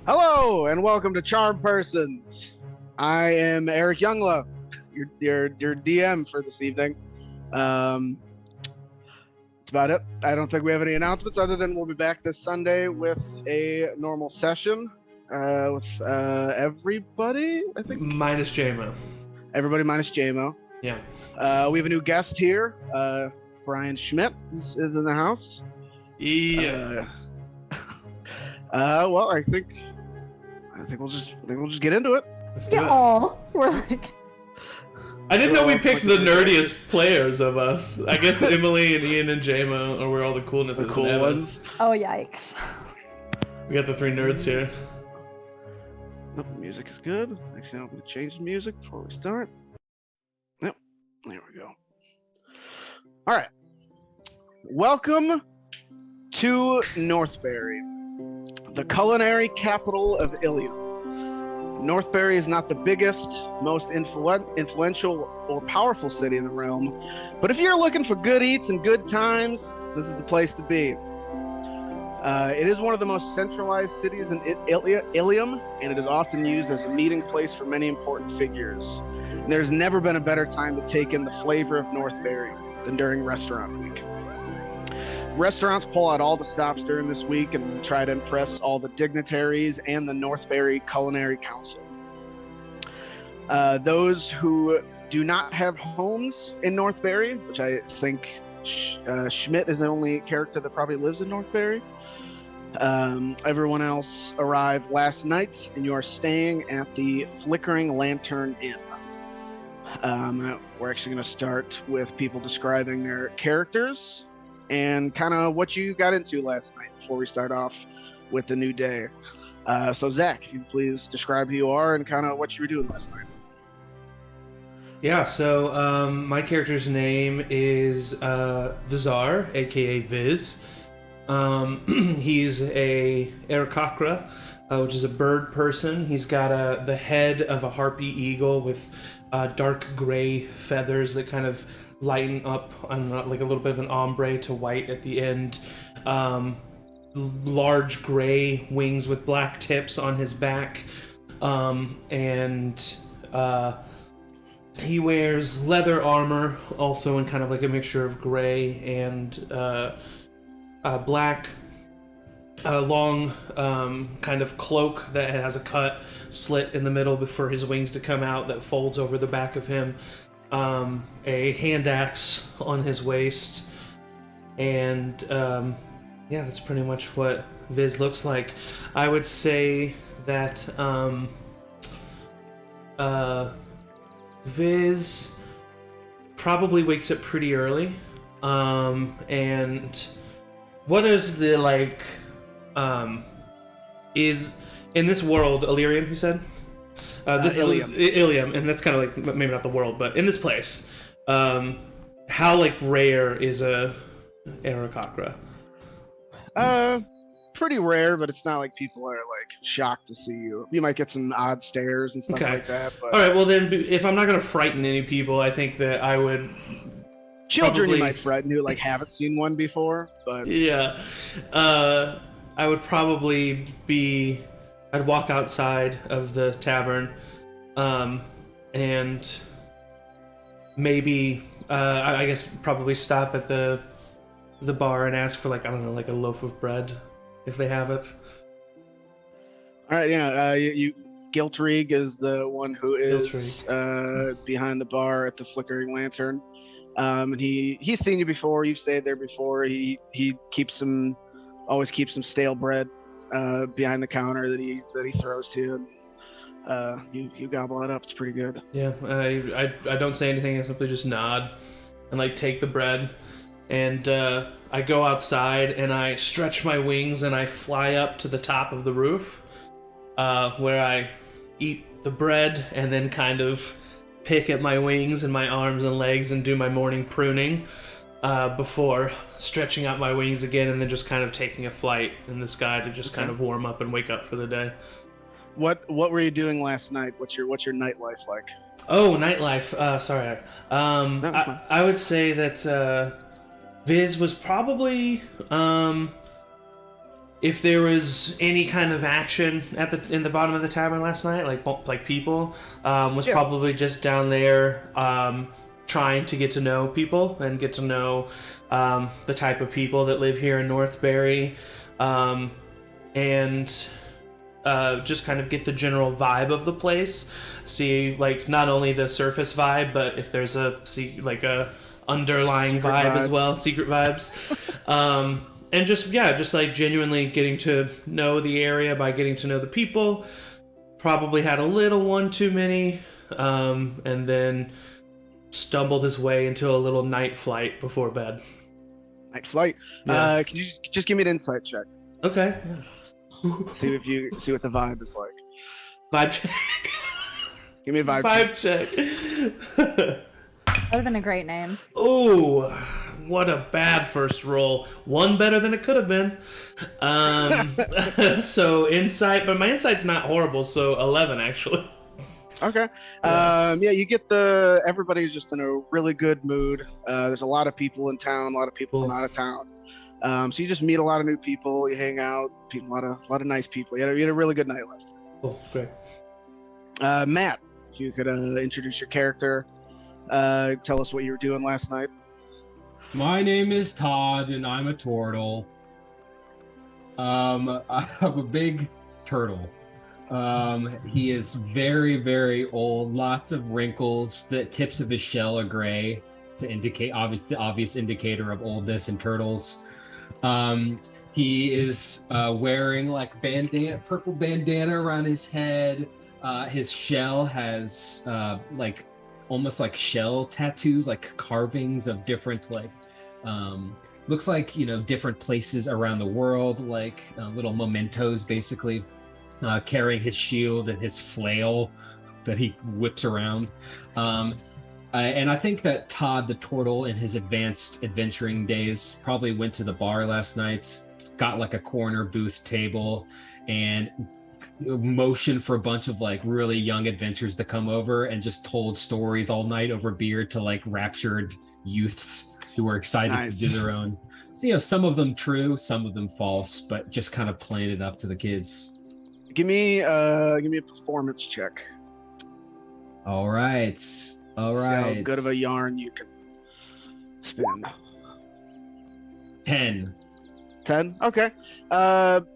Hello and welcome to Charm Persons. I am Eric Younglove, your DM for this evening. That's about it. I don't think we have any announcements other than we'll be back this Sunday with a normal session with everybody. I think minus JMO. Everybody minus JMO. Yeah. We have a new guest here. Brian Schmitt is in the house. Yeah. Well, I think we'll just get into it. Let's do it. We're like... I didn't know we picked the nerdiest players of us. I guess Emily and Ian and JMO are where all the coolness is. The cool ones. Oh, yikes. We got the three nerds here. Oh, the music is good. Actually, I'm going to change the music before we start. Yep, there we go. All right. Welcome to Northbury, the culinary capital of Ilium. Northbury is not the biggest, most influential or powerful city in the realm, but if you're looking for good eats and good times, this is the place to be. It is one of the most centralized cities in Ilium, and it is often used as a meeting place for many important figures. And there's never been a better time to take in the flavor of Northbury than during restaurant week. Restaurants pull out all the stops during this week and try to impress all the dignitaries and the Northbury Culinary Council. Those who do not have homes in Northbury, which I think Schmitt is the only character that probably lives in Northbury. Everyone else arrived last night, and you are staying at the Flickering Lantern Inn. We're actually going to start with people describing their characters and kind of what you got into last night before we start off with the new day. So Zach, if you please describe who you are and kind of what you were doing last night. Yeah, so my character's name is Vizzar, aka Viz. He's a Aarakocra, which is a bird person. He's got the head of a harpy eagle with dark gray feathers that kind of lighten up on like a little bit of an ombre to white at the end. Large gray wings with black tips on his back. And he wears leather armor, also in kind of like a mixture of gray and black. A long kind of cloak that has a cut slit in the middle for his wings to come out that folds over the back of him. A hand axe on his waist, and yeah, that's pretty much what Viz looks like. I would say that Viz probably wakes up pretty early, and what is the is in this world Illyrium, you said? This Ilium, and that's kind of like maybe not the world, but in this place, how rare is a Aarakocra? Pretty rare, but it's not like people are shocked to see you. You might get some odd stares and stuff like that. But... All right, well then, if I'm not gonna frighten any people, I think that I would. Children you might frighten who haven't seen one before, but yeah, I would probably be. I'd walk outside of the tavern, and maybe I guess probably stop at the bar and ask for a loaf of bread if they have it. All right, yeah. You Giltrig is the one who is behind the bar at the Flickering Lantern, and he's seen you before. You've stayed there before. He always keeps some stale bread behind the counter that he throws to you. You gobble it up. It's pretty good. Yeah, I don't say anything. I simply just nod and take the bread, and I go outside and I stretch my wings and I fly up to the top of the roof, where I eat the bread and then kind of pick at my wings and my arms and legs and do my morning pruning. Before stretching out my wings again and then just kind of taking a flight in the sky to just kind of warm up and wake up for the day. What were you doing last night? What's your nightlife like? Oh, nightlife. Sorry. I would say that Viz was probably if there was any kind of action in the bottom of the tavern last night, like people, was probably just down there trying to get to know people and get to know the type of people that live here in Northbury, and just kind of get the general vibe of the place. See, like, not only the surface vibe, but if there's a underlying secret vibe as well, secret vibes. And just like genuinely getting to know the area by getting to know the people. Probably had a little one too many, and then stumbled his way into a little night flight before bed. Night flight. Yeah. Can you just give me an insight check? Okay. See what the vibe is like. Vibe check. Give me a vibe check. That would have been a great name. Ooh, what a bad first roll. One better than it could have been. So insight, but my insight's not horrible, so 11 actually. Okay. You get everybody's just in a really good mood. There's a lot of people in town, a lot of people from out of town. So you just meet a lot of new people, you hang out, a lot of nice people. You had a really good night last night. Oh, great. Matt, if you could introduce your character, tell us what you were doing last night. My name is Todd, and I'm a turtle. I'm a big turtle. He is very, very old, lots of wrinkles. The tips of his shell are gray to indicate the obvious indicator of oldness in turtles. He is wearing like purple bandana around his head. His shell has almost like shell tattoos, like carvings of different looks like different places around the world, like little mementos, basically. Carrying his shield and his flail that he whips around. And I think that Todd the turtle in his advanced adventuring days probably went to the bar last night, got like a corner booth table, and motioned for a bunch of like really young adventurers to come over and just told stories all night over beer to like raptured youths who were excited to do their own. So, some of them true, some of them false, but just kind of playing it up to the kids. Give me a performance check. All right. See how good of a yarn you can spin. 10. 10. Okay.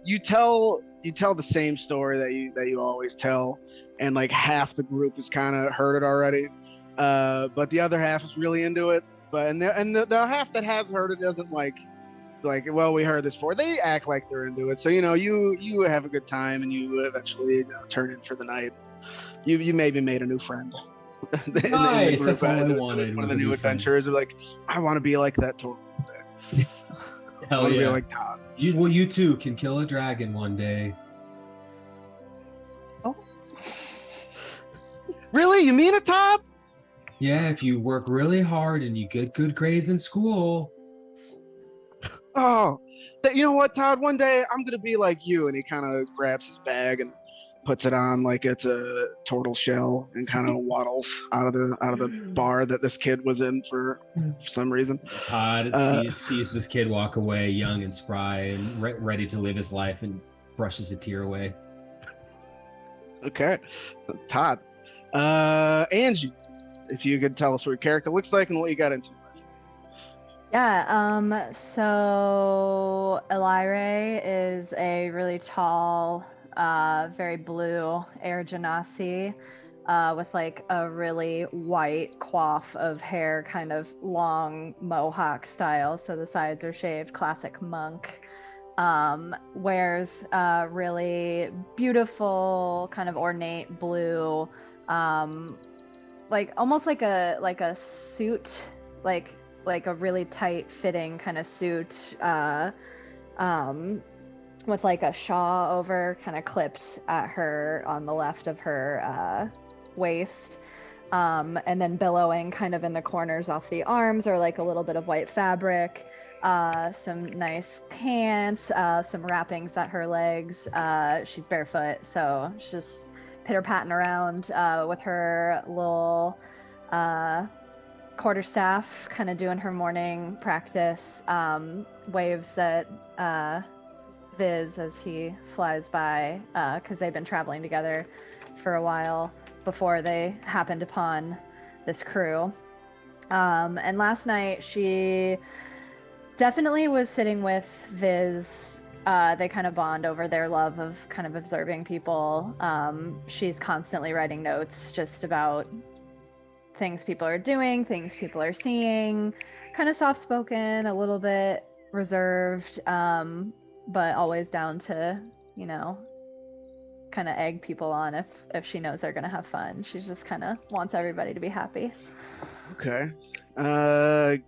You tell the same story that you always tell, and like half the group has kind of heard it already, but the other half is really into it. But the half that has heard it doesn't like well, we heard this before. They act like they're into it. So you have a good time, and you eventually turn in for the night. You maybe made a new friend. Nice. That's all I wanted. One of the new adventurers are like, I want to be like that turtle. Hell yeah! Be like Todd. You too can kill a dragon one day. Oh. Really? You mean it, Todd? Yeah, if you work really hard and you get good grades in school. Oh, you know what, Todd? One day I'm gonna be like you. And he kind of grabs his bag and puts it on like it's a turtle shell, and kind of waddles out of the bar that this kid was in for some reason. Todd sees this kid walk away, young and spry and ready to live his life, and brushes a tear away. Okay, Todd. Angie, if you could tell us what your character looks like and what you got into. Yeah, so Elaire is a really tall, very blue air genasi, with like a really white coif of hair, kind of long mohawk style, so the sides are shaved, classic monk. Wears really beautiful, kind of ornate blue, like almost like a suit, like a really tight fitting kind of suit, with like a shawl over, kind of clipped at her on the left of her waist, and then billowing kind of in the corners off the arms are like a little bit of white fabric, some nice pants, some wrappings at her legs. She's barefoot, so she's just pitter-patting around with her little quarterstaff, kind of doing her morning practice, waves at Viz as he flies by, because they've been traveling together for a while before they happened upon this crew. And last night she definitely was sitting with Viz. They kind of bond over their love of kind of observing people. She's constantly writing notes just about things people are doing, things people are seeing, kind of soft-spoken, a little bit reserved, but always down to, kind of egg people on if she knows they're going to have fun. She just kind of wants everybody to be happy. Okay.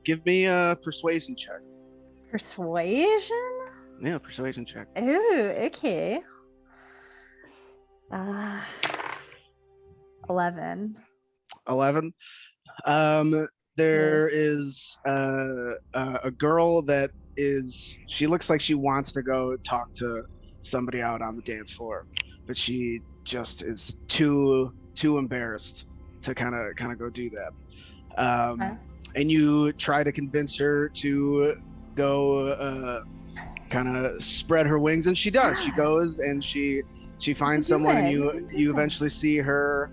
Give me a persuasion check. Persuasion? Yeah, persuasion check. Ooh, okay. 11. 11. There is a girl that she looks like she wants to go talk to somebody out on the dance floor, but she just is too embarrassed to kind of go do that. Okay. And you try to convince her to go kind of spread her wings, and she does. She goes and she finds someone, and you eventually see her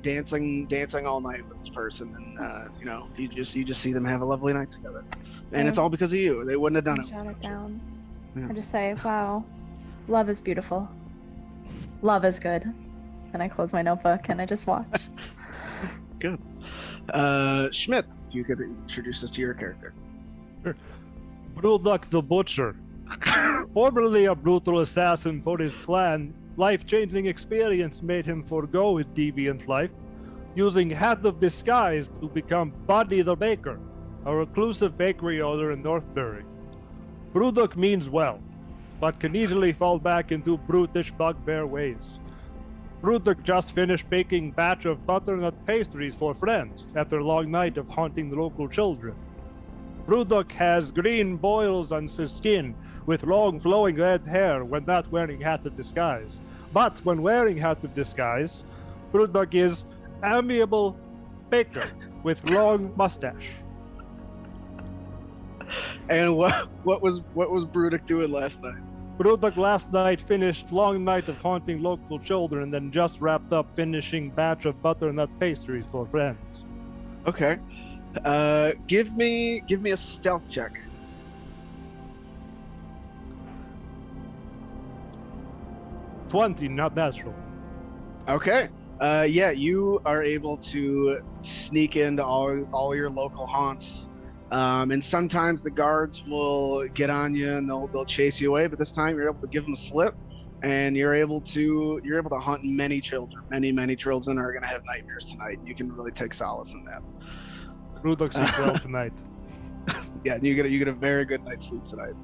dancing all night with this person, and you just see them have a lovely night together, and it's all because of you. They wouldn't have done it. Shut it down. Yeah. I just say, wow, love is beautiful. Love is good. And I close my notebook and I just watch. Good. Schmitt, if you could introduce us to your character. Bruddik the Butcher. Formerly a brutal assassin for his clan, life-changing experience made him forego his deviant life, using Hat of Disguise to become Buddy the Baker, a reclusive bakery owner in Northbury. Bruddik means well, but can easily fall back into brutish bugbear ways. Bruddik just finished baking batch of butternut pastries for friends after a long night of haunting the local children. Bruddik has green boils on his skin with long flowing red hair when not wearing Hat of Disguise. But when wearing Hat of Disguise, Bruddik is amiable baker with long mustache. And what was Bruddik doing last night? Bruddik last night finished long night of haunting local children and then just wrapped up finishing batch of butternut pastries for friends. Okay. Give me a stealth check. 20, not natural. Okay. Yeah, you are able to sneak into all your local haunts. And sometimes the guards will get on you and they'll chase you away, but this time you're able to give them a slip, and you're able to hunt many children. Many children are going to have nightmares tonight. You can really take solace in that. Bruddik sleeps well tonight. Yeah, you get a very good night's sleep tonight.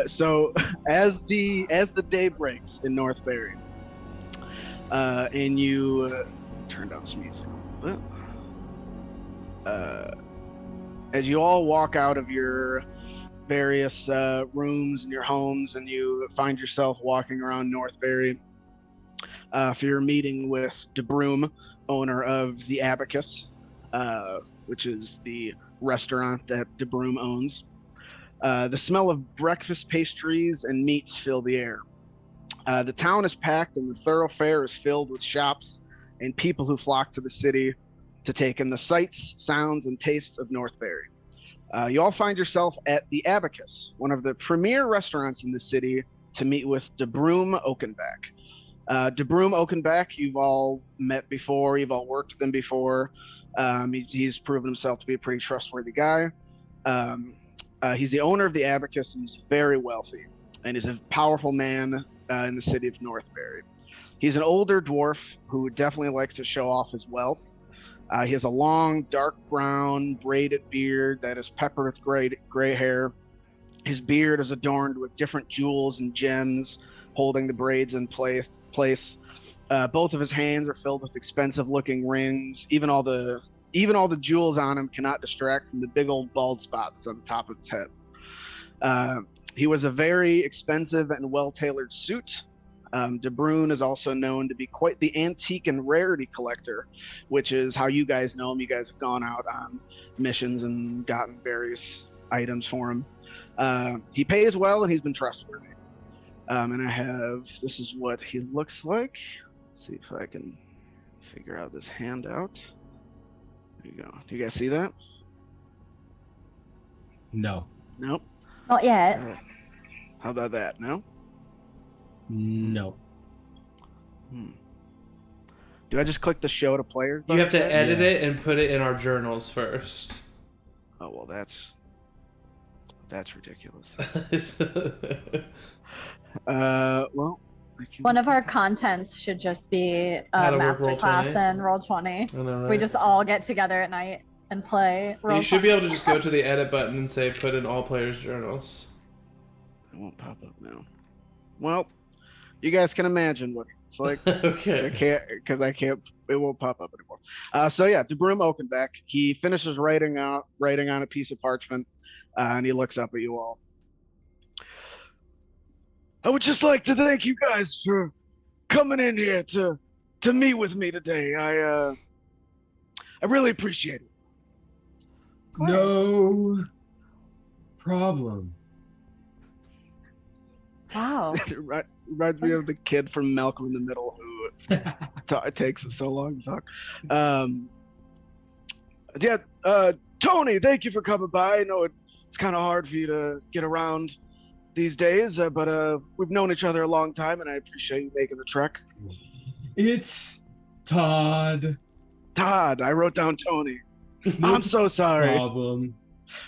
So as the day breaks in Northbury, and you turned off some music a little bit. As you all walk out of your various rooms in your homes, and you find yourself walking around Northbury for your meeting with DeBroom, owner of the Abacus, which is the restaurant that DeBroom owns. The smell of breakfast pastries and meats fill the air. The town is packed, and the thoroughfare is filled with shops and people who flock to the city to take in the sights, sounds, and tastes of Northbury. You all find yourself at the Abacus, one of the premier restaurants in the city, to meet with DeBroom Oakenback. DeBroom Oakenback, you've all met before, you've all worked with him before. He's proven himself to be a pretty trustworthy guy. He's the owner of the Abacus, and he's very wealthy, and he's a powerful man in the city of Northbury. He's an older dwarf who definitely likes to show off his wealth. He has a long, dark brown, braided beard that is peppered with gray hair. His beard is adorned with different jewels and gems, holding the braids in place. Both of his hands are filled with expensive-looking rings. Even all the jewels on him cannot distract from the big old bald spot that's on the top of his head. He was a very expensive and well-tailored suit. DeBroom is also known to be quite the antique and rarity collector, which is how you guys know him. You guys have gone out on missions and gotten various items for him. He pays well, and he's been trustworthy. And this is what he looks like. Let's see if I can figure out this handout. There you go. Do you guys see that? No. Nope. Not yet. How about that? No? No. Do I just click the show to players? You have to edit it and put it in our journals first. Oh, well, that's ridiculous. Well, One of our contents should just be How a to work masterclass Roll20. in Roll20. I know, right? We just all get together at night and play Roll20. You should be able to just go to the edit button and say put in all players' journals. It won't pop up now. Well, you guys can imagine what it's like. Okay. I can't. It won't pop up anymore. So yeah, DeBroom Oakenbeck. He finishes writing on a piece of parchment, and he looks up at you all. I would just like to thank you guys for coming in here to meet with me today. I really appreciate it. No problem. Wow. It reminds me of the kid from Malcolm in the Middle who it takes so long to talk. Tony, thank you for coming by. I know it's kind of hard for you to get around these days, but we've known each other a long time, and I appreciate you making the trek. It's Todd. Todd, I wrote down Tony. I'm so sorry. Problem.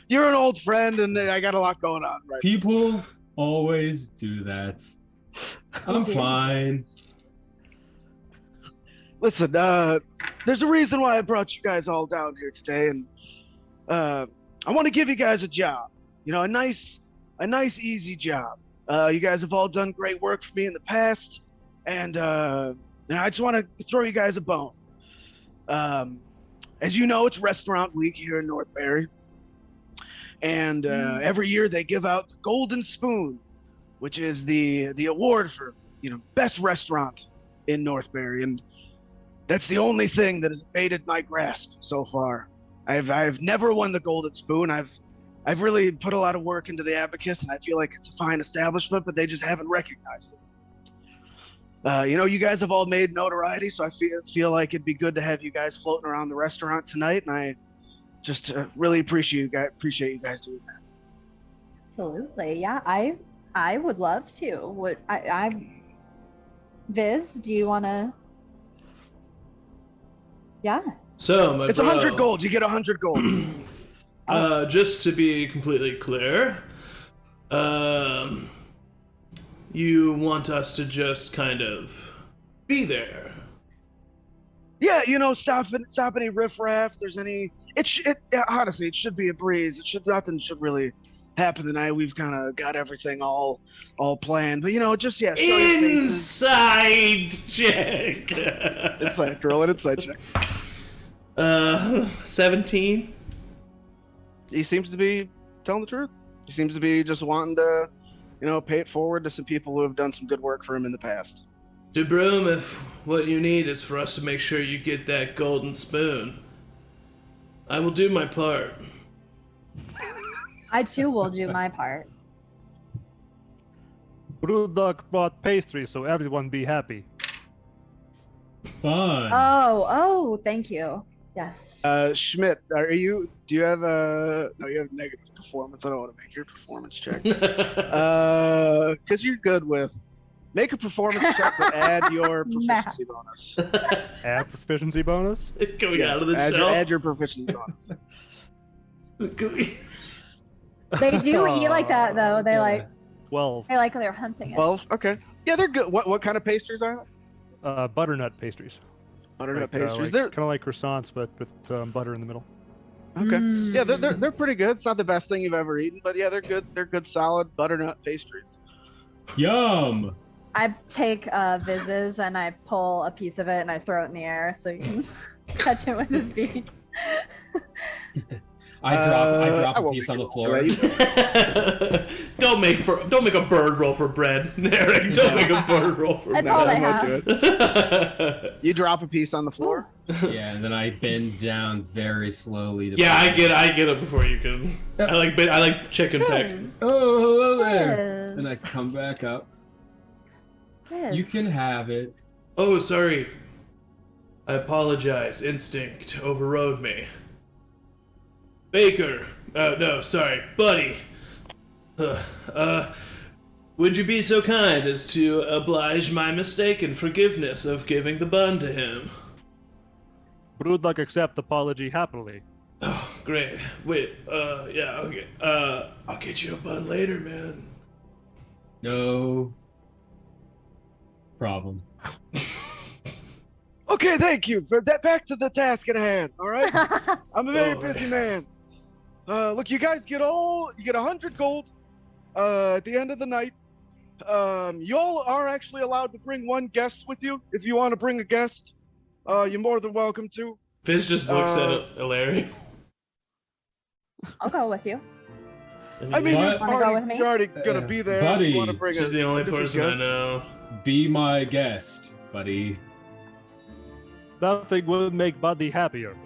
You're an old friend, and I got a lot going on right People always do that. I'm fine. Listen, there's a reason why I brought you guys all down here today, and I want to give you guys a job. You know, a nice, easy job. You guys have all done great work for me in the past, and I just want to throw you guys a bone. As you know, it's Restaurant Week here in Northbury, and every year they give out the Golden Spoon, which is the award for best restaurant in Northbury, and that's the only thing that has evaded my grasp so far. I've never won the Golden Spoon. I've really put a lot of work into the Abacus, and I feel like it's a fine establishment, but they just haven't recognized it. You guys have all made notoriety, so I feel like it'd be good to have you guys floating around the restaurant tonight, and I just really appreciate you guys doing that. Absolutely. Yeah, I would love to. Viz, do you want to? Yeah. So, my It's bro, 100 gold. You get 100 gold. just to be completely clear, you want us to just kind of be there. Yeah, stop any riffraff. There's any. Honestly, it should be a breeze. Nothing should really happen tonight. We've kind of got everything all planned, but just show your faces. Inside check. Roll an inside check. 17. He seems to be telling the truth. He seems to be just wanting to, pay it forward to some people who have done some good work for him in the past. DeBroom, if what you need is for us to make sure you get that golden spoon, I will do my part. I too will do my part. Bruddik brought pastry, so everyone be happy. Fun. Oh, thank you. Yes. Schmitt, do you have no, you have negative performance. I don't want to make your performance check. Because you're good with, make a performance check, but add your proficiency bonus. Add proficiency bonus? Coming Yes, out of the add shell. add your proficiency bonus. They do eat like that though. They like 12. they're hunting it. 12. Okay. Yeah, they're good. What kind of pastries are they? Butternut pastries. Butternut Like, pastries. They're They're kind of like croissants, but with butter in the middle. okay. Mm. Yeah, they're pretty good. It's not the best thing you've ever eaten, but yeah, they're good. They're good, solid butternut pastries. Yum. I take Viz's and I pull a piece of it and I throw it in the air so you can catch it with his beak. I drop I a won't piece make on the you floor. roll for that. Don't make a bird roll for bread, Eric. Don't make a bird roll for That's bread. all I they won't have. do it. You drop a piece on the floor. Yeah, and then I bend down very slowly. To Yeah, I get it before you can. I like chicken peck. Liz, Oh, hello there. Liz, And I come back up. Liz. You can have it. Oh, sorry. I apologize. Instinct overrode me. Baker. No, sorry. Buddy. Would you be so kind as to oblige my mistaken forgiveness of giving the bun to him? Bruddik accept apology happily. Oh, great. Wait, yeah, okay. I'll get you a bun later, man. No problem. Okay, thank you for that. Back to the task at hand. All right, I'm a very busy man. Look, you guys get 100 gold at the end of the night. Y'all are actually allowed to bring one guest with you if you want to bring a guest. You're more than welcome to. Fizz just looks at Elaire. I'll go with you. I mean, What? Wanna go with me? you're already gonna be there. If buddy, you want to bring She's the only different person I guest. know. Be my guest, buddy. Nothing would make Buddy happier.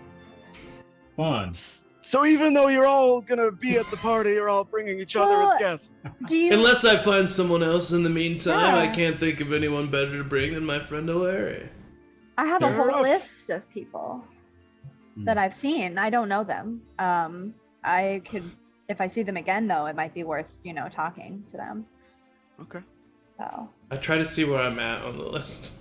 Fun. So even though you're all gonna be at the party, you're all bringing each other Well, as guests. Do you? Unless I find someone else in the meantime, Yeah. I can't think of anyone better to bring than my friend Elaire. I have a Fair whole enough. list of people that I've seen. I don't know them. I could, if I see them again, though, it might be worth talking to them. Okay. So. I try to see where I'm at on the list.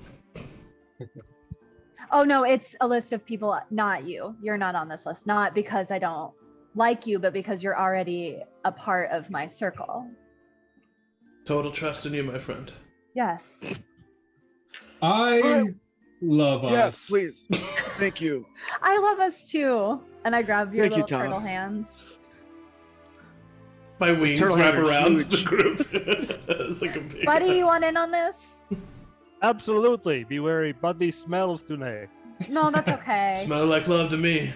Oh no, it's a list of people, not you. You're not on this list. Not because I don't like you, but because you're already a part of my circle. Total trust in you, my friend. Yes. I Alright. love us. Yes, please. Thank you. I love us too. And I grab your Thank you, little Todd. turtle hands. My wings turtle wrap hands are around huge. the group. It's like a big Buddy, you want in on this? Absolutely. Be wary, Buddy smells tonight. No, that's okay. Smell like love to me.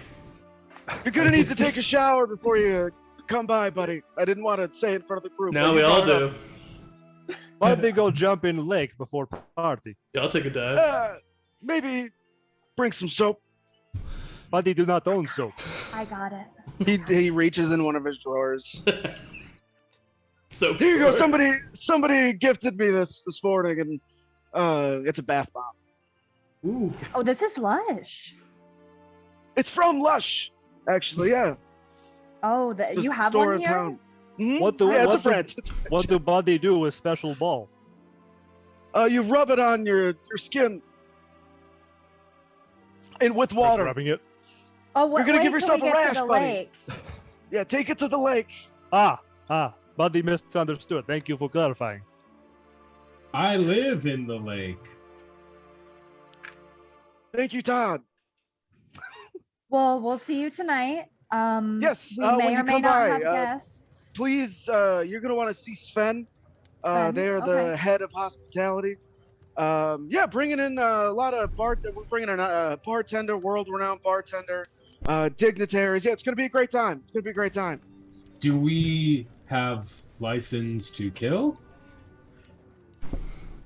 You're gonna need to take a shower before you come by, buddy. I didn't want to say it in front of the group. Now but we you all brought it do. Buddy go jump in lake before party. Yeah, I'll take a dive. up. Maybe bring some soap. Buddy do not own soap. I got it. He reaches in one of his drawers. So Here you go. pure. Somebody gifted me this morning, and it's a bath bomb. Ooh. Oh, this is lush. It's from Lush, actually. Yeah. Oh, Just you a have store one in here? town. Mhm. What do- yeah, it's a what do- French. It's French. What do Buddy do with special ball? You rub it on your skin, and with water. Rubbing it. Oh, You're gonna wait give till yourself we a get to rash, the buddy. lake. Yeah, take it to the lake. Buddy misunderstood. Thank you for clarifying. I live in the lake. Thank you, Todd. Well, we'll see you tonight. Yes, We when may you or may come not by, have guests. Please, you're gonna want to see Sven. Sven, They're the okay. head of hospitality. Yeah, bringing in a lot of we're bringing in a bartender, world-renowned bartender, dignitaries. Yeah, it's gonna be a great time. It's gonna be a great time. Do we have license to kill?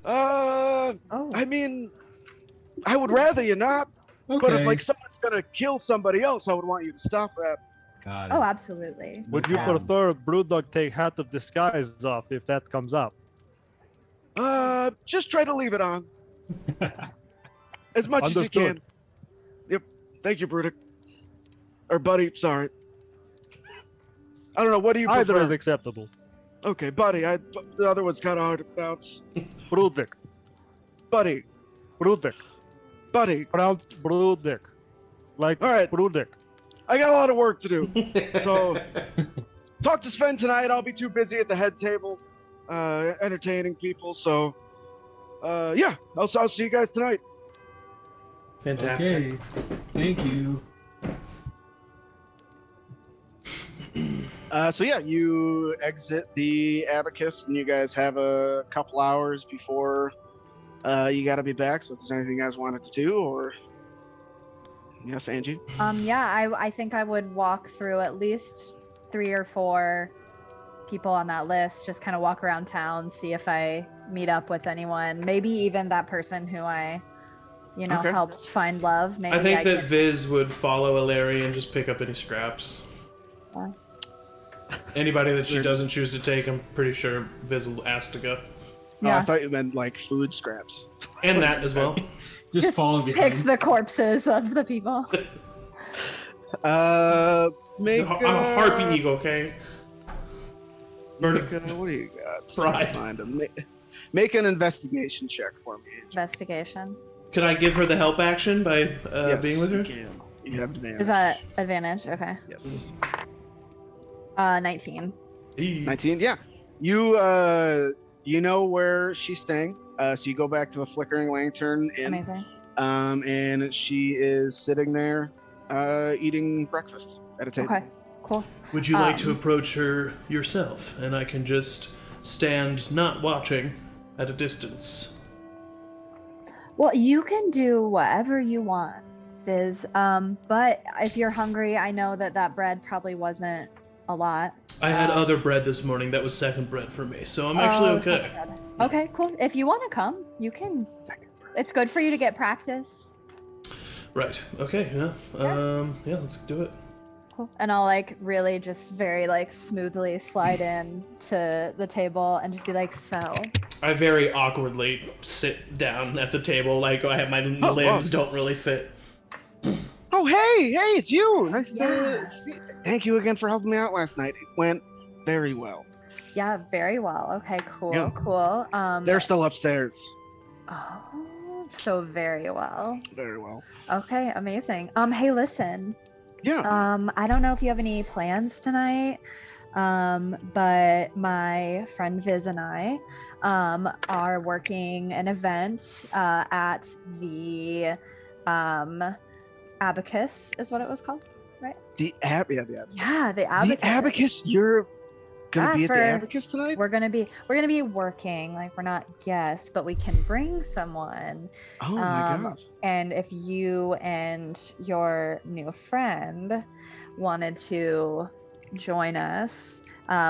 Oh, I mean, I would rather you not. Okay. But if like someone's gonna kill somebody else, I would want you to stop that. Got oh, it. absolutely. Would you Yeah. prefer Bruddik take hat of disguise off if that comes up? Just try to leave it on as much as you can. Understood. Yep. Thank you, Bruddik. Or buddy, sorry. I don't know. What do you Either prefer? is acceptable. Okay, buddy. The other one's kind of hard to pronounce. Bruddik. Buddy. Bruddik. Buddy. Pronounce Bruddik. Like All right. Bruddik. I got a lot of work to do. So talk to Sven tonight. I'll be too busy at the head table entertaining people. So yeah, I'll see you guys tonight. Fantastic. Okay. Thank you. So yeah, you exit the Abacus, and you guys have a couple hours before you got to be back. So if there's anything you guys wanted to do, or yes, Angie. Yeah, I think I would walk through at least 3 or 4 people on that list, just kind of walk around town, see if I meet up with anyone, maybe even that person who I Okay. helps find love. Maybe I think that can... Viz would follow Elaire and just pick up any scraps. Yeah. Anybody that she doesn't choose to take, I'm pretty sure Viz will ask to go. Oh, I Yeah. thought you meant like food scraps. And that as well. Just following behind. Picks the corpses of the people. Make. I'm a harpy eagle, okay? Bird of What do you got? pride. Find him. Make an investigation check for me. Investigation. Could I give her the help action by Yes, being with her? You can. You have advantage. Is that advantage? Okay. Yes. 19. 19. Yeah. You know where she's staying. So you go back to the flickering lantern inn. Amazing. And she is sitting there, eating breakfast at a table. Okay. Cool. Would you like to approach her yourself? And I can just stand not watching at a distance. Well, you can do whatever you want, Viz. But if you're hungry, I know that bread probably wasn't a lot. I had other bread this morning that was second bread for me, so I'm actually okay. Okay, cool. If you want to come, you can. It's good for you to get practice. Right. Okay. Yeah. Yeah. Let's do it. Cool. And I'll like really just very like smoothly slide in to the table and just be like, so. I very awkwardly sit down at the table, like I have my limbs don't really fit. Oh, hey, it's you. Nice to see. Thank you again for helping me out last night. It went very well. Yeah, very well. Okay, cool, Yeah. cool. They're still upstairs. Oh, so very well. Very well. Okay, amazing. Hey, listen. Yeah. I don't know if you have any plans tonight, but my friend Viz and I are working an event at the Abacus, is what it was called, right? The Abacus. Yeah, the Abacus. The Abacus. You're gonna be at the for- Abacus tonight? We're gonna be working, like we're not guests, but we can bring someone. Oh my god. And if you and your new friend wanted to join us,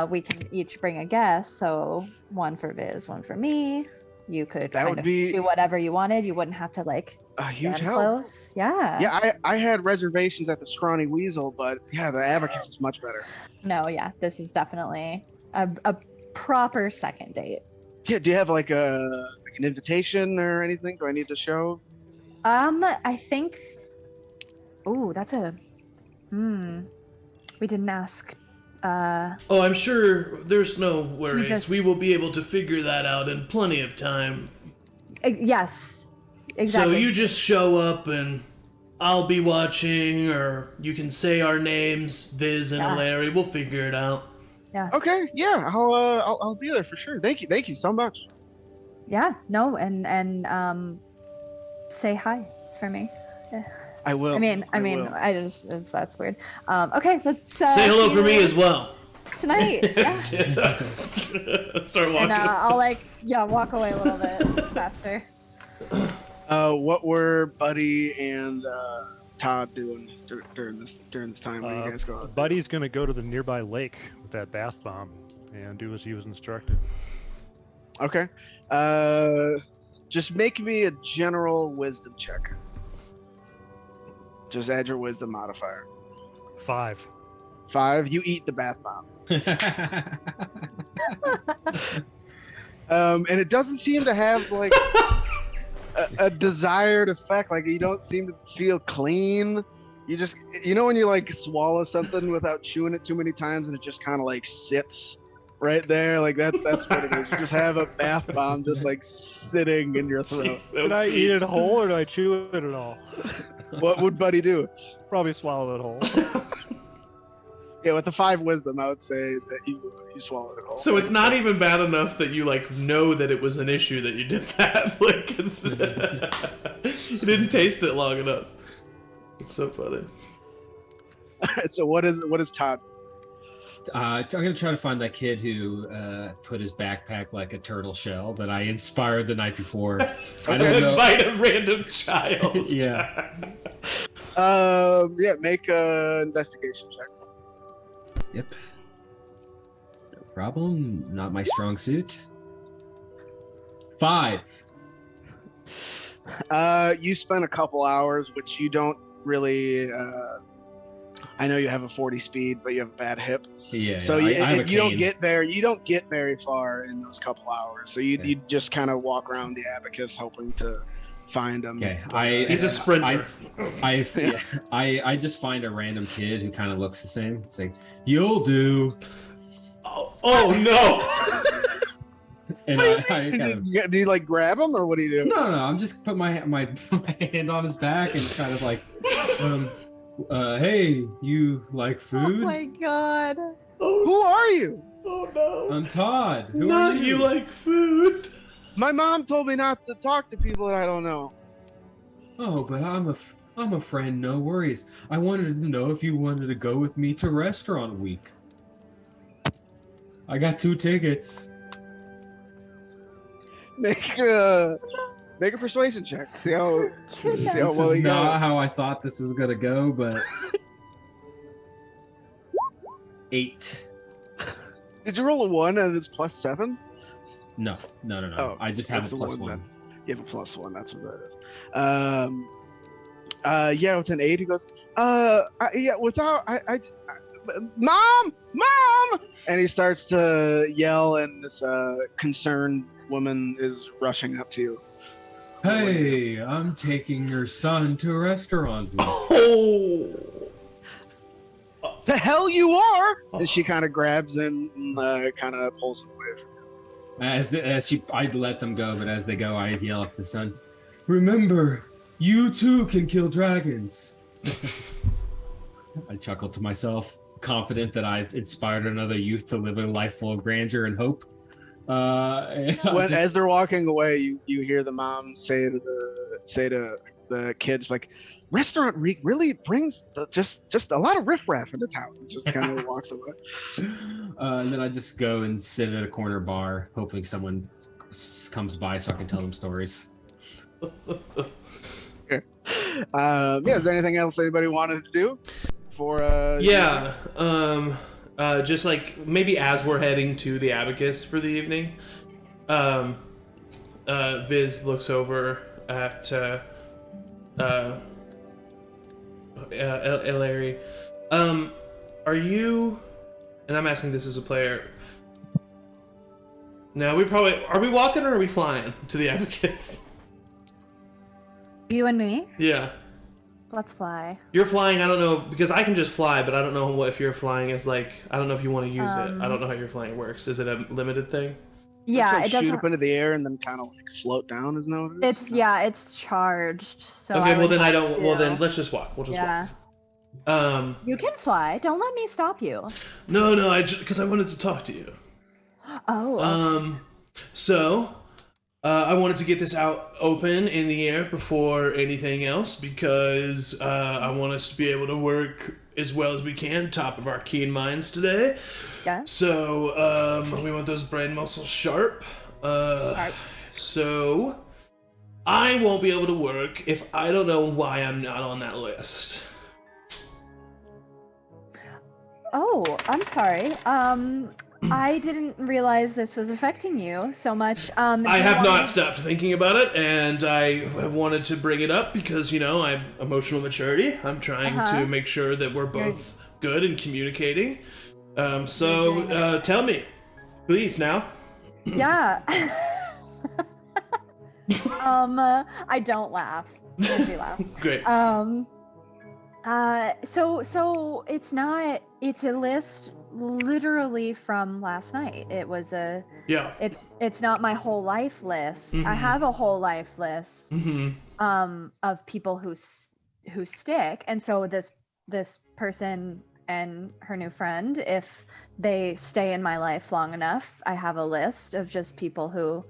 we can each bring a guest. So one for Viz, one for me. You could That kind would of be- do whatever you wanted. You wouldn't have to like A huge stand help. close. Yeah. Yeah, I had reservations at the Scrawny Weasel, but yeah, the Abacus is much better. No, yeah. This is definitely a proper second date. Yeah, do you have like an invitation or anything? Do I need to show? I think. Oh, that's a. We didn't ask. Oh, I'm sure there's no worries. just- We will be able to figure that out in plenty of time. Yes. Exactly. So you just show up and I'll be watching, or you can say our names, Viz and Yeah. Elaire. We'll figure it out. Okay, yeah, I'll be there for sure. Thank you so much. Yeah. No. And say hi for me. I will. I mean, will. that's weird. Okay, let's Say hello see for me you as well. tonight. Yeah. Start walking. And I'll walk away a little bit faster. What were Buddy and Todd doing during this time when you guys go out? Buddy's gonna go to the nearby lake with that bath bomb and do as he was instructed. Okay. Just make me a general wisdom check. Just add your wisdom modifier. 5. 5. You eat the bath bomb. And it doesn't seem to have like a desired effect. Like you don't seem to feel clean. You just, when you like swallow something without chewing it too many times and it just kind of like sits right there. Like that's what it is. You just have a bath bomb just like sitting in your throat. Did I eat it whole or do I chew it at all? What would Buddy do? Probably swallow it whole. Yeah, with the 5 wisdom, I would say that you swallowed it all. So it's not even bad enough that you know that it was an issue that you did that. Like it's you didn't taste it long enough. It's so funny. So what is Todd? I'm gonna try to find that kid who put his backpack like a turtle shell that I inspired the night before. I don't know. Invite a random child. Yeah. Yeah, make a investigation check. Yep. No problem. Not my strong suit. 5. You spent a couple hours, which you don't really. I know you have a 40 speed, but you have a bad hip. Yeah. So I have a you don't cane. get there. You don't get very far in those couple hours. So you just kind of walk around the abacus, hoping to find him. Okay. He's a sprinter. I just find a random kid who kind of looks the same. It's like, you'll do. Oh no! And I kind of, do you like grab him or what do you do? no, I'm just put my hand on his back and kind of like, hey, you like Oh food? my god. Who are you? Oh no! I'm Todd. Who Not are you? like food. My mom told me not to talk to people that I don't know. Oh, but I'm a friend. No worries. I wanted to know if you wanted to go with me to restaurant week. I got 2 tickets. Make a persuasion check. See how This well is you not got. how I thought this was gonna go, but 8. Did you roll a 1 and it's +7? No. Oh, I just have that's a the +1. then. You have a +1. That's what that is. Yeah, with an 8, he goes. Without Mom, and he starts to yell, and this concerned woman is rushing up to you. Hey, I'm taking your son to a restaurant week. Oh. The hell you are! And she kind of grabs him and kind of pulls him away from him. I'd let them go, but as they go, I yell at the son. Remember, you too can kill dragons. I chuckle to myself, confident that I've inspired another youth to live a life full of grandeur and hope. As they're walking away, you hear the mom say to the kids, like, restaurant really brings just a lot of riffraff into town. And just kind of walks away. And then I just go and sit at a corner bar, hoping someone comes by so I can tell them stories. Is there anything else anybody wanted to do for just like maybe as we're heading to the abacus for the evening, Viz looks over at Elaire. Are you, and I'm asking this as a player, now are we walking or are we flying to the abacus? You and me? Yeah. Let's fly. You're flying, I don't know, because I can just fly, but I don't know if you're flying as like, I don't know if you want to use it. I don't know how your flying works. Is it a limited thing? Yeah, like it doesn't. shoot up into the air and then kind of like float down, isn't that what it is? It's charged. So Okay, I would have well to- then let's just walk. We'll just Yeah. walk. You can fly. Don't let me stop you. No, because I wanted to talk to you. Oh. So, I wanted to get this out open in the air before anything else because I want us to be able to work as well as we can, top of our keen minds today. Yeah. So, we want those brain muscles sharp. So, I won't be able to work if I don't know why I'm not on that list. Oh, I'm sorry. I didn't realize this was affecting you so much. I have not stopped thinking about it, and I have wanted to bring it up because, I'm emotional maturity. I'm trying to make sure that we're both good in communicating. So tell me, please, now. Yeah. I don't laugh. I do laugh. Great. So it's a list literally from last night. It was it's not my whole life list. Mm-hmm. I have a whole life list of people who stick, and so this person and her new friend, if they stay in my life long enough, I have a list of just people who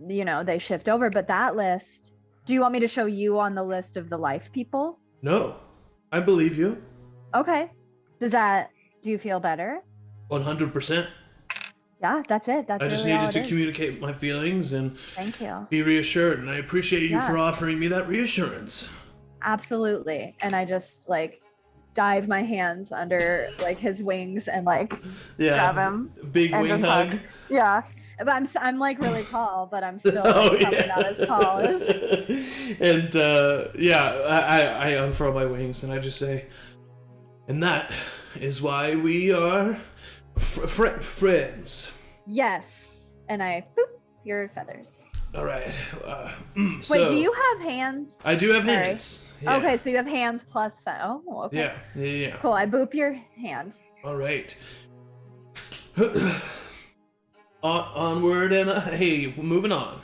they shift over. But that list, do you want me to show you on the list of the life people? No, I believe you. Okay. Do you feel better? 100%. Yeah, that's it. That's I just really all needed it to is. communicate my feelings and Thank you. be reassured, and I appreciate you Yeah. for offering me that reassurance. Absolutely. And I just dive my hands under his wings and grab him. Big and wing just hug. Yeah. But I'm like really tall, but I'm still probably not as tall as. And I unfurl my wings and I just say, and that is why we are friends. Yes, and I boop your feathers. All right. Wait, do you have hands? I do have hands. Yeah. Okay, so you have hands plus feathers. Oh, okay. Yeah. Cool. I boop your hand. All right. Onward and hey, moving on.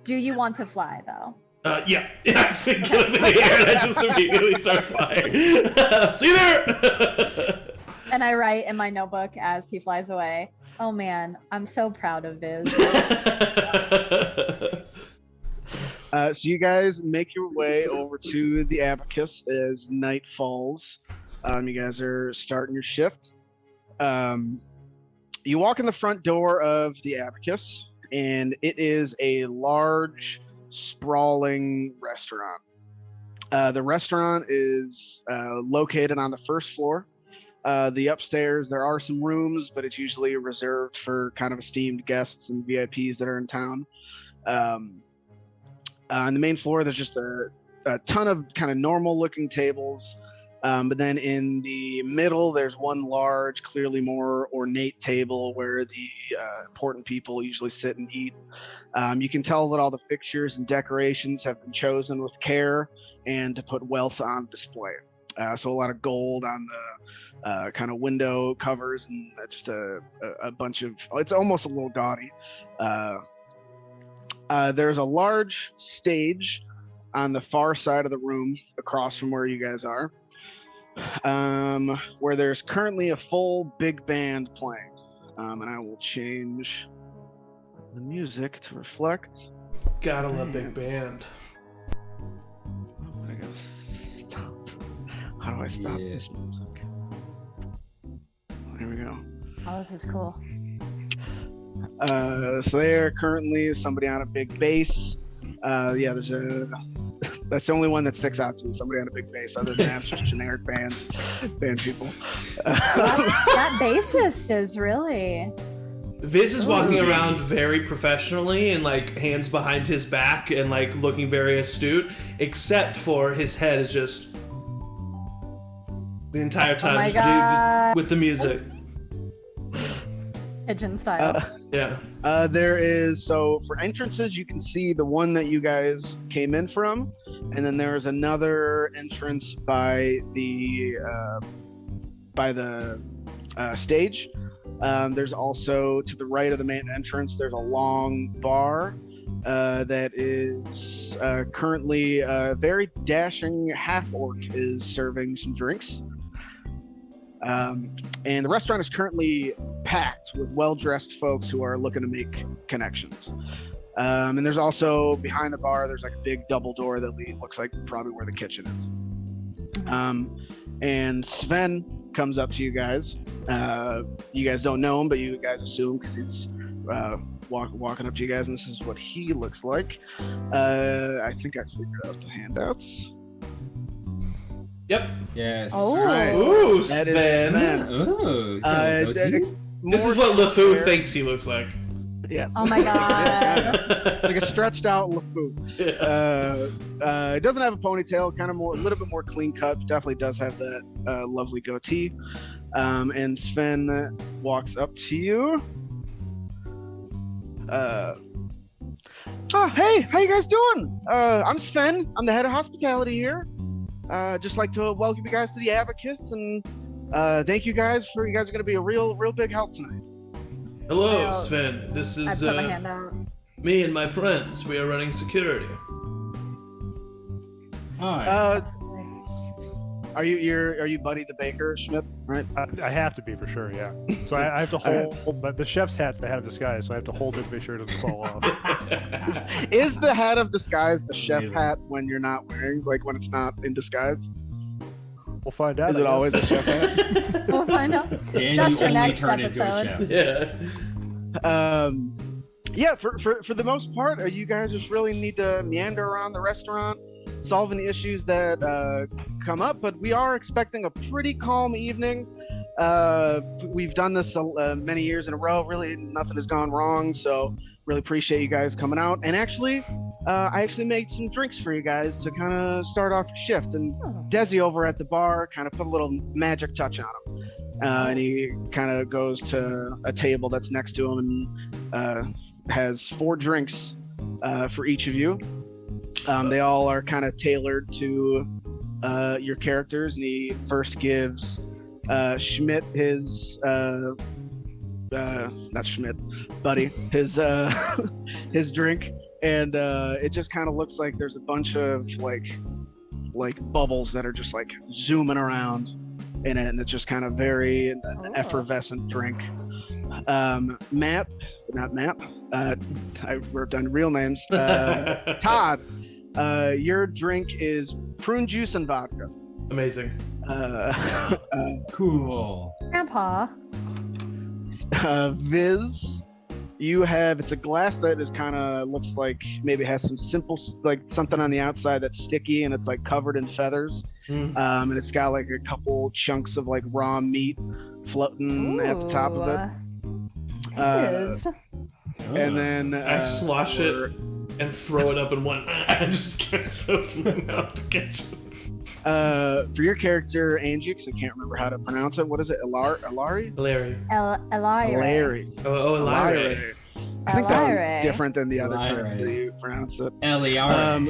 Do you want to fly though? Yeah. I just get up in the air and I just immediately start flying. See you there. And I write in my notebook as he flies away. Oh man, I'm so proud of Viz. So you guys make your way over to the Abacus as night falls. You guys are starting your shift. You walk in the front door of the Abacus, and it is a large, sprawling restaurant. The restaurant is located on the first floor. The upstairs, there are some rooms, but it's usually reserved for kind of esteemed guests and VIPs that are in town. On the main floor, there's just a ton of kind of normal looking tables. But then in the middle, there's one large, clearly more ornate table where the important people usually sit and eat. You can tell that all the fixtures and decorations have been chosen with care and to put wealth on display. So a lot of gold on the kind of window covers and just a bunch of, it's almost a little gaudy. There's a large stage on the far side of the room across from where you guys are, where there's currently a full big band playing. And I will change the music to reflect. Gotta love big band. I gotta stop. How do I stop this music? There we go. Oh, this is cool. So there currently somebody on a big bass. There's that's the only one that sticks out to me. Somebody on a big bass. Other than that, it's just generic band people. That bassist is really. Viz is walking around very professionally and like hands behind his back and like looking very astute, except for his head is just the entire time just with the music. Pigeon style. There is, so for entrances, you can see the one that you guys came in from, and then there is another entrance by the stage. There's also to the right of the main entrance, there's a long bar that is currently a very dashing half-orc is serving some drinks. And the restaurant is currently packed with well-dressed folks who are looking to make connections. And there's also, behind the bar, there's like a big double door that looks like probably where the kitchen is. And Sven comes up to you guys. You guys don't know him, but you guys assume because he's walking up to you guys, and this is what he looks like. I think I figured out the handouts. Yep. Yes. Oh. Right. Ooh, That is Sven. Sven. Ooh. This is what LeFou thinks he looks like. Yes. Oh my god. Like a stretched out LeFou. It doesn't have a ponytail, kind of more, a little bit more clean cut. Definitely does have that lovely goatee. And Sven walks up to you. Hey, how you guys doing? I'm Sven. I'm the head of hospitality here. Just like to welcome you guys to the Abacus, and thank you guys are going to be a real big help tonight. Hello, Sven. This I is put my hand out. me and my friends. We are running security. Hi. Are you Buddy the Baker, Schmitt? Right. I have to be for sure, yeah. So I have to hold, but the chef's hat's the head of disguise, so I have to hold it to make sure it doesn't fall off. Is the hat of disguise the chef hat when you're not wearing, like when it's not in disguise? We'll find out. Is it always a chef hat? We'll find out. And That's you for only next turn into a episode. chef. Yeah. Yeah. For the most part, you guys just really need to meander around the restaurant, solve any issues that come up. But we are expecting a pretty calm evening. We've done this many years in a row. Really, nothing has gone wrong. So really appreciate you guys coming out. And actually, I actually made some drinks for you guys to kind of start off your shift. And Desi over at the bar kind of put a little magic touch on him. And he kind of goes to a table that's next to him and has 4 drinks for each of you. They all are kind of tailored to your characters. And he first gives Schmitt his not Schmitt, Buddy, his his drink, and it just kind of looks like there's a bunch of like bubbles that are just like zooming around in it, and it's just kind of very an effervescent drink. Matt, not Matt, I wrote down real names. Todd, your drink is prune juice and vodka. Amazing. Cool. Grandpa. Viz, you have, it's a glass that is kind of looks like maybe has some simple, like something on the outside that's sticky and it's like covered in feathers. And it's got like a couple chunks of like raw meat floating at the top of it. And then I slosh it and throw it up in one. I just can't throw it from my mouth to catch it. For your character Angie, because I can't remember how to pronounce it. What is it? Elaire? Elaire. Elaire. Oh, Elaire. I think that was different than the other terms that you pronounce it. Elaire.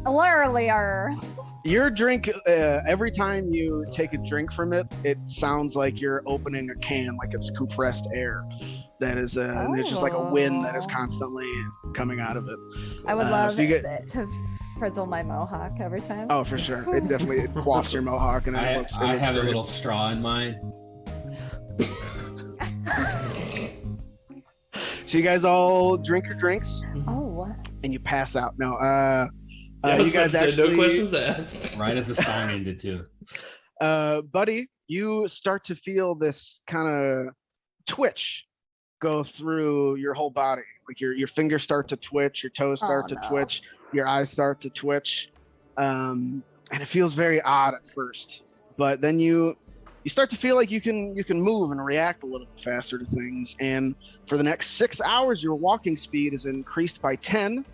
Elaire. Your drink, every time you take a drink from it, it sounds like you're opening a can, like it's compressed air. That is, and there's just like a wind that is constantly coming out of it. I would love to frizzle my mohawk every time. Oh, for sure. It definitely quaffs your mohawk, and it looks I have great. a little straw in mine. So you guys all drink your drinks, and you pass out. No, you guys actually, no questions asked. Right as the song ended too. Buddy, you start to feel this kind of twitch go through your whole body. Like your fingers start to twitch, your toes start to twitch, your eyes start to twitch, and it feels very odd at first. But then you start to feel like you can move and react a little bit faster to things. And for the next 6 hours, your walking speed is increased by 10,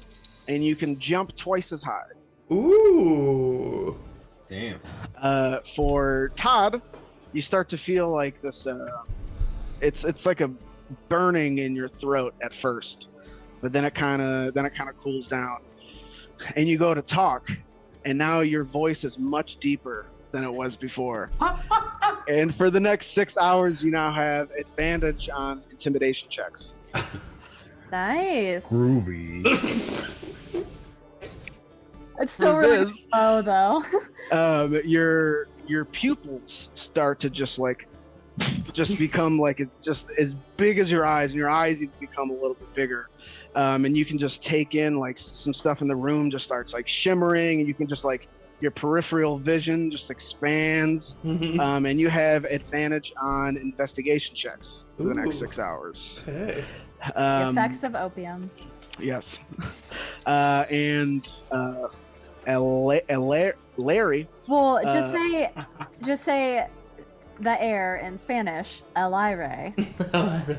and you can jump twice as high. Ooh. Damn. For Todd, you start to feel like this. It's like a burning in your throat at first, but then it kind of cools down, and you go to talk, and now your voice is much deeper than it was before. And for the next 6 hours, you now have advantage on intimidation checks. Nice. Groovy. It's still really slow though. Your pupils start to just become like just as big as your eyes, and your eyes even become a little bit bigger. And you can just take in like some stuff in the room just starts like shimmering, and you can just like your peripheral vision just expands. And you have advantage on investigation checks for the next 6 hours. Okay. The effects of opium. Yes. And Larry. Well, just say the air in Spanish. Elaire.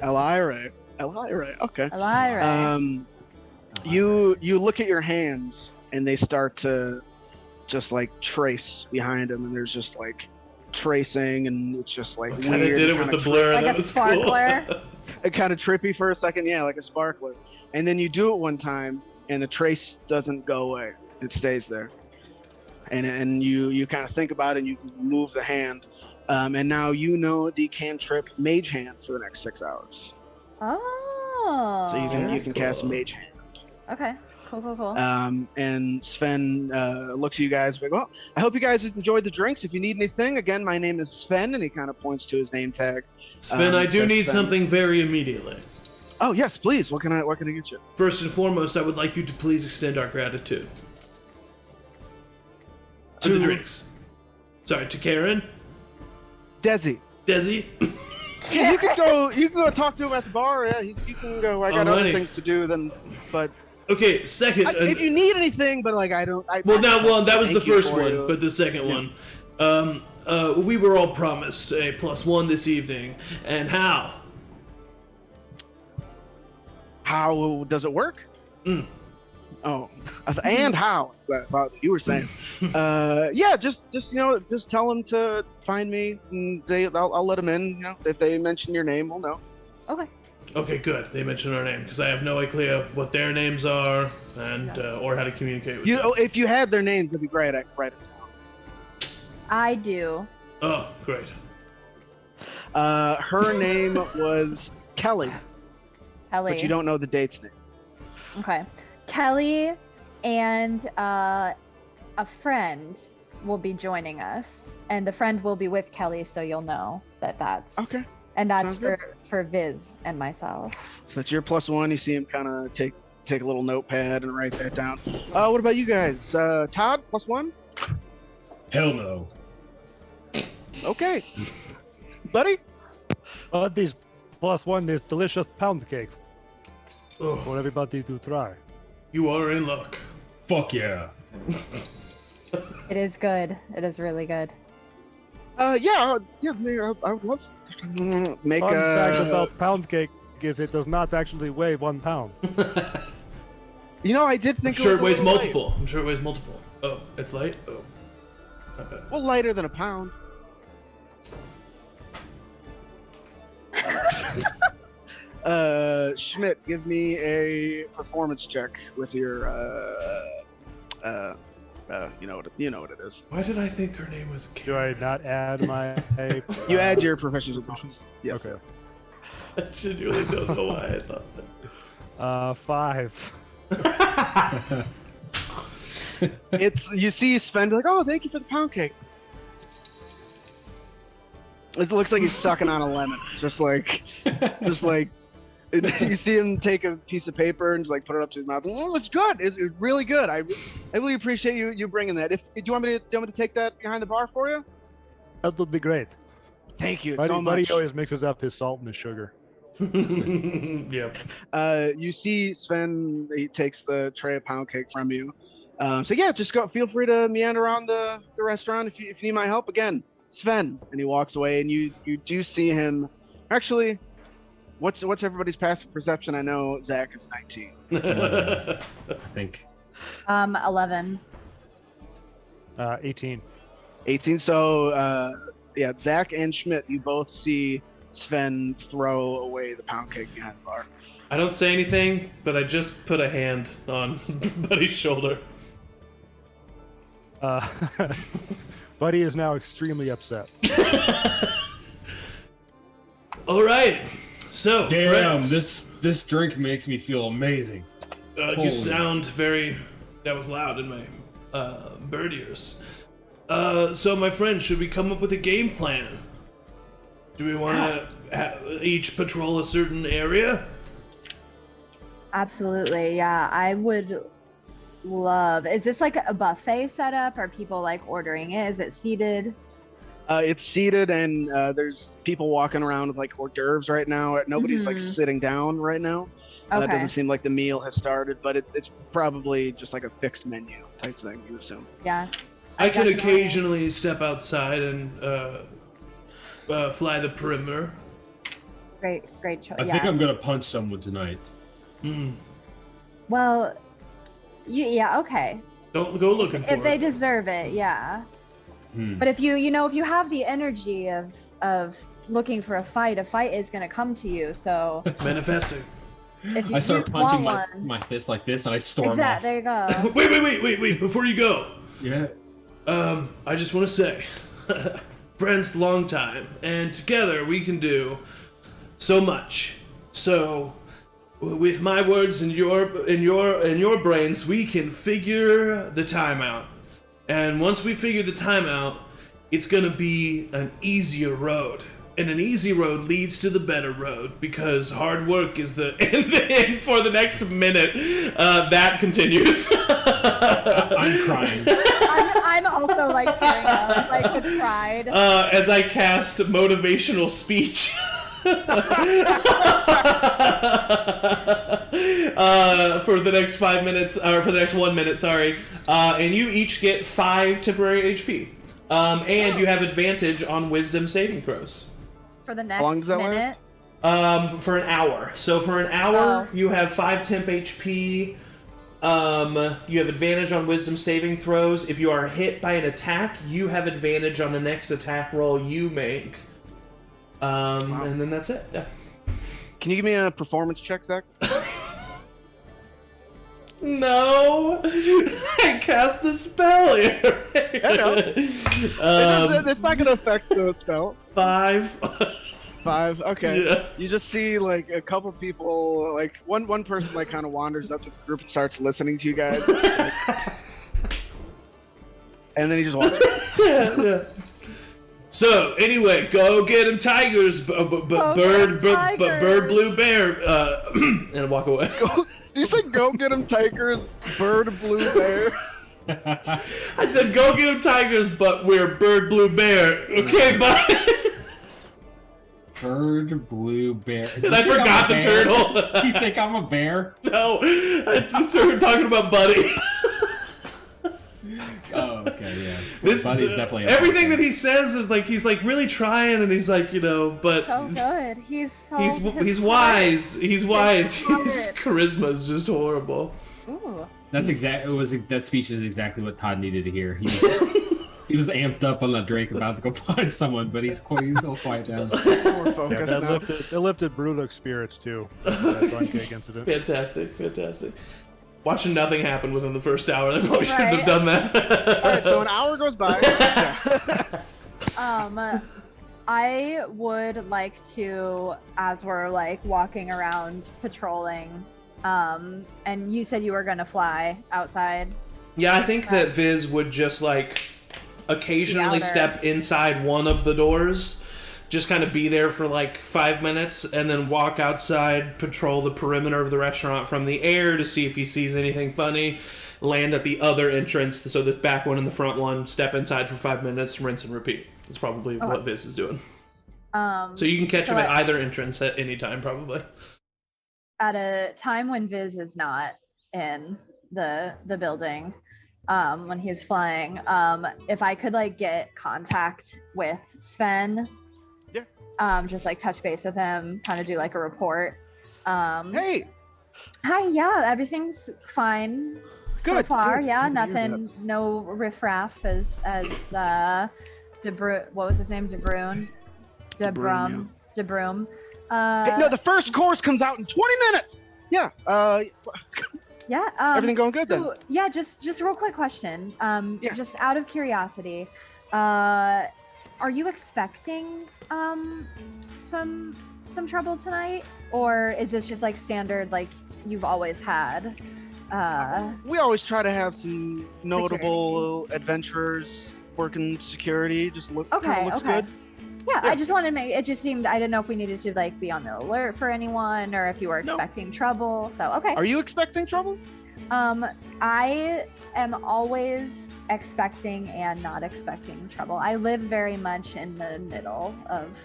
Elaire. Okay. Elaire. You look at your hands, and they start to just like trace behind them, and there's just like tracing, and it's just like weird. Kind of did it with the blur. Like a sparkler. It kind of trippy for a second, yeah, like a sparkler. And then you do it one time, and the trace doesn't go away; it stays there. And you kind of think about it, and you move the hand, and now you know the cantrip Mage Hand for the next 6 hours. Oh. So you can cast Mage Hand. Okay. Cool. And Sven looks at you guys like, well, I hope you guys enjoyed the drinks. If you need anything, again, my name is Sven, and he kind of points to his name tag. Sven, I do need Sven. something very immediately. Oh yes, please. What can I get you? First and foremost, I would like you to please extend our gratitude to the drinks. Sorry, to Karen. Desi. Yeah, you can go talk to him at the bar. Yeah, you can go. I got other things to do but. Okay, second. If you need anything, but like I don't. That was the first one, but the second one. we were all promised a +1 this evening, and how? How does it work? Oh, and how? That's what you were saying. Yeah, just tell them to find me, and I'll let them in. You know, if they mention your name, we'll know. Okay. Okay, good. They mentioned our name because I have no idea what their names are and or how to communicate with them. If you had their names, that'd be great. I could write it down. I do. Oh, great. Her name was Kelly, Kelly. but you don't know the date's name. Okay. Kelly and a friend will be joining us, and the friend will be with Kelly, so you'll know that that's Okay. And that's Sounds for Viz and myself. So that's your +1. You see him kind of take a little notepad and write that down. What about you guys? Todd, +1? Hell no. Okay. Buddy? This +1 is delicious pound cake Oh, for everybody to try. you are in luck. Fuck yeah. It is good. It is really good. Yeah, I would love to make Fun fact about pound cake is it does not actually weigh 1 pound. I did I'm think sure it it was weighs a little multiple. I'm sure it weighs multiple. Oh, it's light? Oh. Not bad. light. Well, lighter than a pound. Schmitt, give me a performance check with your you know what it is. Why did I think her name was Do I not add my... You add your professional bonus. Yes. Okay. I genuinely don't know why I thought that. 5. You see Sven be like, oh, thank you for the pound cake. It looks like he's sucking on a lemon, just like you see him take a piece of paper and just like put it up to his mouth. Oh, it's good. It's really good. I really appreciate you bringing that. Do you want me to take that behind the bar for you? That would be great. Thank you Buddy, so much. Buddy always mixes up his salt and his sugar. Yep. You see Sven. He takes the tray of pound cake from you. So yeah, just feel free to meander around the restaurant if you need my help. Again, Sven. And he walks away, and you do see him. Actually, what's everybody's passive perception? I know Zach is 19. I think. 11. 18. 18. So yeah, Zach and Schmitt, you both see Sven throw away the pound cake behind the bar. I don't say anything, but I just put a hand on Buddy's shoulder. Buddy is now extremely upset. All right. So, Damn, friends, this drink makes me feel amazing. you sound very... That was loud in my bird ears. So, my friends, should we come up with a game plan? Do we want to each patrol a certain area? Absolutely, yeah. I would love... Is this like a buffet setup? Are people like ordering it? Is it seated? It's seated, and there's people walking around with like hors d'oeuvres right now. Nobody's like sitting down right now. It doesn't seem like the meal has started, but it's probably just like a fixed menu type thing, you assume. Yeah. I can occasionally step outside and fly the perimeter. Great choice. I think I'm gonna punch someone tonight. Well, yeah, okay. Don't go looking for If they it. deserve it, yeah. But if you have the energy of looking for a fight is gonna come to you. So Manifesting. if you I start want punching one, my fist like this, and I storm off. exactly. There you go. Wait! Before you go, Yeah. I just want to say, friends, long time, and together we can do so much. So, with my words and your brains, we can figure the time out. And once we figure the time out, it's gonna be an easier road. And an easy road leads to the better road, because hard work is the and for the next minute. That continues. I'm crying. I'm also like tearing up, like with pride. As I cast motivational speech. For the next 5 minutes, or for the next 1 minute, sorry. And you each get 5 temporary HP. And you have advantage on wisdom saving throws. For the How long next does that minute. last? For an hour. So for an hour, you have 5 temp HP. You have advantage on wisdom saving throws. If you are hit by an attack, you have advantage on the next attack roll you make. And then that's it. Yeah. Can you give me a performance check, Zach? No, I cast the spell here. I know. It's not going to affect the spell. 5. 5. Okay. Yeah. You just see like a couple people, like one person, like kind of wanders up to the group and starts listening to you guys, and then he just walks. Yeah. So anyway, go get him, tigers, bird, blue bear, and walk away. You said go get him, tigers, bird, blue bear. I said go get him, tigers, but we're bird, blue bear. Okay, bye. Bird, blue bear. And I forgot the turtle. Do you think I'm a bear? No, I just started talking about Buddy. Oh, okay, yeah. This, Buddy's definitely everything that he says is like he's like really trying, and he's like, you know, but So good. He's wise. He's wise. His His charisma is just horrible. Ooh. That speech is exactly what Todd needed to hear. He was amped up on that Drake about to go find someone, but he's all quiet down. More Yeah, focused that now. lifted Brudik's spirits too. That Fun Cake incident. Fantastic. Watching nothing happen within the first hour, they probably shouldn't have Right. done that. All right, so an hour goes by. I would like to, as we're like walking around patrolling, and you said you were gonna fly outside. Yeah, I think that Viz would just like occasionally The outer. step inside one of the doors, just kind of be there for like 5 minutes, and then walk outside, patrol the perimeter of the restaurant from the air to see if he sees anything funny, land at the other entrance, so the back one and the front one, step inside for 5 minutes, rinse and repeat. That's probably what Viz is doing. So you can catch him at either entrance at any time, probably. At a time when Viz is not in the building, when he's flying, if I could like get contact with Sven. Just like touch base with him, kind of do like a report. Hey, Hi, yeah, everything's fine so Good, far. good. Yeah, Good to hear nothing, no riffraff as what was his name? DeBroom. hey, no, the first course comes out in 20 minutes. Yeah. Yeah. Everything going good then? So, yeah, just a real quick question. Yeah. Just out of curiosity, are you expecting some trouble tonight, or is this just like standard, like you've always had? We always try to have some notable adventurers working security. Just looks good. Yeah, Yeah. I just wanted to make it. Just seemed I didn't know if we needed to like be on the alert for anyone, or if you were expecting trouble. So okay. Are you expecting trouble? I am always expecting and not expecting trouble. I live very much in the middle of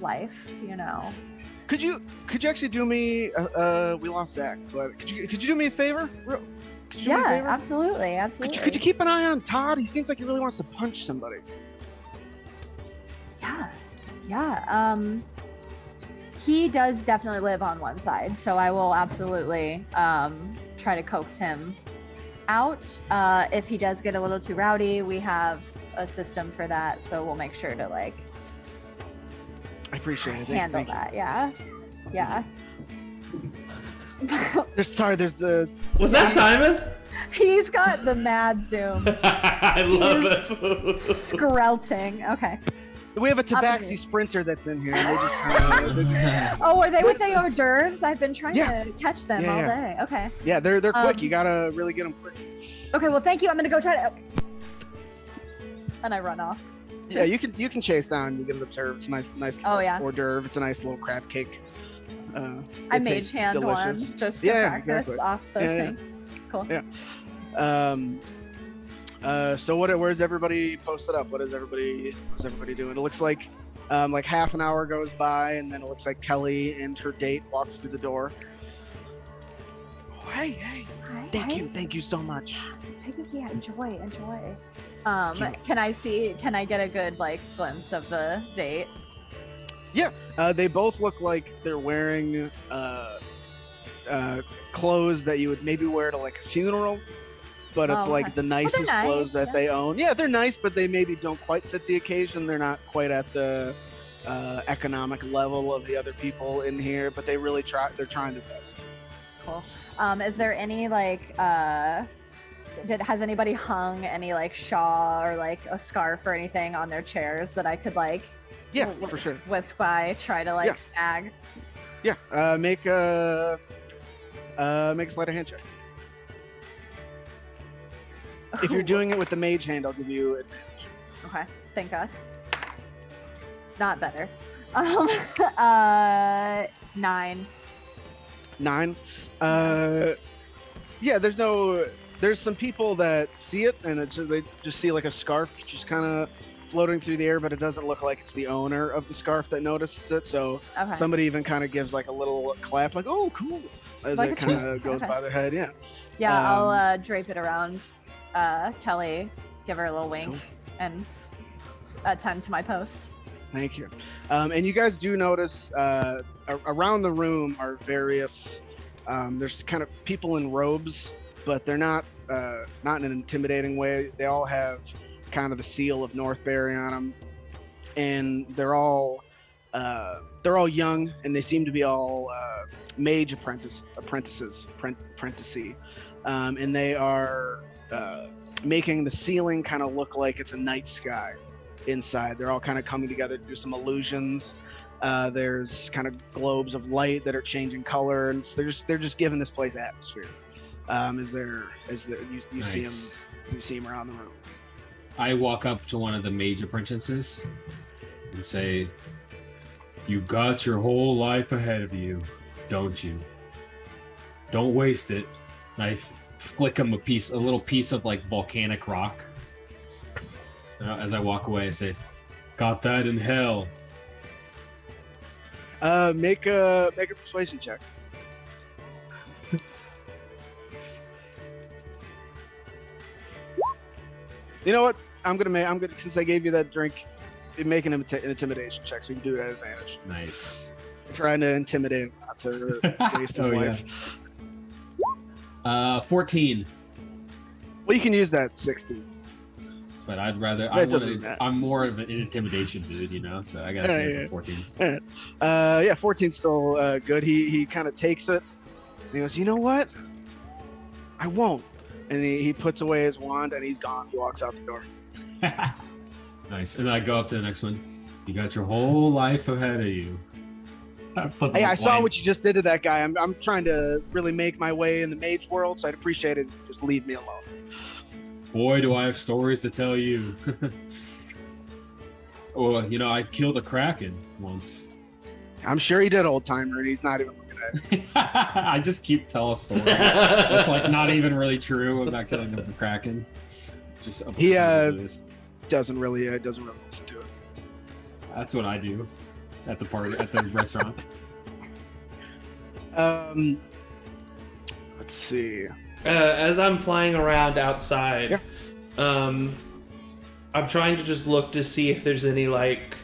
life, you know. Could you actually do me? We lost Zach, but could you do me a favor? Could you do me a favor? Absolutely. Could you keep an eye on Todd? He seems like he really wants to punch somebody. Yeah. He does definitely live on one side, so I will absolutely try to coax him out. If he does get a little too rowdy, we have a system for that, so we'll make sure to like I appreciate it. handle Thank that. Yeah. There's the. Was that Simon? He's got the mad zoom. I love it. Skrelting. Okay. We have a Tabaxi sprinter that's in here, and they just kind of. Oh, are they with the hors d'oeuvres? I've been trying Yeah. to catch them all day. Okay. Yeah, they're quick. You gotta really get them quick. Okay. Well, thank you. I'm gonna go try to. And I run off. Yeah, you can chase down. You get it observed. It's a nice. Oh, yeah. Hors d'oeuvre. It's a nice little crab cake. I it mage tastes hand delicious. one just to Yeah, practice exactly. off the Yeah, thing. Cool. Yeah. So where's everybody posted up? What's everybody doing? It looks like half an hour goes by, and then it looks like Kelly and her date walks through the door. Oh, hey, Hi, thank you so much. Take a seat. Enjoy. Can I get a good like glimpse of the date? Yeah, they both look like they're wearing clothes that you would maybe wear to like a funeral, but it's like the nicest clothes that they own. Yeah, they're nice, but they maybe don't quite fit the occasion. They're not quite at the economic level of the other people in here, but they really try. They're trying their best. Cool. Is there any like has anybody hung any like shawl or like a scarf or anything on their chairs that I could like for sure whisk by, try to like snag? Yeah, make a sleight of hand check. If you're doing it with the mage hand, I'll give you advantage. Okay, thank God. Not better. 9. 9. Yeah, there's some people that see it and they just see like a scarf just kind of floating through the air, but it doesn't look like it's the owner of the scarf that notices it. So somebody even kind of gives like a little clap, like, "Oh, cool," as like it kind of goes by their head. Yeah. Yeah, I'll drape it around Kelly, give her a little wink, and attend to my post. Thank you. And you guys do notice around the room are various. There's kind of people in robes, but they're not in an intimidating way. They all have kind of the seal of Northbury on them, and they're all young, and they seem to be all mage apprentices, and they are making the ceiling kind of look like it's a night sky inside. They're all kind of coming together to do some illusions. There's kind of globes of light that are changing color, and they're just giving this place atmosphere. You see him around the room. I walk up to one of the mage apprentices and say, "You've got your whole life ahead of you, don't you? Don't waste it." And I flick him a little piece of like volcanic rock. As I walk away, I say, "Got that in hell." Make a persuasion check. You know what? I'm gonna since I gave you that drink, make an intimidation check, so you can do it at advantage. Nice. I'm trying to intimidate him not to waste his life. 14. Well, you can use that 16. But I'd rather. I'm more of an intimidation dude, you know. So I got to 14. Yeah, 14's still good. He kind of takes it. And he goes, "You know what? I won't." And he puts away his wand and he's gone. He walks out the door. Nice. And I go up to the next one. "You got your whole life ahead of you." Hey, I saw what you just did to that guy. I'm trying to really make my way in the mage world, so I'd appreciate it if you just leave me alone. Boy, do I have stories to tell you. Well, you know, I killed a kraken once. I'm sure he did, old timer, and he's not even looking at it. I just keep telling a story that's like not even really true about killing the kraken. Just he doesn't really listen to it. That's what I do at the party at the restaurant. Let's see. As I'm flying around outside, I'm trying to just look to see if there's any, like,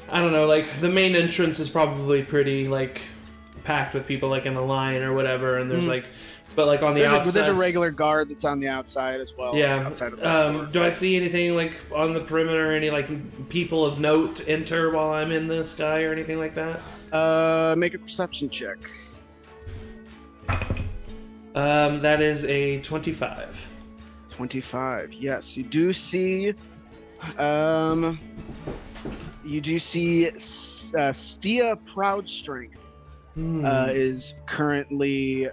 I don't know, like, the main entrance is probably pretty, like, packed with people, like, in a line or whatever, and there's, like, but, like, on the outside... There's a regular guard that's on the outside as well. Yeah. Outside of the do I see anything, like, on the perimeter, any, like, people of note enter while I'm in the sky or anything like that? Make a perception check. That is a 25. 25. Yes, you do see. Stia Proud Strength is currently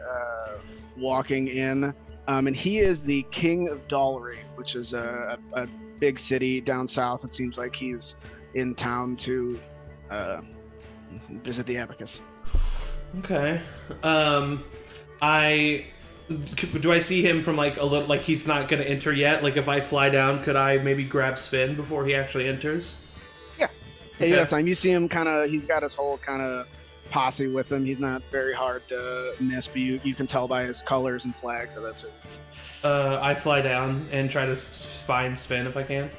walking in, and he is the king of Dollery, which is a big city down south. It seems like he's in town to visit the Abacus. Okay. Do I see him from like a little, like he's not going to enter yet? Like if I fly down, could I maybe grab Sven before he actually enters? Yeah, okay. You have time. You see him kind of, he's got his whole kind of posse with him. He's not very hard to miss, but you can tell by his colors and flags that that's it. I fly down and try to find Sven if I can.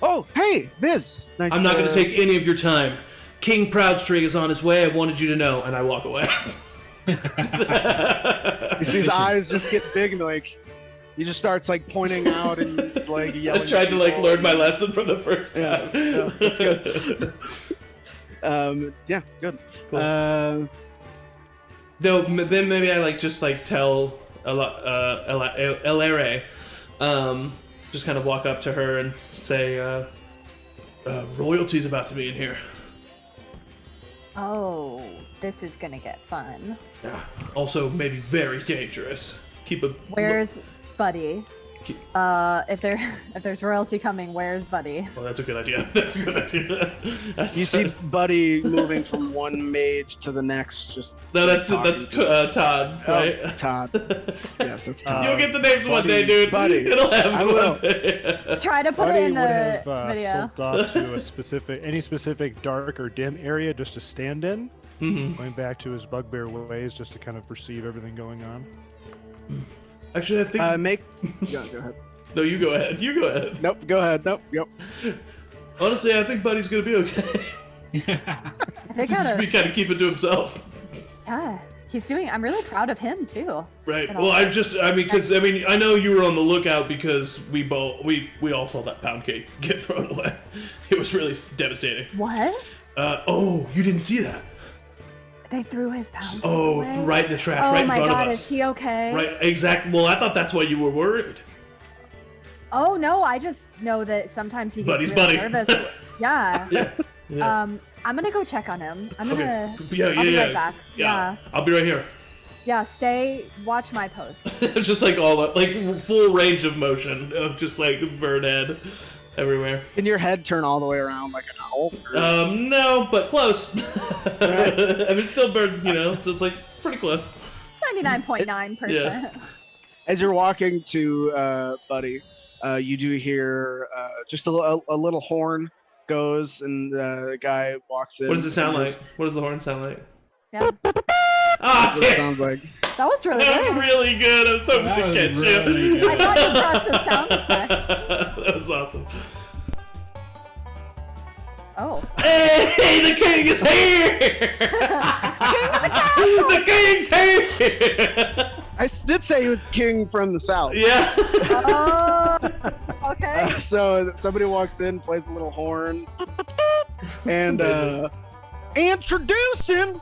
Oh, hey, Viz. Nice I'm not going to take any of your time. King Proudstring is on his way. I wanted you to know, and I walk away. You see his eyes just get big and like he just starts like pointing out and like yelling. I tried to like learn my lesson from the first time. Yeah, that's good. Yeah, good. Cool. Though then maybe I like just like tell Elaire, just kind of walk up to her and say, royalty's about to be in here. Oh, this is gonna get fun. Yeah. Also, maybe very dangerous. Where's Buddy? If there's royalty coming, where's Buddy? Oh, that's a good idea. That's a good idea. You see Buddy moving from one mage to the next. Just that's Todd, right? Oh, Todd. Yes, that's Todd. You'll get the names one day, dude. Buddy. It'll happen I will. one day. Try to put Buddy it in would the have video. slipped off to any specific dark or dim area just to stand in, going back to his bugbear ways just to kind of perceive everything going on. Actually, I think. Go ahead. No, you go ahead. You go ahead. Nope. Go ahead. Nope. Yep. Honestly, I think Buddy's gonna be okay. They Just be kind of keep it to himself. Yeah, he's doing. I'm really proud of him too. Right. Well, I know you were on the lookout because we all saw that pound cake get thrown away. It was really devastating. What? Oh, you didn't see that? They threw his pound. Oh, away? right in the trash, Oh right in my front God, of us. is he okay? Right, exactly. Well, I thought that's why you were worried. Oh no, I just know that sometimes he gets Buddy. nervous. Yeah. Yeah. I'm gonna go check on him. I'll be right back. Yeah. I'll be right here. Yeah, watch my post. It's just like all up, like full range of motion of just like bird head everywhere. Can your head turn all the way around like an owl? No, but close. I mean, it's still bird, so it's like pretty close. 99.9%. Yeah. As you're walking to Buddy, you do hear just a little horn goes, and the guy walks in. What does it sound like? What does the horn sound like? Yeah. Ah, That's what it damn! sounds like. That was really That good. was really good. I'm so That to was catch really you. good. I thought you brought some sound effects. That was awesome. Oh. Hey, the king is here! The king's here! I did say he was king from the south. Yeah. Oh. Okay. So somebody walks in, plays a little horn, and introducing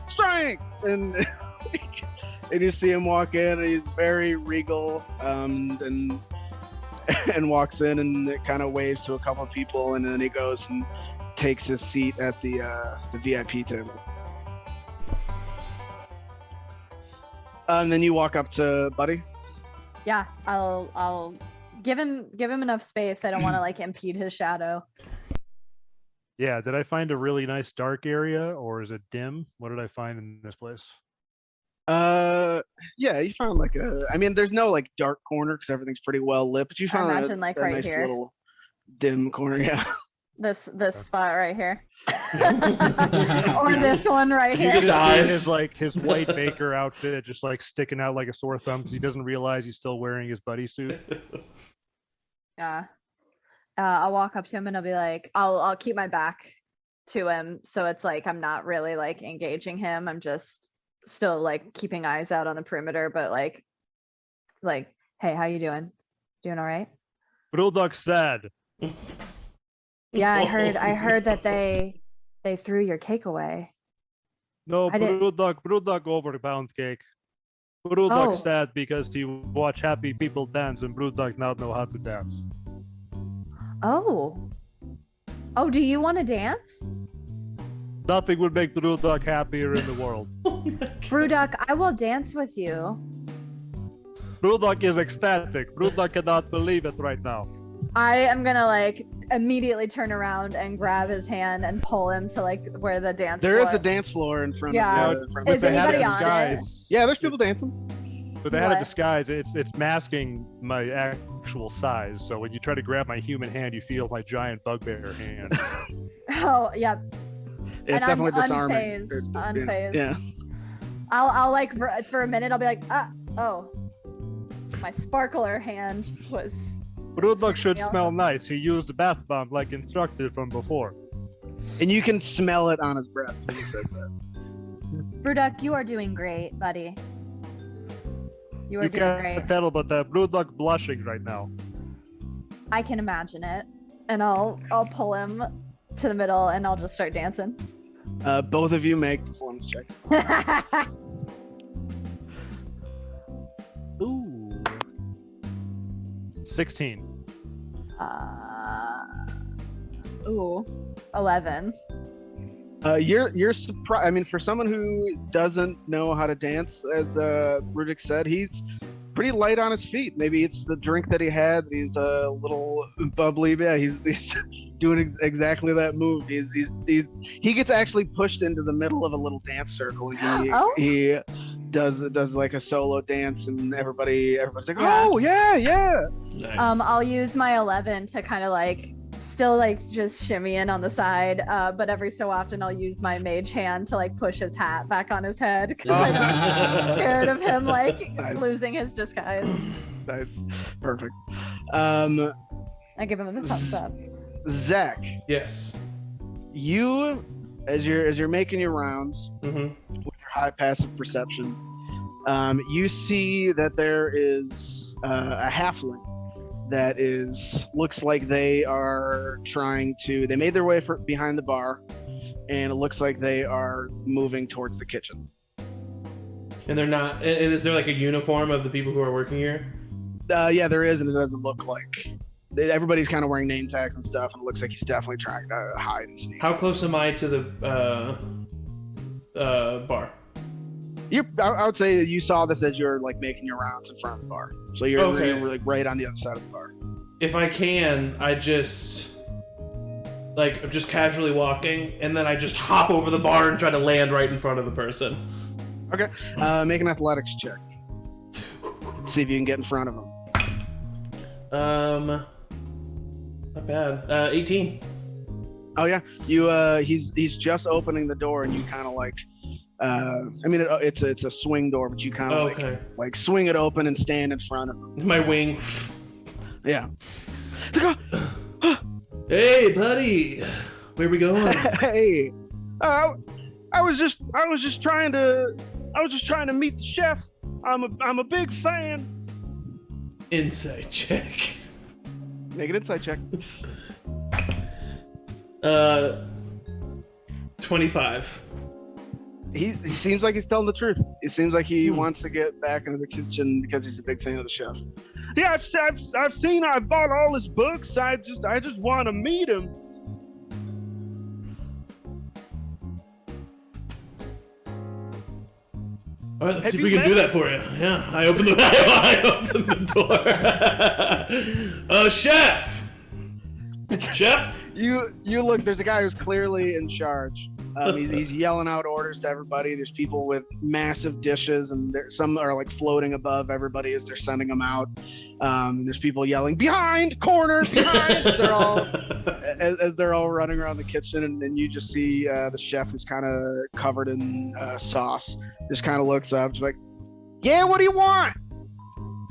strength, and you see him walk in, and he's very regal, and walks in and kind of waves to a couple of people, and then he goes and takes his seat at the VIP table. And then you walk up to Buddy. Yeah, I'll give him enough space. I don't want to like impede his shadow. Yeah, did I find a really nice dark area or is it dim? What did I find in this place? Yeah, you found like there's no like dark corner because everything's pretty well lit, but you found imagine, like, a right nice here. little dim corner. Yeah. This spot right here. Or this one right here. Just eyes. His white baker outfit just like sticking out like a sore thumb because he doesn't realize he's still wearing his buddy suit. Yeah. I'll walk up to him and I'll be like, I'll keep my back to him, so it's like I'm not really like engaging him. I'm just still like keeping eyes out on the perimeter, but like, hey, how you doing? Doing all right? Bruddik sad. Yeah, I heard that they threw your cake away. No, I didn't- Bruddik over pound cake. Bruddik Oh. sad because he watch happy people dance and Bruddik not know how to dance. Oh, do you want to dance? Nothing would make Bruddik happier in the world. Bruddik, I will dance with you. Bruddik is ecstatic. Bruddik cannot believe it right now. I am gonna like immediately turn around and grab his hand and pull him to like where the dance There floor. is a dance floor in front Yeah. of the Is They had anybody a on it? disguise. Yeah, there's people dancing. But they had a What? disguise. It's masking my actual size. So when you try to grab my human hand, you feel my giant bugbear hand. Oh, yeah. It's And I'm definitely disarming. unfazed. Yeah. I'll like for a minute I'll be like, oh. My sparkler hand was Bruddik should Yeah. smell nice. He used the bath bomb like instructed from before. And you can smell it on his breath when he says that. Bruddik, you are doing great, buddy. You are You doing can't great. tell, but Bruddik blushing right now. I can imagine it. And I'll pull him to the middle and I'll just start dancing. Both of you make performance checks. Ooh. 16. Ooh, 11. You're surprised. I mean, for someone who doesn't know how to dance, as Bruddik said, he's pretty light on his feet. Maybe it's the drink that he had. He's a little bubbly. Yeah, he's doing exactly that move. He gets actually pushed into the middle of a little dance circle, and he does like a solo dance, and everybody's like, oh yeah. Nice. I'll use my 11 to kind of like still like just shimmy in on the side, but every so often I'll use my mage hand to like push his hat back on his head because I'm scared of him like losing his disguise. Nice, perfect. I give him the thumbs up. Zach, Yes. you as you're making your rounds Mm-hmm. with your high passive perception, you see that there is a halfling that looks like they made their way behind the bar, and it looks like they are moving towards the kitchen. And they're not. And is there like a uniform of the people who are working here? Yeah, there is, and it doesn't look like everybody's kind of wearing name tags and stuff, and it looks like he's definitely trying to hide and sneak. How close am I to the bar? I would say you saw this as you're like making your rounds in front of the bar, so you're like right on the other side of the bar. If I can, I'm just casually walking, and then I just hop over the bar and try to land right in front of the person. Okay, make an athletics check. See if you can get in front of him. Not bad. 18. Oh yeah, he's just opening the door, and you kind of like, I mean it's a swing door, but you kind of like swing it open and stand in front of him. My wing. Yeah. Hey, buddy. Where we going? Hey, I was just trying to meet the chef. I'm a big fan. Insight check. Make an insight check. 25. He seems like he's telling the truth. It seems like he wants to get back into the kitchen because he's a big fan of the chef. Yeah, I've bought all his books. I just want to meet him. All right, let's see if we can do that for you. Yeah, I open the door. Chef. Chef. You look. There's a guy who's clearly in charge. He's yelling out orders to everybody. There's people with massive dishes, and some are like floating above everybody as they're sending them out. There's people yelling behind, corners, behind. as they're all running around the kitchen, and then you just see the chef, who's kind of covered in sauce, just kind of looks up, just like, "Yeah, what do you want?"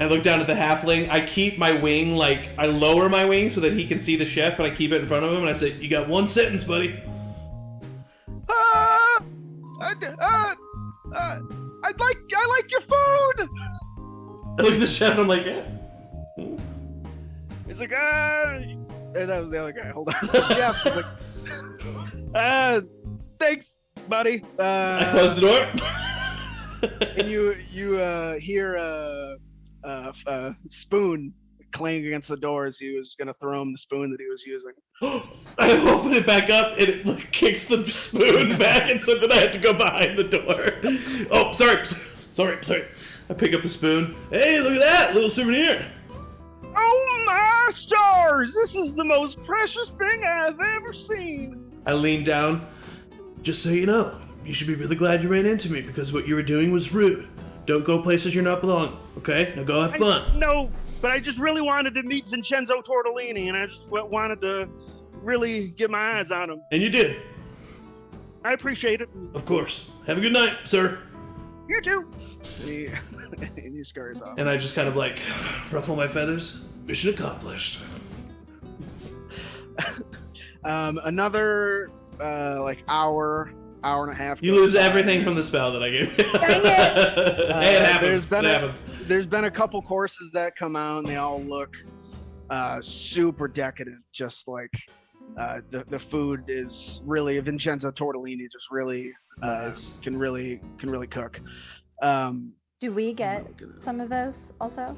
I look down at the halfling. I keep my wing, I lower my wing so that he can see the chef, but I keep it in front of him, and I say, "You got one sentence, buddy." I like your food. I look at the chef and I'm like, yeah. He's like, and that was the other guy. Hold on. Jeff's like, thanks, buddy. I close the door. And you hear a spoon clang against the door as he was gonna throw him the spoon that he was using. I open it back up and it kicks the spoon back, and so then I have to go behind the door. Oh, sorry. I pick up the spoon. Hey, look at that little souvenir. Oh my stars! This is the most precious thing I've ever seen. I lean down. Just so you know, you should be really glad you ran into me because what you were doing was rude. Don't go places you're not belonging, okay? Now go have fun. No, but I just really wanted to meet Vincenzo Tortellini, and I just wanted to really get my eyes on him. And you did. I appreciate it. Of course. Have a good night, sir. You too. And he, and he scurries off. And I just kind of like ruffle my feathers. Mission accomplished. Another like hour and a half. You goes lose by. everything from the spell that I gave you. Dang it! Hey, it happens. There's been a couple courses that come out, and they all look super decadent. Just like the food is really Vincenzo Tortellini. Just really Nice. can really cook. Do we get some of those also?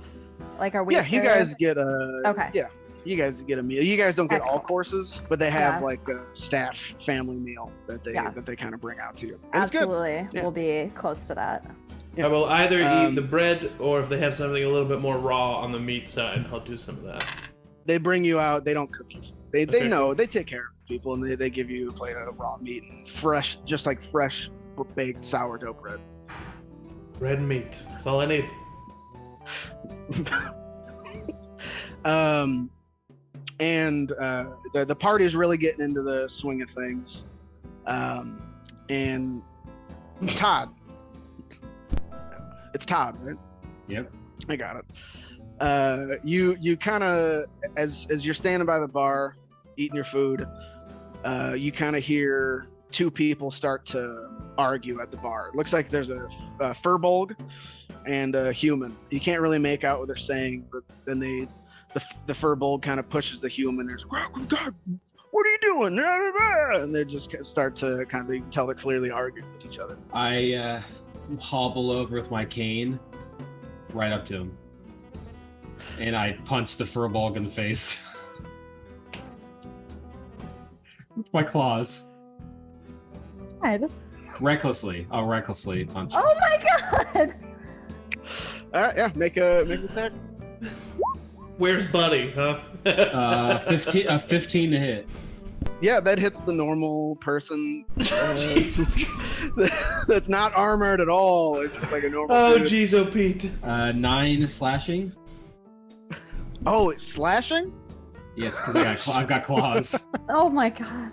Like, are we? Yeah, you guys get a. Okay. Yeah, you guys get a meal. You guys don't get all Excellent. courses, but they have Yeah. like a staff family meal that they kind of bring out to you. And it's good. Absolutely, Yeah. we'll be close to that. I will either eat the Um, bread, or if they have something a little bit more raw on the meat side, I'll do some of that. They bring you out. They don't cook you. They Okay. know. They take care of people, and they give you a plate of raw meat and fresh, just like fresh baked sourdough bread. Bread and meat. That's all I need. And the party is really getting into the swing of things. And Todd, it's Todd, right? Yep. I got it. You kind of, as you're standing by the bar eating your food, you kind of hear two people start to argue at the bar. It looks like there's a furbolg and a human. You can't really make out what they're saying, but then the furbolg kind of pushes the human. There's, God, what are you doing? And they just start to kind of, you can tell they're clearly arguing with each other. I hobble over with my cane right up to him. And I punch the furbolg in the face. With my claws. God. Recklessly. I'll recklessly punch. Oh my god! All right, yeah, make an attack. Where's Buddy, huh? 15 to hit. Yeah, that hits the normal person. Jesus. That's not armored at all. It's just like a normal. Oh, dude. jeez, oh, Pete. 9 slashing. Oh, it's slashing? Yes, because I've got claws. Oh my god.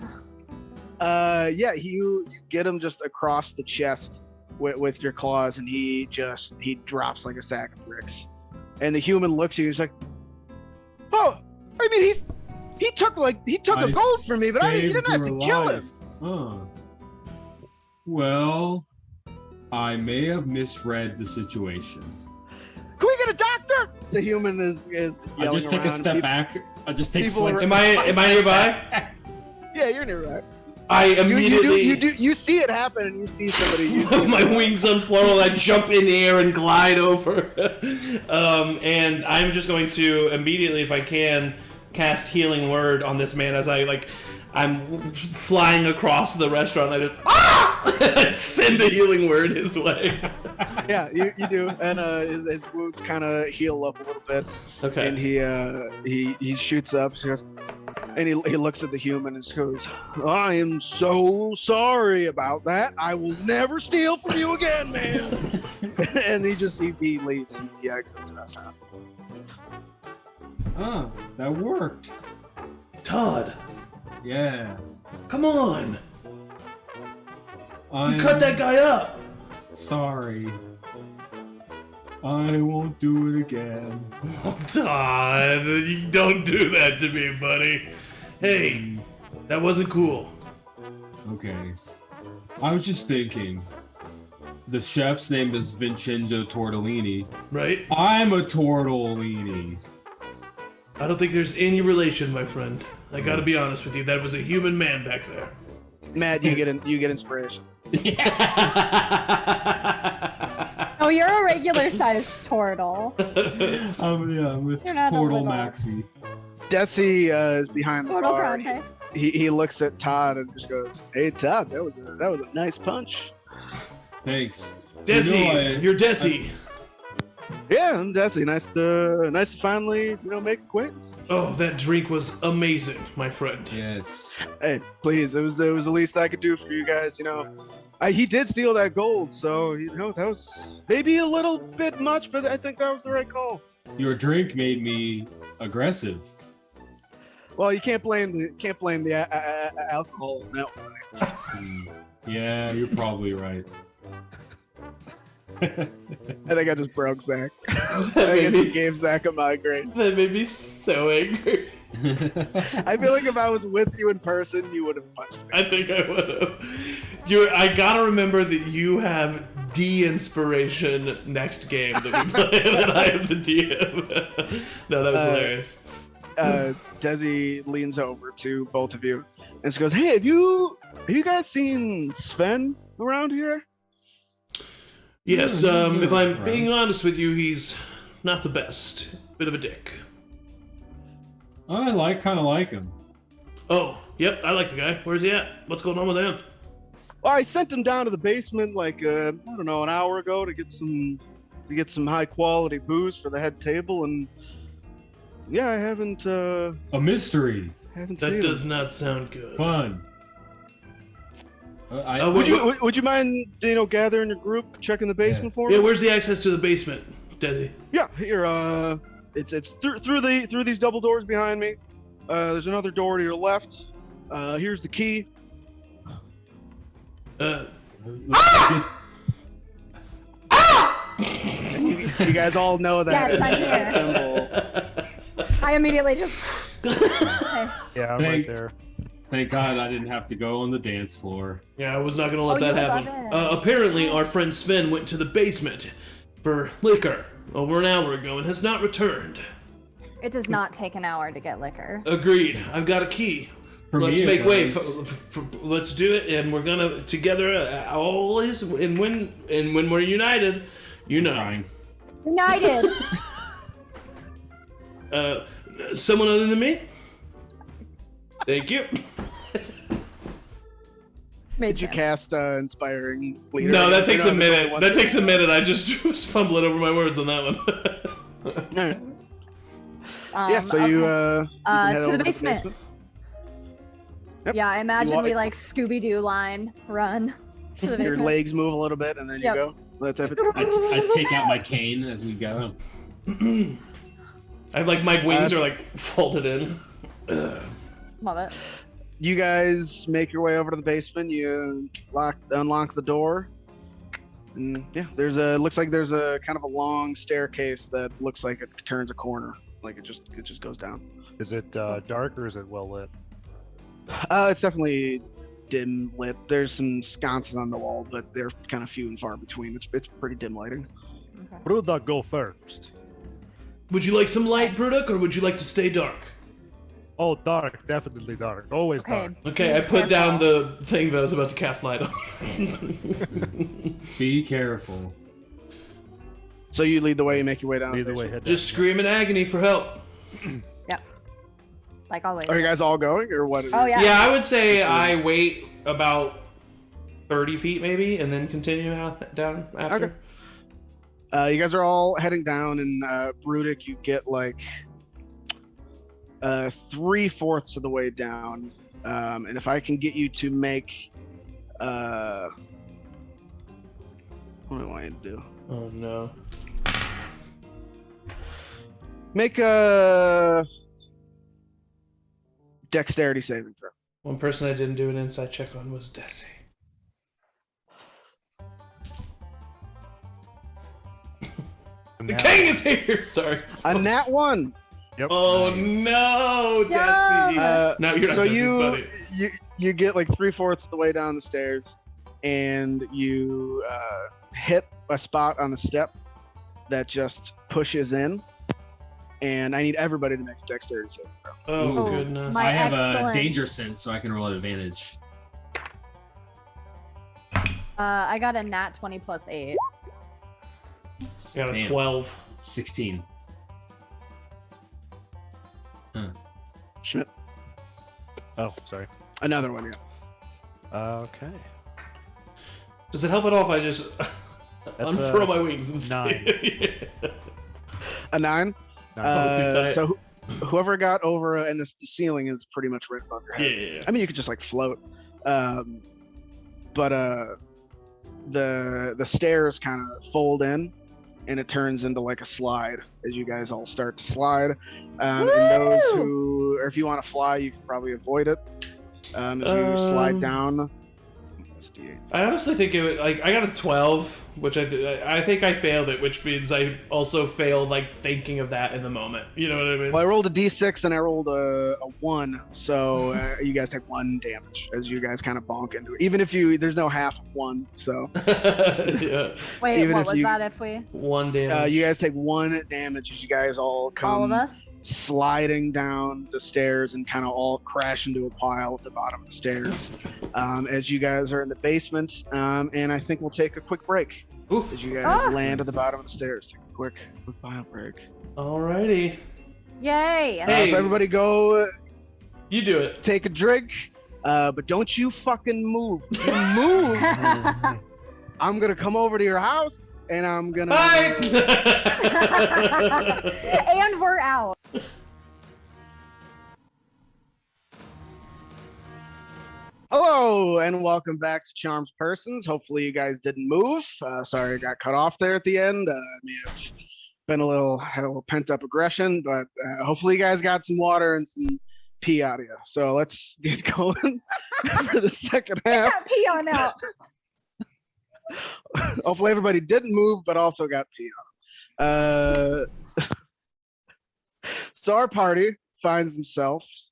Yeah, you get him just across the chest with your claws, and he drops like a sack of bricks. And the human looks at you. He's like, "Oh, I mean, he took a gold from me, but you didn't have to kill him." Huh. Well, I may have misread the situation. Can we get a doctor? The human is yelling I just take a around. step back. I just take people flick. are- Am I nearby? Yeah, you're nearby. I immediately. You see it happen, and you see somebody. You see My wings unfurl, I jump in the air and glide over. And I'm just going to immediately, if I can, cast Healing Word on this man as I'm flying across the restaurant. I just I send a Healing Word his way. Yeah, you do, and his wounds kind of heal up a little bit, Okay. and he shoots up. He goes, and he looks at the human and goes, "I am so sorry about that. I will never steal from you again, man." And he leaves and he exits the restaurant. Ah, that worked. Todd, Yeah. come on! I'm You cut that guy up! sorry. I won't do it again. Oh, Todd, you don't do that to me, buddy. Hey, that wasn't cool. Okay. I was just thinking. The chef's name is Vincenzo Tortellini. Right? I'm a Tortellini. I don't think there's any relation, my friend. I gotta be honest with you, that was a human man back there. Matt, you get inspiration. Oh, you're a regular sized turtle. I'm with You're not a Portal little. Maxi. Desi is behind the Turtle bar. grande. He looks at Todd and just goes, "Hey, Todd, that was a nice punch." Thanks. Desi, you're Desi. Yeah, I'm Desi. Nice to finally make acquaintance. Oh, that drink was amazing, my friend. Yes. Hey, please, it was the least I could do for you guys. He did steal that gold, so that was maybe a little bit much, but I think that was the right call. Your drink made me aggressive. Well, you can't blame the alcohol on that one. Yeah, you're probably right. I think I just broke Zach. I think I just gave Zach a migraine. That made me so angry. I feel like if I was with you in person, you would have punched me. I think I would have. I gotta remember that you have D inspiration next game that we play, and I have the DM. No, that was hilarious. Desi leans over to both of you and she goes, "Hey, have you guys seen Sven around here?" Yes, if I'm being honest with you, he's not the best. Bit of a dick. I kind of like him. Oh, yep, I like the guy. Where's he at? What's going on with him? Well, I sent him down to the basement like I don't know, an hour ago to get some high quality booze for the head table, and yeah, I haven't. A mystery. Haven't That seen does him. not sound good. Fun. Would you mind gathering your group, checking the basement for me? Yeah, where's the access to the basement, Desi? Yeah, here. It's through these double doors behind me. There's another door to your left. Here's the key. You guys all know that. Yes, I'm here. symbol. I immediately just. Yeah, I'm right there. Thank God I didn't have to go on the dance floor. Yeah, I was not gonna let Oh, that you happen. love it. Apparently, our friend Sven went to the basement for liquor over an hour ago and has not returned. It does not take an hour to get liquor. Agreed. I've got a key. For Let's me, it make way. does. Let's do it, and we're gonna together always. And when we're united, Crying. United. Someone other than me. Thank you. Made Did you sense. cast inspiring leader? No, that takes a You know, minute. once- That takes a minute. I just was fumbling over my words on that one. Alright. Yeah, so okay. you can head to over the basement. Yep. Yeah, I imagine walk- we like Scooby-Doo line run to the Your basement. legs move a little bit, and then you Yep. go. That type of thing. I take out my cane as we go. I like my wings are like folded in. Love it. You guys make your way over to the basement. You unlock the door, and yeah, looks like there's a kind of a long staircase that looks like it turns a corner, like it just goes down. Is it dark or is it well lit? It's definitely dim lit. There's some sconces on the wall, but they're kind of few and far between. It's pretty dim lighting. Okay. Bruddik, go first. Would you like some light, Bruddik, or would you like to stay dark? Oh, dark, definitely dark. Always Okay. dark. Okay, I put down the thing that I was about to cast light on. Be careful. So you lead the way. You make your way down. Either the way, basement. head Just scream in agony for help. Like always. Are you guys all going, or what? Oh yeah. Yeah, I would say I wait about 30 feet maybe, and then continue down after. Okay. You guys are all heading down, and Bruddik, you get like 3/4 of the way down, and if I can get you to make, what do I want you to do? Oh no. Make a dexterity saving throw. One person I didn't do an insight check on was Desi. The king is here! Sorry. A nat 1. Yep. Oh Nice. no, No. Desi! No, you're not So Desi, buddy. you get like 3/4 of the way down the stairs, and you hit a spot on the step that just pushes in. And I need everybody to make a dexterity saving throw. Oh, Oh, goodness. my- I have a excellent. danger sense, so I can roll at advantage. I got a nat 20 plus 8. Got a Damn. 12. 16. Schmitt. Oh, sorry. Another one, yeah. Okay. Does it help at all if I just unfurl my wings and nine. A 9. Oh, too tight. So whoever got over, and the ceiling is pretty much right above your head. Yeah. I mean, you could just like float, but the stairs kind of fold in, and it turns into like a slide as you guys all start to slide. And those who, or if you want to fly, you can probably avoid it. As you slide down. I honestly think it would, like, I got a 12, which I think I failed it, which means I also failed, like, thinking of that in the moment. You know what I mean? Well, I rolled a d6 and I rolled a 1, so you guys take 1 damage as you guys kind of bonk into it. Even if there's no half of 1, so. Yeah. Wait, Even what if was you- that if we... 1 damage. You guys take 1 damage as you guys all come All of us? sliding down the stairs and kind of all crash into a pile at the bottom of the stairs as you guys are in the basement. And I think we'll take a quick break Oof. as you guys land at the bottom of the stairs. Take a quick pile break. Alrighty. Yay! Hey. So everybody go You do it. take a drink, but don't you fucking move. If you move, I'm gonna come over to your house and I'm gonna. Bye! And we're out. Hello and welcome back to Charms Persons. Hopefully you guys didn't move. Sorry I got cut off there at the end. I may have been had a little pent up aggression, but hopefully you guys got some water and some pee out of you. So let's get going for the second half. Got pee on out. Hopefully everybody didn't move, but also got pee on. So our party finds themselves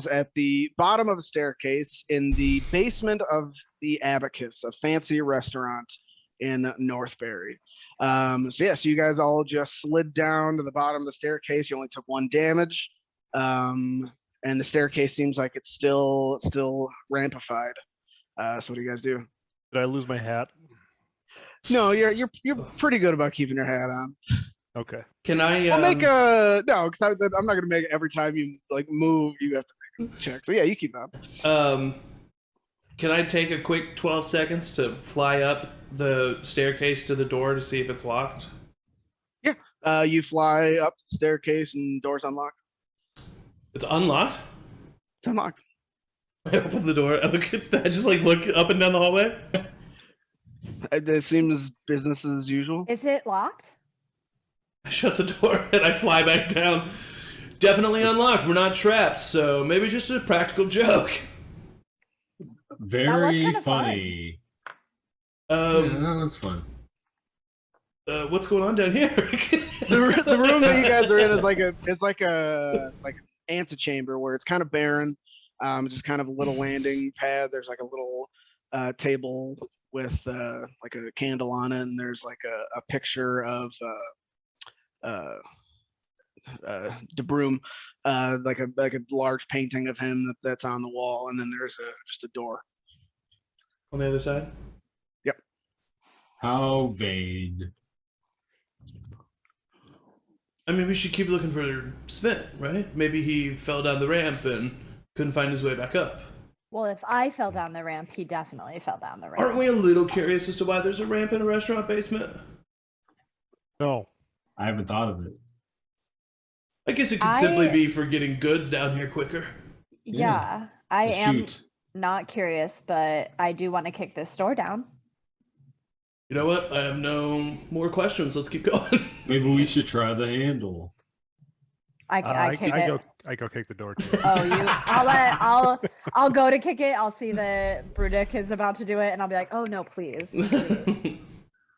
at the bottom of a staircase in the basement of the Abacus, a fancy restaurant in Northbury. So you guys all just slid down to the bottom of the staircase. You only took 1 damage. And the staircase seems like it's still rampified. So what do you guys do? Did I lose my hat? No, you're pretty good about keeping your hat on. Okay. Can I I'll make no, because I'm not gonna make it every time you like move. You have to make a check. So yeah, you keep it on. Can I take a quick 12 seconds to fly up the staircase to the door to see if it's locked? Yeah. You fly up the staircase and door's unlocked. It's unlocked? It's unlocked. I open the door. I just like look up and down the hallway. It seems business as usual. Is it locked? I shut the door and I fly back down. Definitely unlocked. We're not trapped, so maybe just a practical joke. Very kinda funny. Yeah, that was fun. What's going on down here? The room that you guys are in is like an antechamber where it's kind of barren. Just kind of a little landing pad. There's like a little table with like a candle on it, and there's like a picture of De Broom, like a large painting of him that's on the wall, and then there's just a door. On the other side? How vain. I mean, we should keep looking for Schmitt, right? Maybe he fell down the ramp and couldn't find his way back up. Well, if I fell down the ramp, he definitely fell down the ramp. Aren't we a little curious as to why there's a ramp in a restaurant basement? No. I haven't thought of it. I guess it could simply be for getting goods down here quicker. Yeah, I The am chute. not curious, but I do want to kick this door down. You know what? I have no more questions. Let's keep going. Maybe we should try the handle. I kick it. I go kick the door too. Oh, I'll go to kick it. I'll see that Bruddik is about to do it, and I'll be like, "Oh no, please." please.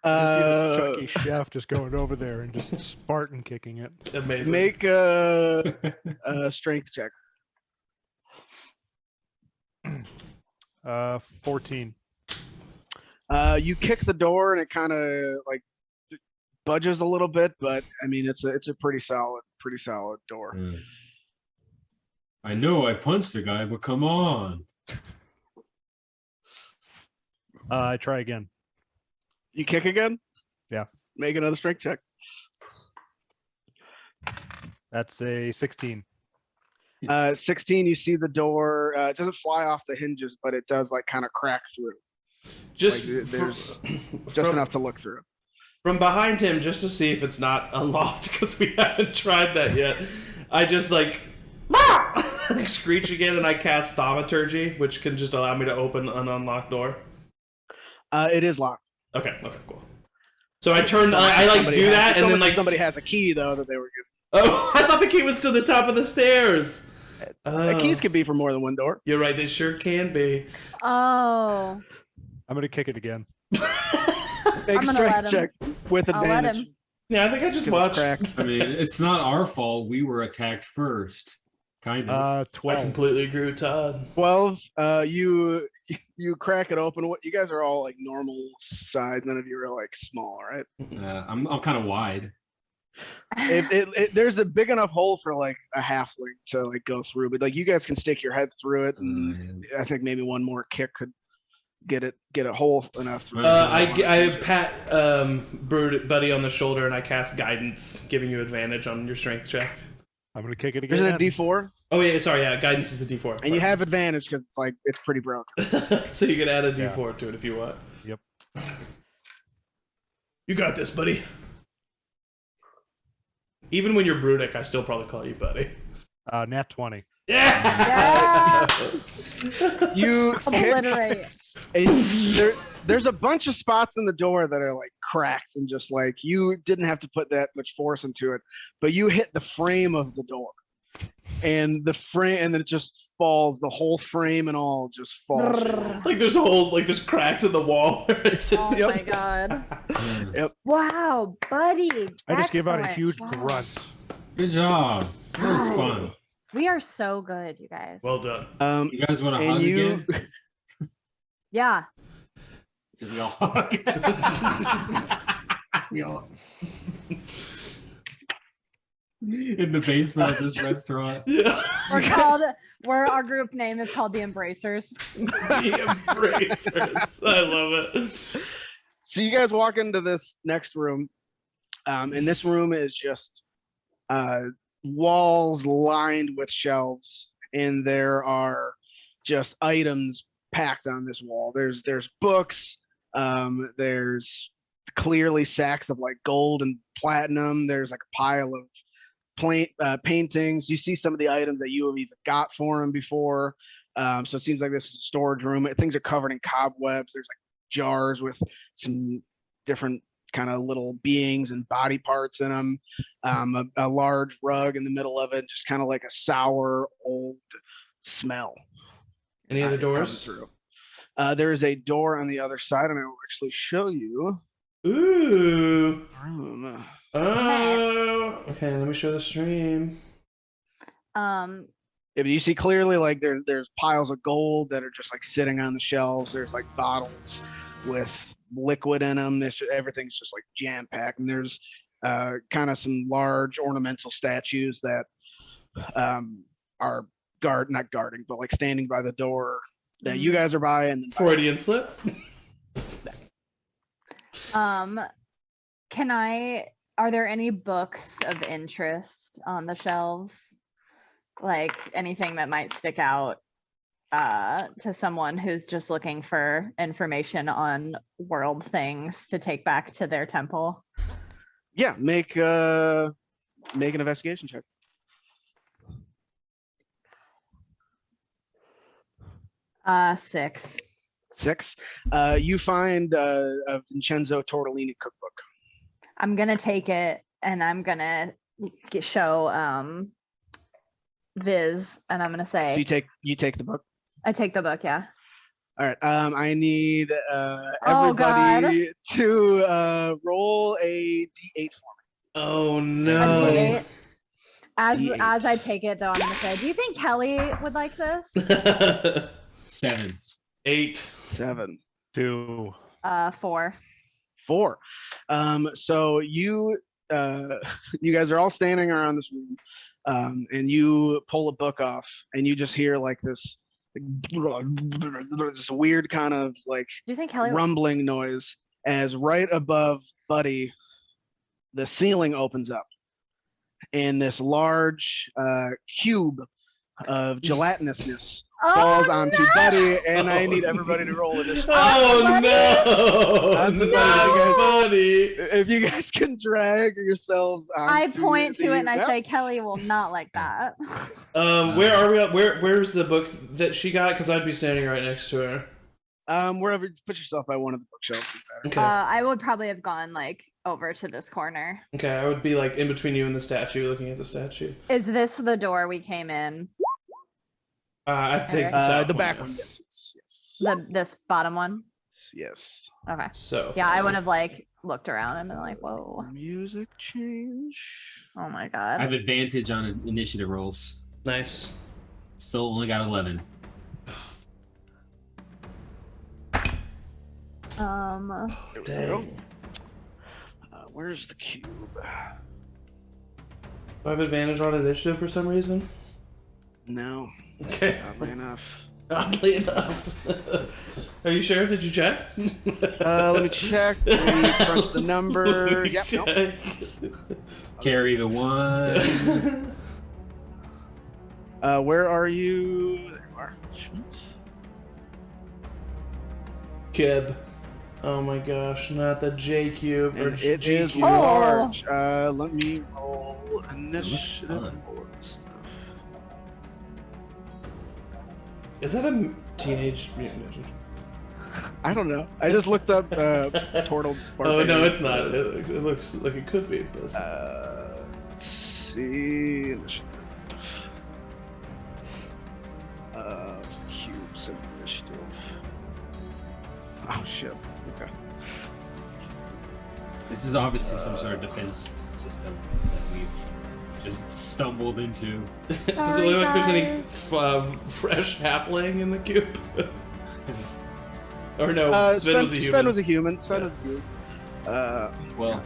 Chucky Chef just going over there and just Spartan kicking it. Amazing. Make a strength check. 14. You kick the door and it kind of like budges a little bit, but I mean it's a pretty solid door. I know I punched the guy, but come on. I try again. You kick again? Yeah. Make another strength check. That's a 16. 16. You see the door. It doesn't fly off the hinges, but it does like kind of crack through. Just Like, there's just enough to look through. From behind him, just to see if it's not unlocked, because we haven't tried that yet. I just like screech again, and I cast Thaumaturgy, which can just allow me to open an unlocked door. It is locked. Okay, cool. So I turn. I like do that, and then like somebody has a key though that they were good. Oh, I thought the key was to the top of the stairs. Keys can be for more than one door. You're right. They sure can be. Oh. I'm gonna kick it again. Make I'm a gonna strength let him. check with I'll let advantage. him. Yeah, I think I just watched. I mean, it's not our fault. We were attacked first. Kind of. I 12. completely agree with Todd. 12. You crack it open. What you guys are all like normal size. None of you are like small, right? I'm kind of wide. There's a big enough hole for like a halfling to like go through, but like you guys can stick your head through it, and I think maybe one more kick could get a hole enough through. I pat Buddy on the shoulder and I cast guidance, giving you advantage on your strength check. I'm gonna kick it again. Is it a D4? Oh yeah, sorry, yeah, guidance is a D4. And you have advantage because it's pretty broken. So you can add a D4 to it if you want. Yep. You got this, buddy. Even when you're Bruddik, I still probably call you buddy. Nat 20. Yeah! You Obliterate. there's a bunch of spots in the door that are like cracked and just like you didn't have to put that much force into it, but you hit the frame of the door, and then it just falls. The whole frame and all just falls. Like there's holes, like there's cracks in the wall. It's just, Oh my god. Yep. Wow, buddy. I just gave out a Excellent. huge Wow. grunt. Good job. That was Wow. fun. We are so good, you guys. Well done. You guys want to and hug you again? Yeah. So we all hug. We all in the basement of this restaurant. Yeah. Our group name is called the Embracers. The Embracers. I love it. So you guys walk into this next room, and this room is just walls lined with shelves, and there are just items packed on this wall. There's books, there's clearly sacks of like gold and platinum. There's like a pile of paintings. You see some of the items that you have even got for him before. So it seems like this is a storage room. Things are covered in cobwebs. There's like jars with some different kind of little beings and body parts in them. A large rug in the middle of it, just kind of like a sour old smell. Any other doors? Through. There is a door on the other side, and I will actually show you. Ooh. Room. Oh. Okay, let me show the stream. Um, Yeah, but you see clearly like there's piles of gold that are just like sitting on the shelves. There's like bottles with liquid in them. Everything's just like jam packed, and there's kind of some large ornamental statues that are not guarding, but like standing by the door that you guys are by. And then Freudian slip. are there any books of interest on the shelves? Like anything that might stick out to someone who's just looking for information on world things to take back to their temple? Yeah, make an investigation check. Six. 6. You find a Vincenzo Tortellini cookbook. I'm gonna take it and I'm gonna show Viz, and I'm gonna say, So you take the book. I take the book, yeah. All right. I need Oh, God. everybody to roll a D8 for Oh A no. D8. D8. As I take it though, I'm gonna say, do you think Kelly would like this? 7. 8. me. 7. 2. 4. 4. So you guys are all standing around this room, and you pull a book off, and you just hear like this weird kind of like Do you think Kelly would? rumbling noise as right above Buddy, the ceiling opens up, and this large cube of gelatinousness falls onto no! Buddy, and I need everybody to roll initiative. Oh no! That's a Not buddy. buddy. If you guys can drag yourselves onto I point to it and I Yep. say, Kelly will not like that. Where are we at? Where's the book that she got? Because I'd be standing right next to her. Wherever, put yourself by one of the bookshelves. Okay. I would probably have gone like over to this corner. Okay, I would be like in between you and the statue, looking at the statue. Is this the door we came in? I think The back one, yes. This bottom one? Yes. Okay. So Yeah, I would have like looked around and been like, whoa. Music change. Oh my I god. have advantage on initiative rolls. nice. Still only got 11. There we go. Dang. Where's the cube? Do I have advantage on initiative for some reason? No, Okay. oddly enough. Oddly enough. Are you sure? Did you check? Let me check. Let me crunch the numbers. Yep, nope. Check. Carry the one. Where are you? There you are. Schmitt. Kipp. Oh my gosh, not the J cube or And it G is cube. large. Let me roll initiative. fun. for this stuff. Is that a teenage mutant ninja? I don't know. I just looked up Tortle. Oh no, it's not. It looks like it could be. But it's not. Let's see. Initiative. Cubes of initiative. Oh shit. Okay. This is obviously some sort of defense system that we've just stumbled into. Does it look like there's any fresh halfling in the cube? Or no, Sven was a human. Sven was a human. Sven Yeah. was a human. Well,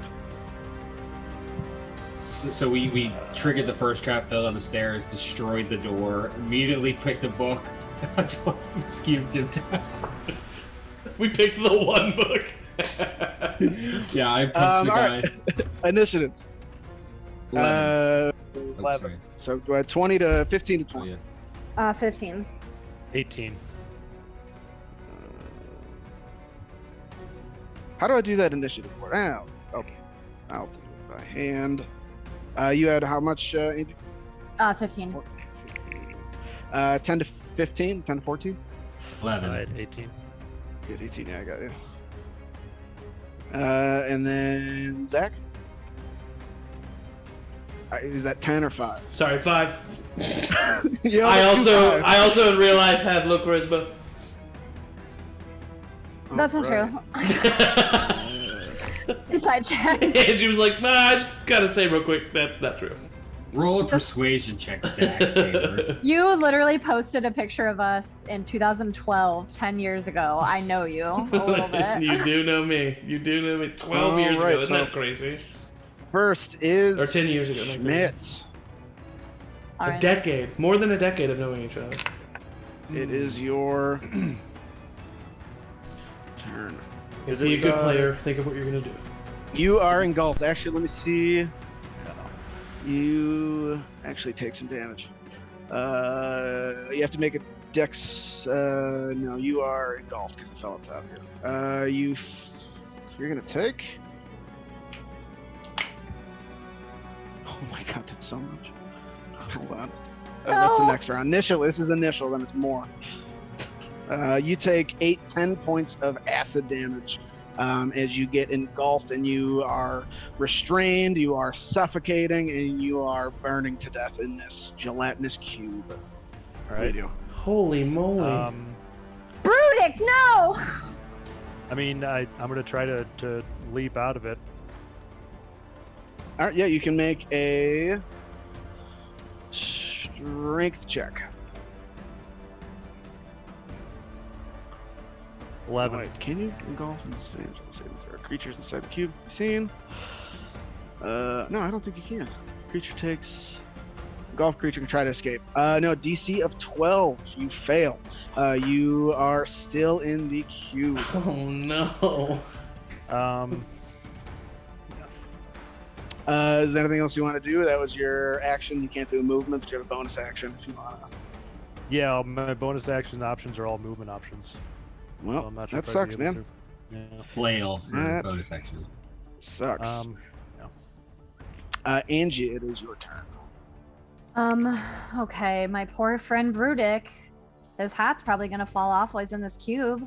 so we triggered the first trap, fell down the stairs, destroyed the door, immediately picked a book, cubed him down. We picked the one book. Yeah, I punched the guy. Alright. Initiatives. 11. 11. So 20 to 15 to 20. Yeah. 15. 18. How do I do that initiative for? Oh, okay. I'll do it by hand. You had how much, Angie? 15. 10 to 15? 10 to 14? 11. I had 18. You had 18, yeah, I got you. And then Zach? Is that 10 or 5? Sorry, 5. You I only also in real life had low charisma. That's not true. Inside check. And she was like, nah, I just gotta say real quick, that's not true. Roll a persuasion check, Zach. Tabor. You literally posted a picture of us in 2012, 10 years ago. I know you a little bit. You do know me. You do know me. 12 years Alright, ago. Isn't so- that crazy? First is Or 10 years ago. Isn't that crazy? Schmitt. All A right. decade. More than a decade of knowing each other. It is your turn. Is Be a it, good player. Think of what you're gonna do. You are engulfed. Actually, let me see. You actually take some damage. You have to make a dex. No, you are engulfed because it fell up top here. You're gonna take. Oh my god, that's so much. Hold on. That's the No. next round. Initial. This is initial. Then it's more. You take 10 points of acid damage as you get engulfed, and you are restrained, you are suffocating, and you are burning to death in this gelatinous cube. All right. Holy moly. Bruddik, no! I mean, I'm gonna try to leap out of it. All right, yeah, you can make a strength check. 11. Wait, can you engulf and stand? There are creatures inside the cube. Seen? No, I don't think you can. Creature takes. Engulf creature can try to escape. No, DC of 12. You fail. You are still in the cube. Oh no. Is there anything else you want to do? That was your action. You can't do a movement, but you have a bonus action if you want. Yeah, my bonus action options are all movement options. Well, So I'm not sure that if I'd be sucks, able man. to. Yeah. Flail for That- bonus section. Sucks. Yeah. Angie, it is your turn. Okay, my poor friend Bruddik. His hat's probably gonna fall off while he's in this cube.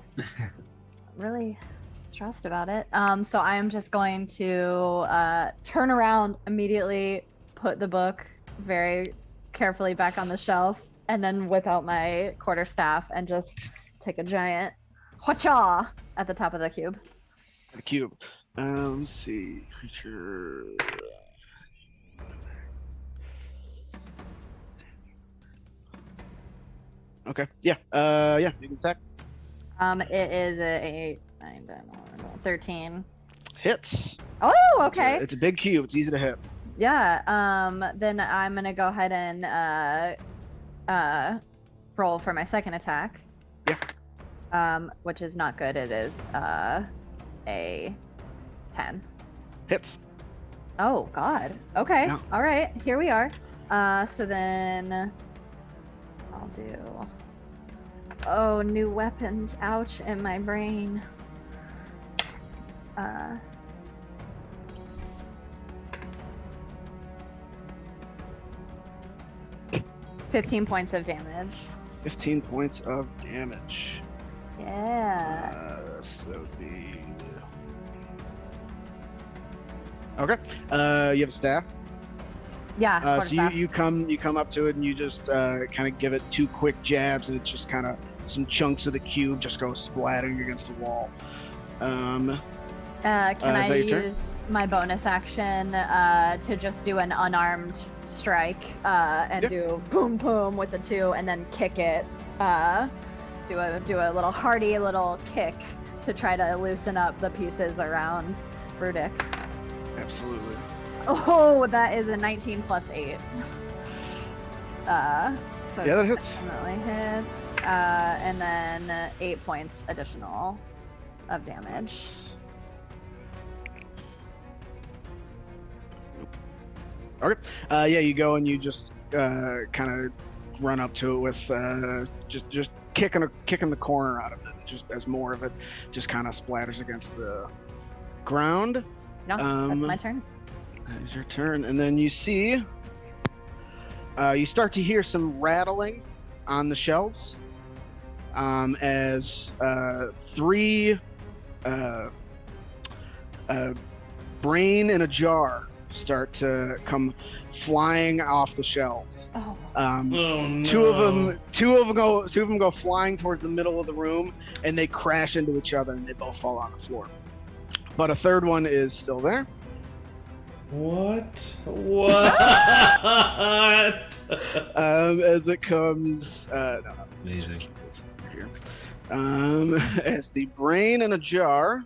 Really stressed about it. So I am just going to turn around immediately, put the book very carefully back on the shelf, and then whip out my quarterstaff and just take a giant hwacha at the top of the cube. The cube. Let's see. Creature. Okay. Yeah. Yeah. You can attack. It is a 8, 9, 10, 11, 13. Hits. Oh, okay. It's a big cube. It's easy to hit. Yeah. Then I'm gonna go ahead and roll for my second attack. Yeah. Which is not good. It is a 10. Hits. Oh God. Okay. Yeah. All right. Here we are. So then I'll do. Oh, new weapons. Ouch in my brain. 15 points of damage. 15 points of damage. Yeah. So that would be. Okay. You have a staff. Yeah. So you come up to it and you just kind of give it 2 quick jabs, and it just kind of some chunks of the cube just go splattering against the wall. Can I use my bonus action to just do an unarmed strike and do boom boom with the 2, and then kick it? Do a little hearty little kick to try to loosen up the pieces around Bruddik. Absolutely. Oh, that is a 19 plus 8. So yeah, that hits. Definitely hits. And then 8 points additional of damage. Okay. Yeah, you go and you just kind of run up to it with just kicking the corner out of it, just as more of it just kind of splatters against the ground. No, that's my turn. That is your turn, and then you see you start to hear some rattling on the shelves as 3 brain in a jar start to come flying off the shelves. Oh. No. Two of them go flying towards the middle of the room, and they crash into each other, and they both fall on the floor. But a third one is still there. What? As it comes, Amazing. here. As the brain in a jar.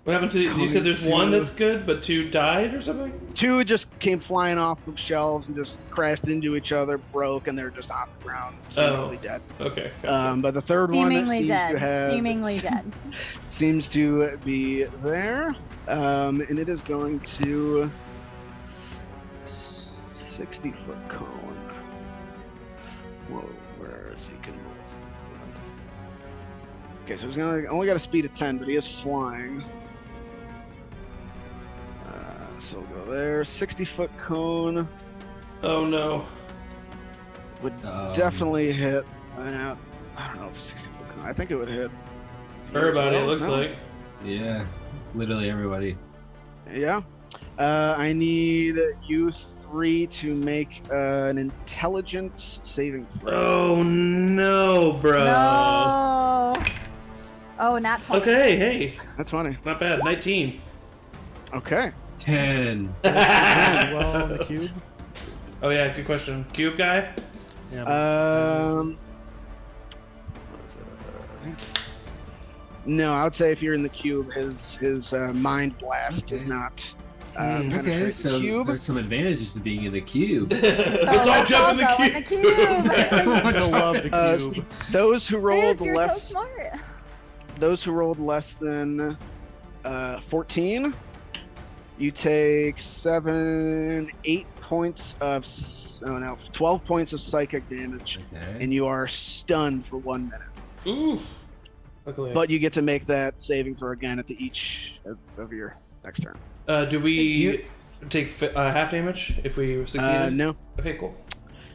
What happened to you? Said there's one that's good, but 2 died or something? 2 just came flying off the shelves and just crashed into each other, broke, and they're just on the ground, seemingly dead. Okay. Gotcha. But the third Seemingly one Seemingly dead. seems to be there, and it is going to 60-foot cone. Whoa, where is he? Okay, so he's only got a speed of 10, but he is flying. So we'll go there. 60-foot cone Oh no. would definitely hit. I don't know if it's 60-foot cone. I think it would hit. Everybody, it looks like. Yeah, literally everybody. Yeah. I need you 3 to make an intelligence saving throw. Oh no, bro. No. Oh, nat 20. Okay, hey, That's funny. not bad. 19. Okay. 10. Well, on the cube. Oh yeah, good question. Cube guy? Yeah. What is it? No, I would say if you're in the cube, his mind blast is not penetrate Okay, the so cube. there's some advantages to being in the cube. Let's all jump in the cube. I love the cube. Those who rolled You're less, so smart. those who rolled less than 14, you take 8 points of 12 points of psychic damage, Okay. and you are stunned for 1 minute. Ooh. Luckily. But you get to make that saving throw again at the each of your next turn. Do we take half damage if we succeeded? No. Okay, cool.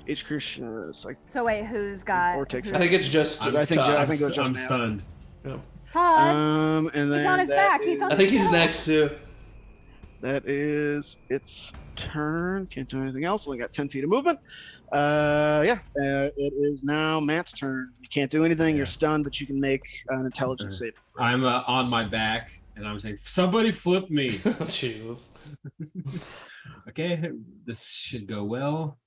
Each creature is like. So wait, who's got? Or takes who's- I think it's just. I think it was just I'm now. stunned. Todd. And then He's on his that back. He's is- on I think he's his next too. That is its turn. Can't do anything else. Only got 10 feet of movement. It is now Matt's turn. You can't do anything. You're stunned, but you can make an intelligence saving throw. I'm on my back, and I'm saying, "Somebody flip me." Oh, Jesus. Okay, this should go well.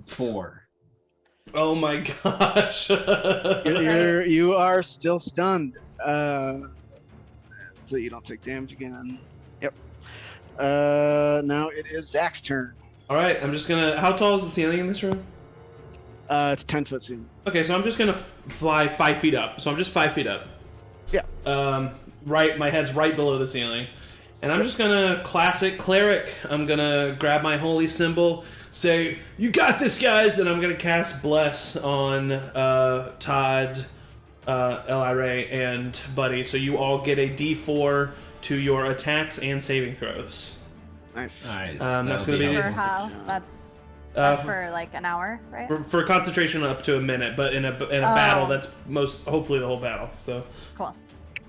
4. Oh my gosh. You are still stunned. So you don't take damage again. Yep. Now it is Zach's turn. All right, I'm just gonna. How tall is the ceiling in this room? It's 10-foot ceiling. Okay, so I'm just gonna fly 5 feet up. So I'm just 5 feet up. Yeah. Right, my head's right below the ceiling, and I'm just gonna classic cleric. I'm gonna grab my holy symbol, say, "You got this, guys," and I'm gonna cast bless on Todd, Elaire, and Buddy. So you all get a D4 to your attacks and saving throws. Nice. Nice. That's That'll gonna be- For helpful. how? That's for like an hour, right? For concentration up to a minute, but in a battle, that's hopefully the whole battle. So, Cool.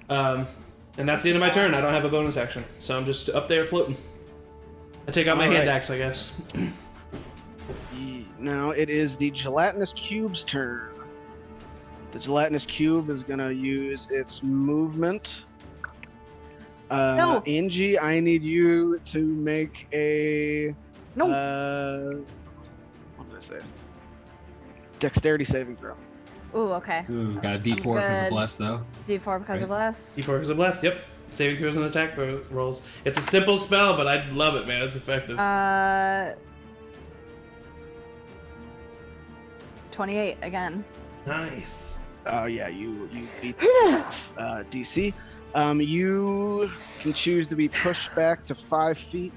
and that's the end of my turn. I don't have a bonus action, so I'm just up there floating. I take out my hand axe, I guess. Now it is the gelatinous cube's turn. The gelatinous cube is gonna use its movement. No. Angie, I need you to make a No. what did I say? Dexterity saving throw. Ooh, okay. Ooh, got a D4 because of good. bless though. D4 because of less. D4 is a blast. Yep. Saving throws and attack rolls. It's a simple spell, but I love it, man. It's effective. 28 again. Nice. Oh yeah, you beat DC. You can choose to be pushed back to 5 feet,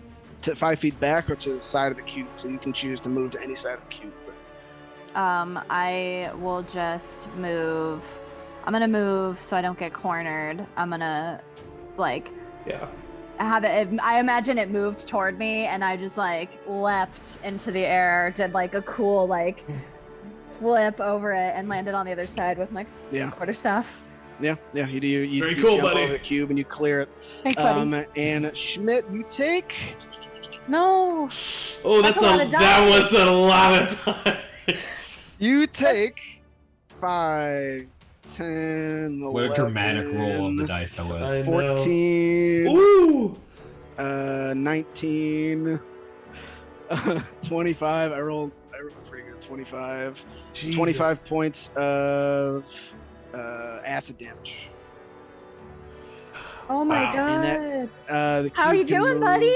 back, or to the side of the cube. So you can choose to move to any side of the cube. I will just move. I'm gonna move so I don't get cornered. I'm gonna, Yeah. have it. I imagine it moved toward me, and I just leapt into the air, did a cool flip over it, and landed on the other side with my quarterstaff. Yeah. You do. You Very you cool, jump buddy. over the cube and you clear it. Thanks, buddy. And Schmitt, you take. No. Oh, That's a lot of that dice. was a lot of time. You take 5, 10, 11, What a dramatic roll of the dice that was. I know. 14, Ooh. 19, 25. I rolled pretty good. 25. Jesus. 25 points of acid damage. Oh my Wow. god. And the How are you cube can doing, buddy?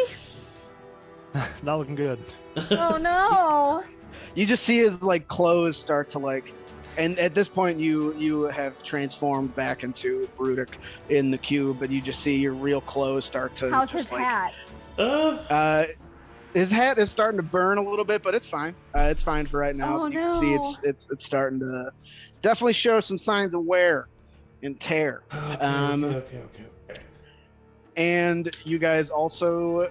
Not looking good. Oh no. You just see his clothes start to and at this point you have transformed back into Bruddik in the cube, but you just see your real clothes start to How's just his hat? His hat is starting to burn a little bit, but it's fine. It's fine for right now. Oh, You can see no. it's starting to definitely show some signs of wear and tear. Okay. And you guys also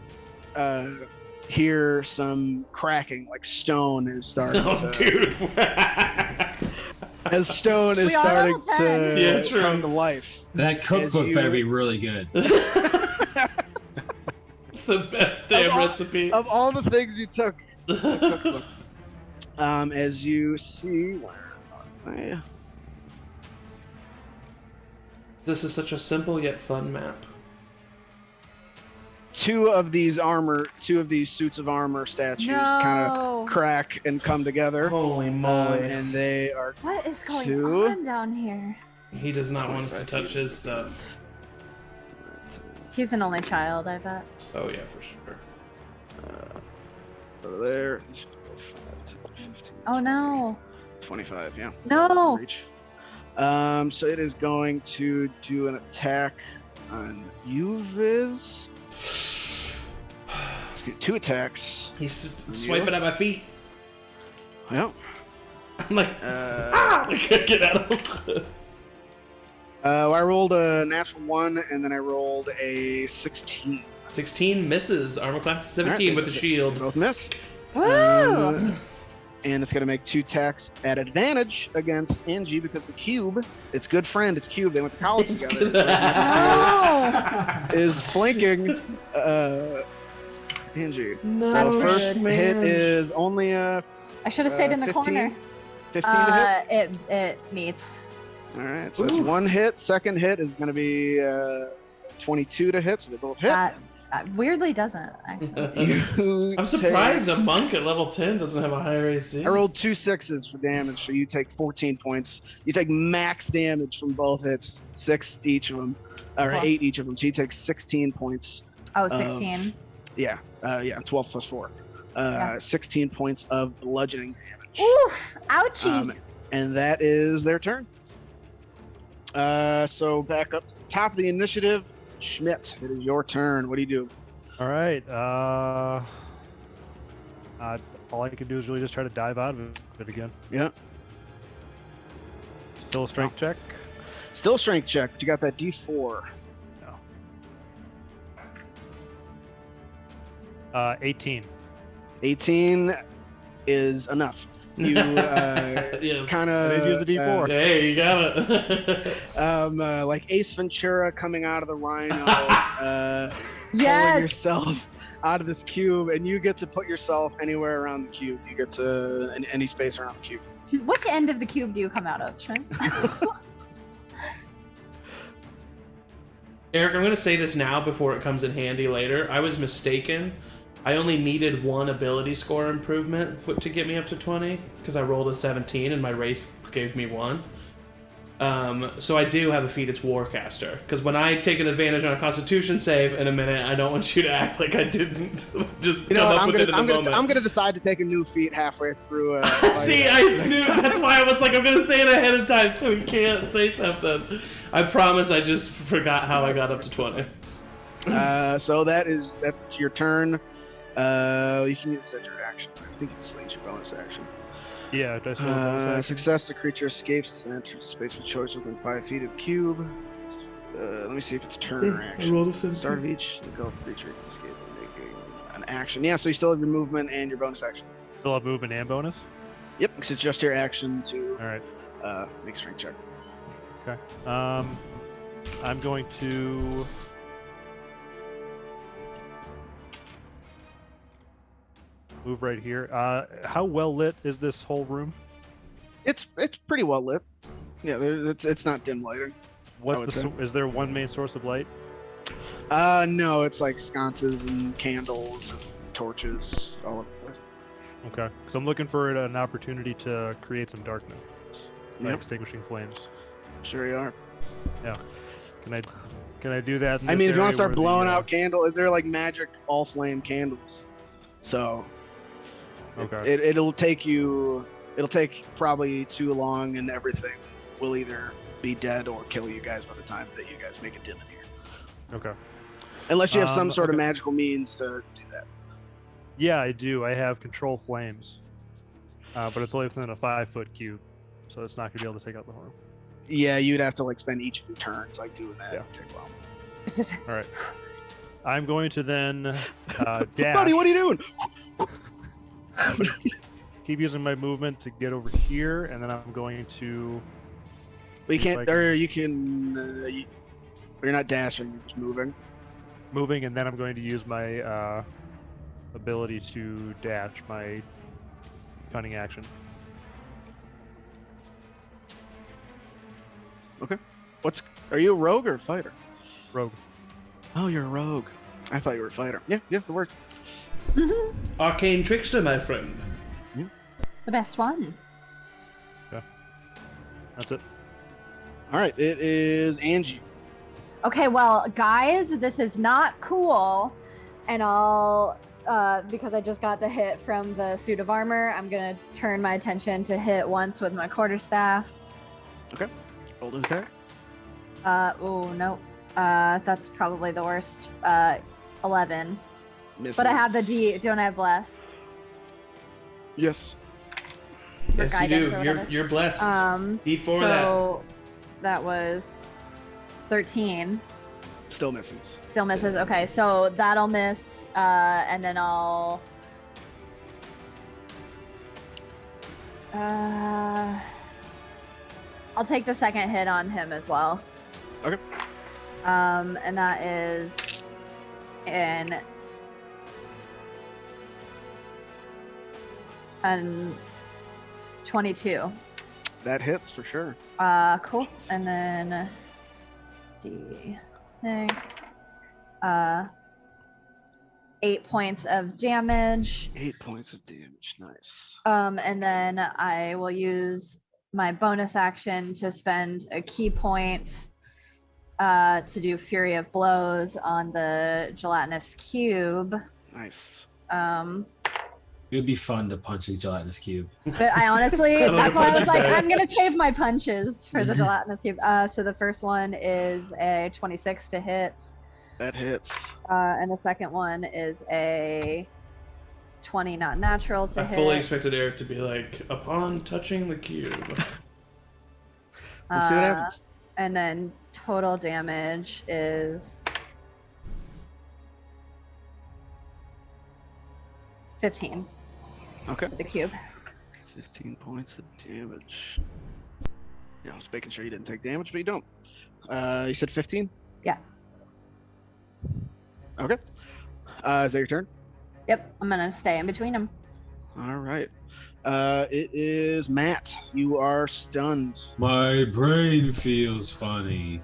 hear some cracking, like stone is starting Oh, to. dude. As stone is We are starting level 10. to Yeah, true. come to life. That cookbook you- better be really good. It's the best damn Of all- recipe. Of all the things you took, cookbook. As you see, where are they? This is such a simple yet fun map. Two of these suits of armor statues kind No. of crack and come together, Holy moly. and they are What is going Two. on down here? He does not want us to touch his stuff. He's an only child, I bet. Oh, yeah, for sure. over there. 5, 10, 15, Oh no. 25, yeah. No. Reach. So it is going to do an attack on you, Viz. Let's get 2 attacks. He's swiping at my feet. Well, I'm like, I can't get at him. I rolled a natural 1, and then I rolled a 16. 16 misses. Armor class is 17 All right, with the shield. Both miss. Woo! and it's going to make 2 attacks at advantage against Angie because the cube, its good friend, its cube, they went to college together. Oh! Is flanking Angie. No, So first man. hit is only a I should have stayed in the 15? corner. 15 to hit. It meets. All right, so that's Oof. 1 hit. Second hit is going to be 22 to hit, so they both hit. That weirdly doesn't actually. You I'm surprised a monk at level 10 doesn't have a higher AC. I rolled 2 6s for damage, so you take 14 points. You take max damage from both hits, 6 each of them, or Plus. 8 each of them. So you take 16 points. Oh, 16. Yeah, 12 plus 4. 16 points of bludgeoning damage. Oof! Ouchie! And that is their turn. So back up to the top of the initiative. Schmitt, it is your turn. What do you do? All right. All I can do is really just try to dive out of it again. Yeah. Still a strength check. Still strength check, but you got that D4. No. 18. 18 is enough. You Yes. kind I did use the D4. Hey, you got it. like Ace Ventura coming out of the rhino, pulling Yes! yourself out of this cube, and you get to put yourself anywhere around the cube. You get to any space around the cube. Which end of the cube do you come out of, Schmitt? Eric, I'm going to say this now before it comes in handy later. I was mistaken. I only needed 1 ability score improvement to get me up to 20 because I rolled a 17 and my race gave me 1. So I do have a feat, it's Warcaster. Because when I take an advantage on a Constitution save in a minute, I don't want you to act like I didn't just You know, come what, up with it in the moment. I'm gonna decide to take a new feat halfway through. See, I knew. That's why I was like, I'm gonna say it ahead of time so he can't say something. I promise. I just forgot how I got up to 20. So that's your turn. You can use your action. I think you can select your bonus action. Yeah, do I still have bonus action? Success, the creature escapes and enters space of choice within 5 feet of the cube. Let me see if it's turn or action. rolled a 17. Start of each go creature can escape making an action. Yeah, so you still have your movement and your bonus action. Still have movement and bonus? Yep, because it's just your action to All right. make a strength check. Okay. I'm going to... move right here. How well lit is this whole room? It's pretty well lit. Yeah, it's not dim lighting. What's is there one main source of light? No, it's like sconces and candles and torches all over the place. Okay, because I'm looking for an opportunity to create some darkness by Yep. extinguishing flames. Sure you are. Yeah. Can I do that? In I this mean, if you want area to start where the, blowing out candles, they're like magic all flame candles. So Okay. it'll take probably too long, and everything will either be dead or kill you guys by the time that you guys make it dim in here. Okay. Unless you have some sort of okay. magical means to do that. Yeah, I do. I have control flames, but it's only within a 5-foot cube, so it's not gonna be able to take out the horn. Yeah, you'd have to like spend each of your turns like doing that. Yeah. It'd take a while. All right. I'm going to then dash. Buddy, what are you doing? Keep using my movement to get over here, and then I'm going to. But you See if can't, I or you can. You're not dashing. You're just moving. Moving, and then I'm going to use my ability to dash, my cunning action. Okay. Are you a rogue or a fighter? Rogue. Oh, you're a rogue. I thought you were a fighter. Yeah, it works. Arcane trickster, my friend. The best one. That's it. All right, it is Angie. Okay, well, guys, this is not cool. And I'll, because I just got the hit from the suit of armor, I'm going to turn my attention to hit once with my quarterstaff. Okay. Roll an attack. Oh, no. That's probably the worst. 11. Misses. But I have the D. Don't I have bless? Yes. For Yes, you guidance do. or You're whatever. blessed. D4 So that was 13. Still misses. Still misses. Okay, so that'll miss, and then I'll I'll take the second hit on him as well. Okay. And that is an 22. That hits for sure. Cool. And then D6. 8 points of damage. 8 points of damage. Nice. And then I will use my bonus action to spend a key point to do Fury of Blows on the gelatinous cube. Nice. It would be fun to punch a gelatinous cube. But I honestly, Sounded that's why I was like, punching I'm gonna save my punches for the gelatinous cube. So the first one is a 26 to hit. That hits. And the second one is a 20 not natural to I hit. fully expected Eric to be like, upon touching the cube. Let's see what happens. And then total damage is 15 Okay. to the cube. 15 points of damage. Yeah, I was making sure you didn't take damage, but you don't. You said 15? Yeah. Okay. Is that your turn? Yep, I'm gonna stay in between them. All right. It is Matt. You are stunned. My brain feels funny.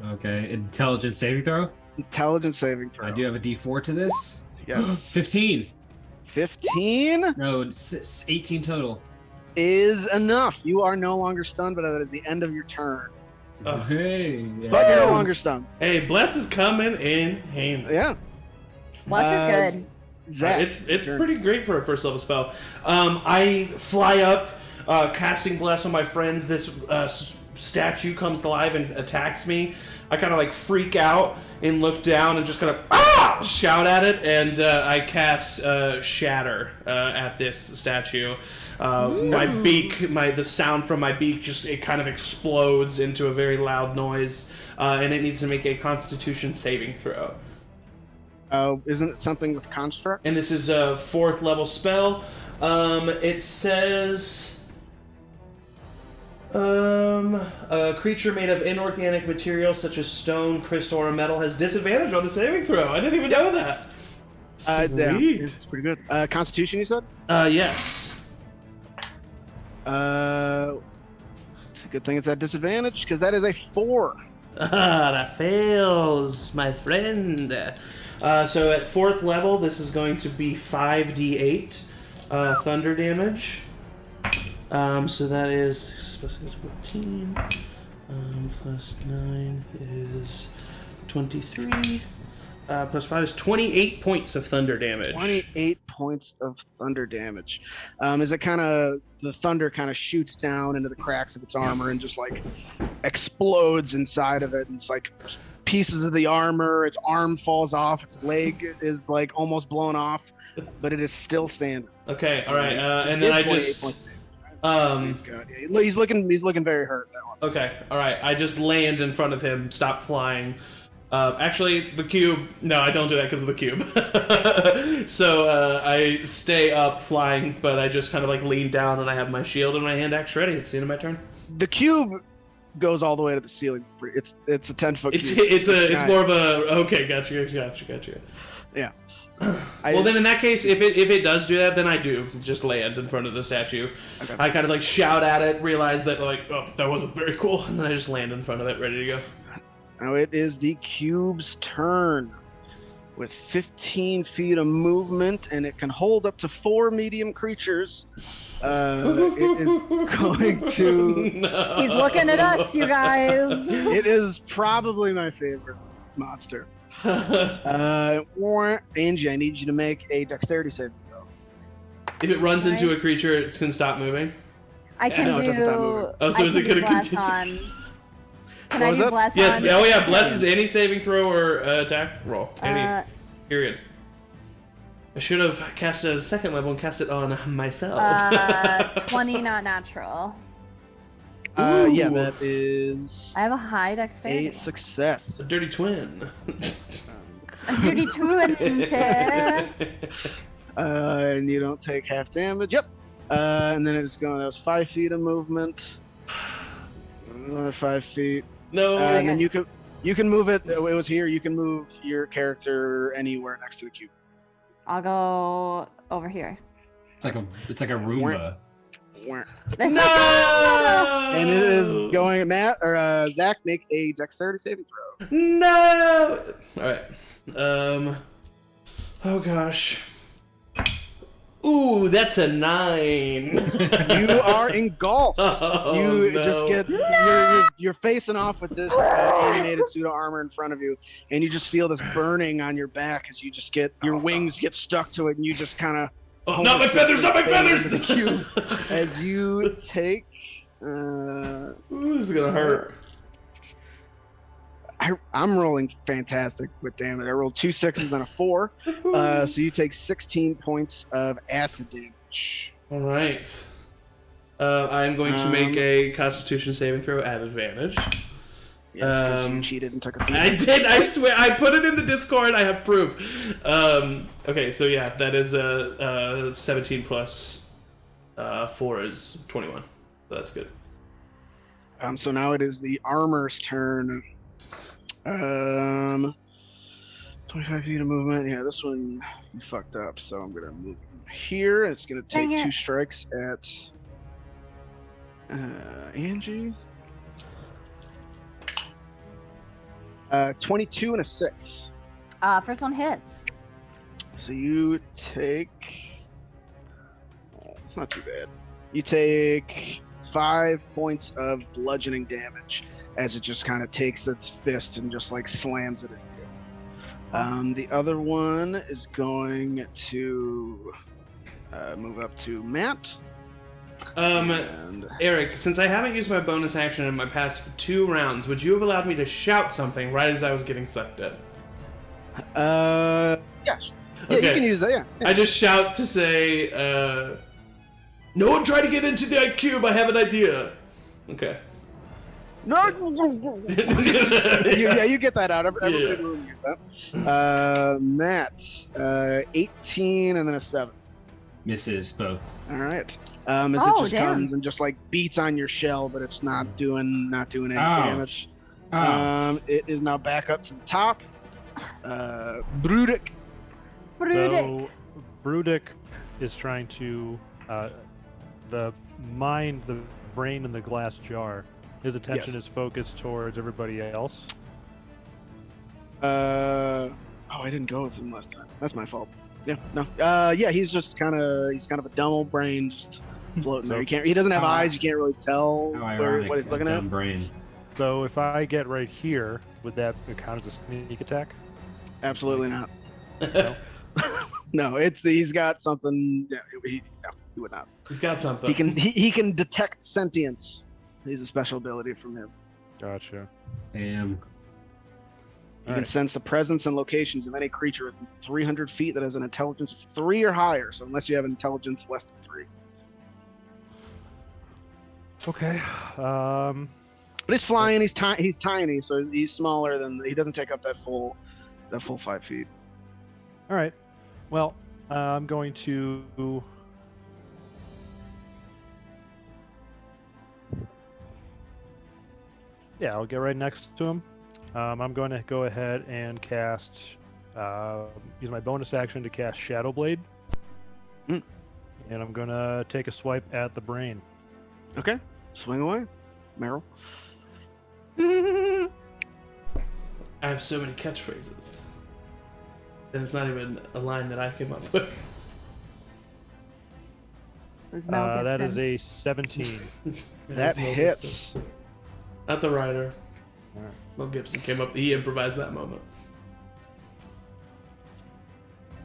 Okay, intelligence saving throw. Intelligence saving throw. I do have a D4 to this. Yes. 15. 15 No, it's 18 total. is enough. You are no longer stunned, but that is the end of your turn. Hey. But you're no longer stunned. Hey, Bless is coming in handy. Yeah. Bless is good. Zach. It's turn. pretty great for a first level spell. I fly up, casting Bless on my friends. This statue comes to life and attacks me. I kind of like freak out and look down and just kind of shout at it, and I cast Shatter at this statue. My beak, the sound from my beak, it kind of explodes into a very loud noise, and it needs to make a Constitution saving throw. Isn't it something with construct? And this is a 4th level spell. It says a creature made of inorganic material such as stone, crystal, or metal has disadvantage on the saving throw. I didn't even know that. Yeah, Sweet. it's pretty good. Constitution, you said? Yes. Good thing it's at disadvantage because that is a 4. That fails, my friend. So at 4th level, this is going to be 5d8 thunder damage. So that is 6 plus 6 is 14. Plus 9 is 23. Plus 5 is 28 points of thunder damage. 28 points of thunder damage. Is it kind of the thunder kind of shoots down into the cracks of its armor and just like explodes inside of it, and it's like pieces of the armor, its arm falls off, its leg is like almost blown off, but it is still standing. Okay, all right, and then I just he's looking very hurt, that one. okay, all right, I just land in front of him, stop flying. Actually, the cube. No, I don't do that because of the cube. So I stay up flying, but I just kind of like lean down and I have my shield in my hand, axe ready. It's the end of my turn. The cube goes all the way to the ceiling. It's a 10-foot cube. It's more of a okay. Gotcha. Yeah. Well, then in that case, if it does do that, then I do just land in front of the statue. Okay. I kind of like shout at it, realize that like, oh, that wasn't very cool, and then I just land in front of it, ready to go. Now it is the cube's turn. With 15 feet of movement, and it can hold up to 4 medium creatures. It is going to... No. He's looking at us, you guys. It is probably my favorite monster. Angie, I need you to make a dexterity saving throw. If it runs into a creature, it can stop moving. I can No, it doesn't stop do. moving. Oh, so I is it can do gonna bless continue? Can What I was do that? bless Yes. on? Oh yeah. Blesses any saving throw or attack roll. Any. Period. I should have cast it at 2nd level and cast it on myself. 20 not natural. Yeah, that is I have a high dexterity. a success. A dirty twin. A dirty twin. And you don't take half damage. Yep. And then it's going. That was 5 feet of movement. Another 5 feet. No. And then you can move it. It was here. You can move your character anywhere next to the cube. I'll go over here. It's like a Roomba. Wah. No. And it is going. Matt or Zach, make a dexterity saving throw. No. All right. Oh gosh. Ooh, that's a 9. You are engulfed. Oh, You no. just get you're facing off with this animated pseudo armor in front of you, and you just feel this burning on your back as you just get your wings get stuck to it, and you just kind of Oh, not my feathers! Not my feathers! as you take. Ooh, this is gonna hurt. I'm rolling fantastic with damage. I rolled 2 6s and a 4, so you take 16 points of acid damage. All right. I'm going to make a Constitution saving throw at advantage. Yes, because you cheated and took a feat. I did. I swear. I put it in the Discord. I have proof. Okay, so yeah, that is 17 plus 4 is 21. So that's good. So now it is the armor's turn. 25 feet of movement. Yeah, this one you fucked up, so I'm gonna move him here. It's gonna take Dang it. 2 strikes at Angie. 22 and a 6. First one hits. So you take. It's not too bad. You take 5 points of bludgeoning damage as it just kind of takes its fist and just like slams it in you. The other one is going to move up to Matt. And Eric, since I haven't used my bonus action in my past 2 rounds, would you have allowed me to shout something right as I was getting sucked in? yeah, yeah, you Okay. can use that. Yeah. I just shout to say, "No one try to get into the cube. I have an idea." Okay. No. Yeah, you get that out. Everybody Yeah. in the room use that. Matt, 18 and then a 7. Misses both. All right. As it Oh, just damn. comes and just like beats on your shell, but it's not doing any Ouch. damage. Oh. It is now back up to the top. Bruddik. Bruddik. So Bruddik is trying to the brain in the glass jar. His attention Yes. is focused towards everybody else. I didn't go with him last time. That's my fault. Yeah, no. Yeah, he's kind of a dumb old brain just floating there. He doesn't have eyes. You can't really tell How ironic, what he's looking at. dumb brain. So if I get right here, would that count as a sneak attack? Absolutely not. No? No, he's got something. Yeah, he would not. He's got something. He can detect sentience. He's a special ability from him. Gotcha. Damn. You can Alright. sense the presence and locations of any creature within 300 feet that has an intelligence of 3 or higher. So unless you have intelligence less than 3. Okay. But he's flying. He's tiny, so he's smaller than. He doesn't take up that full 5 feet. All right. Well, I'm going to. Yeah, I'll get right next to him. I'm going to go ahead and cast. Use my bonus action to cast Shadow Blade. Mm. And I'm going to take a swipe at the brain. Okay, swing away, Meryl. I have so many catchphrases. And it's not even a line that I came up with. It was Mel That is Gibson. a 17. That Mel hits. Gibson. Not the writer. Alright. Mel Gibson came up. He improvised that moment.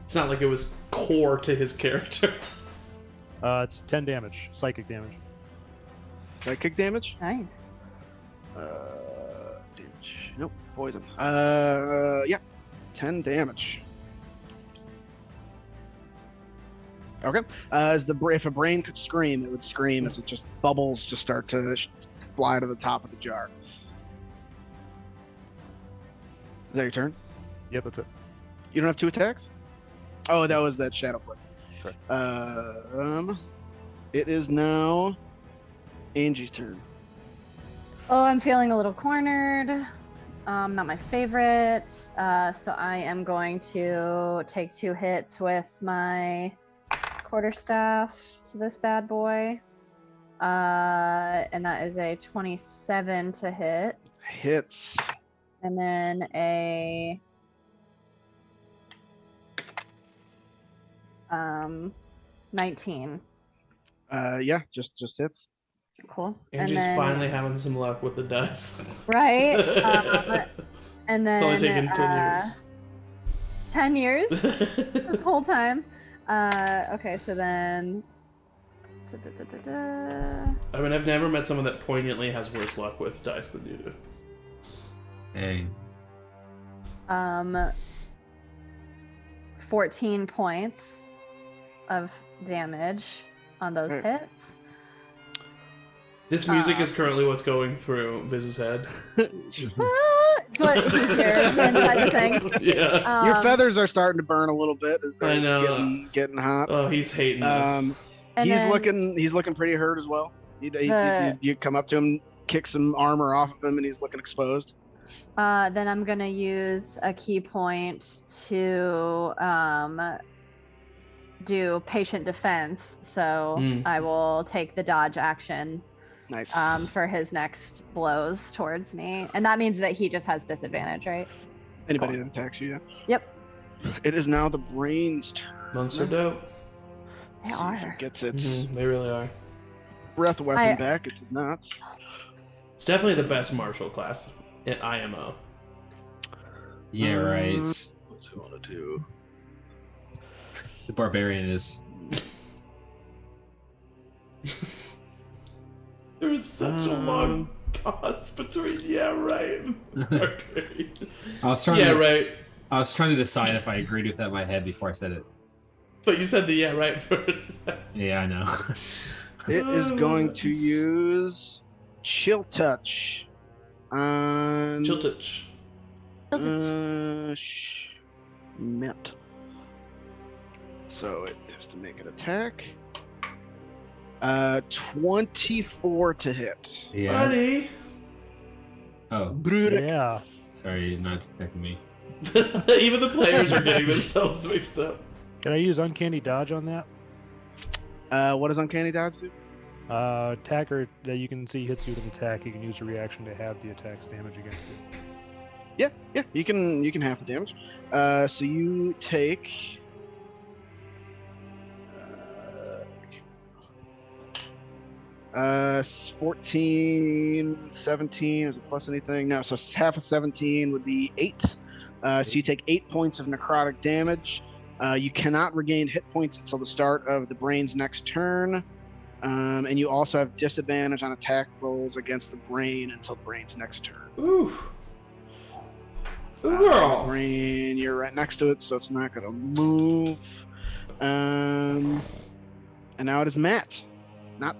It's not like it was core to his character. It's 10 damage, psychic damage. Psychic damage. Nice. Damage. Nope. Poison. Yeah. 10 damage. Okay. If a brain could scream, it would scream as it just bubbles just start to fly to the top of the jar. Is that your turn? Yep, that's it. You don't have 2 attacks? Oh, that was that shadow blade. Correct. It is now Angie's turn. Oh, I'm feeling a little cornered. Not my favorite. So I am going to take 2 hits with my quarterstaff to this bad boy. And that is a 27 to hit. Hits. And then a 19. Yeah, just hits. Cool. Angie's and then, finally having some luck with the dice. right. And then It's only taken 10 years. 10 years this whole time. Okay, so then. I mean, I've never met someone that poignantly has worse luck with dice than you do. Hey. 14 points of damage on those Alright. hits. This music is currently what's going through Viz's head. It's what he hears inside the thing. Yeah. Your feathers are starting to burn a little bit. As they're I know. Getting hot. Oh, he's hating this. And He's then looking pretty hurt as well. You come up to him, kick some armor off of him, and he's looking exposed. Then I'm gonna use a key point to do patient defense. So I will take the dodge action Nice. for his next blows towards me, and that means that he just has disadvantage, right? Anybody that attacks you, yeah. Yep. It is now the brain's turn. Monks are dope. They See if are. it gets its They really are. breath weapon back. It does not. It's definitely the best martial class in IMO. Yeah, right. What's it want to do? The barbarian is. There is such a long pause between yeah, right. Okay. I was trying Yeah, to, right. I was trying to decide if I agreed with that in my head before I said it. But you said the yeah, right first. Yeah, I know. It is going to use Chill Touch on Chill touch. Schmitt. So it has to make an attack. 24 to hit. Yeah. Buddy. Oh, Bruddik. Yeah. sorry, not attacking me. Even the players are getting themselves mixed up. Can I use Uncanny Dodge on that? What does Uncanny Dodge do? Attacker that you can see hits you with an attack, you can use a reaction to have the attack's damage against you. Yeah, you can half the damage. So you take 14, 17, is it plus anything? No, so half of 17 would be 8. So you take 8 points of necrotic damage. You cannot regain hit points until the start of the brain's next turn. And you also have disadvantage on attack rolls against the brain until the brain's next turn. Ooh. Ooh, girl. Brain, you're right next to it, so it's not going to move. And now it is Matt.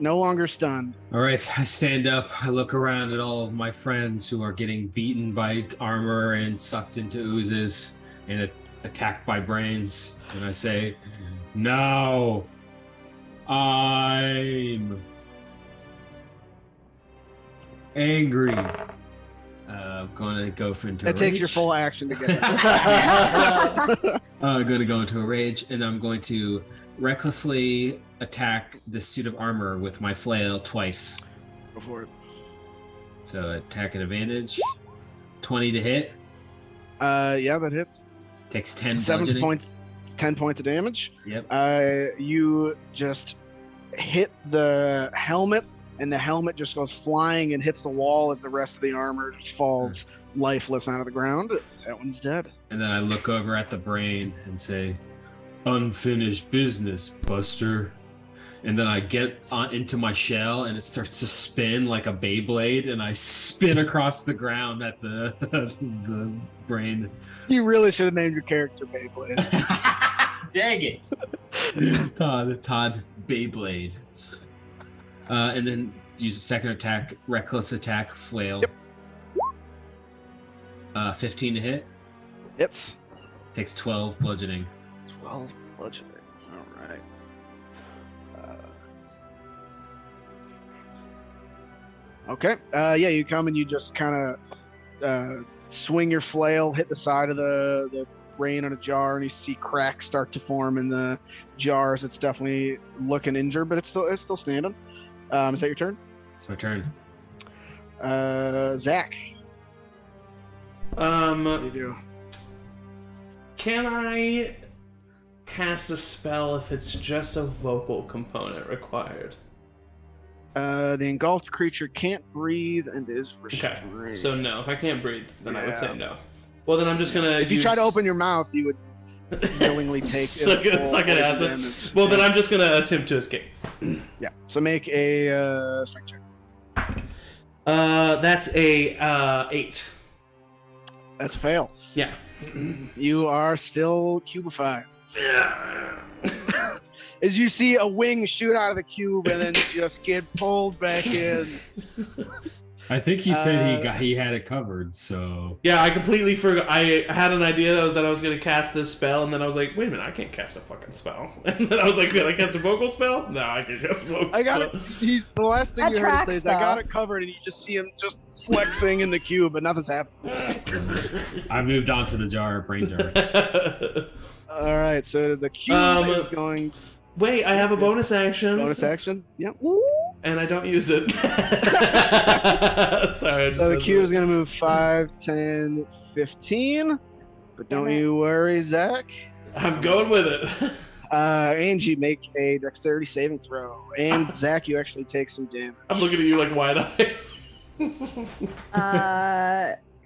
No longer stunned. All right, I stand up. I look around at all of my friends who are getting beaten by armor and sucked into oozes and attacked by brains, and I say, "Now, I'm angry." I'm gonna go into a It takes rage. your full action to get it. I'm gonna go into a rage, and I'm going to recklessly attack the suit of armor with my flail twice. Go for it. So attack at advantage. 20 to hit. Yeah, that hits. Takes 10 7 bludgeoning. points. It's 10 points of damage. Yep. You just hit the helmet, and the helmet just goes flying and hits the wall as the rest of the armor just falls lifeless onto the ground. That one's dead. And then I look over at the brain and say, "Unfinished business, Buster." And then I get into my shell, and it starts to spin like a Beyblade, and I spin across the ground at the the brain. You really should have named your character Beyblade. Dang it! Todd Beyblade. And then use a second attack, reckless attack, flail. Yep. 15 to hit. Hits. Takes 12 bludgeoning. 12 bludgeoning. All right. Okay. Yeah, you come and you just kind of swing your flail, hit the side of the brain on a jar, and you see cracks start to form in the jars. It's definitely looking injured, but it's still standing. Is that your turn? It's my turn. Zach. What do you do? Can I cast a spell if it's just a vocal component required? The engulfed creature can't breathe and is restrained. Okay, so no. If I can't breathe, then I would say no. Well, then I'm just gonna. If you try to open your mouth, you would willingly take suck it acid. Damage. Well, then I'm just gonna attempt to escape. Yeah. So make a strength check. That's a 8. That's a fail. Yeah. You are still cubified. As you see a wing shoot out of the cube and then just get pulled back in. I think he said he had it covered, so... Yeah, I completely forgot. I had an idea that I was going to cast this spell, and then I was like, wait a minute, I can't cast a fucking spell. And then I was like, can I cast a vocal spell? No, I can't cast a vocal spell. I got it. The last thing That you heard him tracks, say is, though. I got it covered, and you just see him just flexing in the cube, but nothing's happening. I moved on to the jar, brain jar. All right, so the cube is going... Wait, I have a bonus action. Bonus action? Yep. And I don't use it. Sorry. So the cube is going to move 5, 10, 15. But don't you worry, Zach. I'm going with it. Angie, make a dexterity saving throw. And Zach, you actually take some damage. I'm looking at you like wide-eyed.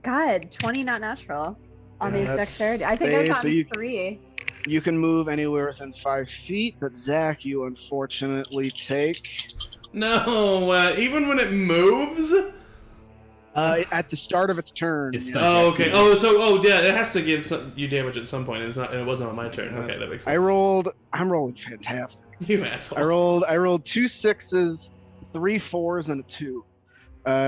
God, 20 not natural on these That's dexterity. I think I've safe, so gotten you- 3. You can move anywhere within 5 feet, but Zach, you unfortunately take... No, even when it moves? at the start of its turn. It's yeah. done. Oh, okay. Yeah, it has to give you damage at some point. It wasn't on my turn. Okay, that makes sense. I'm rolling fantastic. You asshole. I rolled 2 6s, 3 4s, and a 2.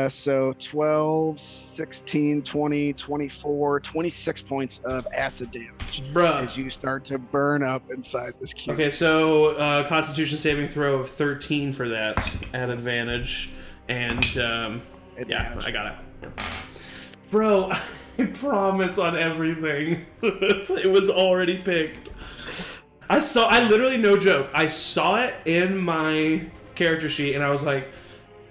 So 12, 16, 20, 24, 26 points of acid damage Bruh. as you start to burn up inside this cube. Okay, so Constitution saving throw of 13 for that at advantage, and yeah, Advantage. I got it. Yeah. Bro, I promise on everything, it was already picked. I literally, no joke, I saw it in my character sheet, and I was like,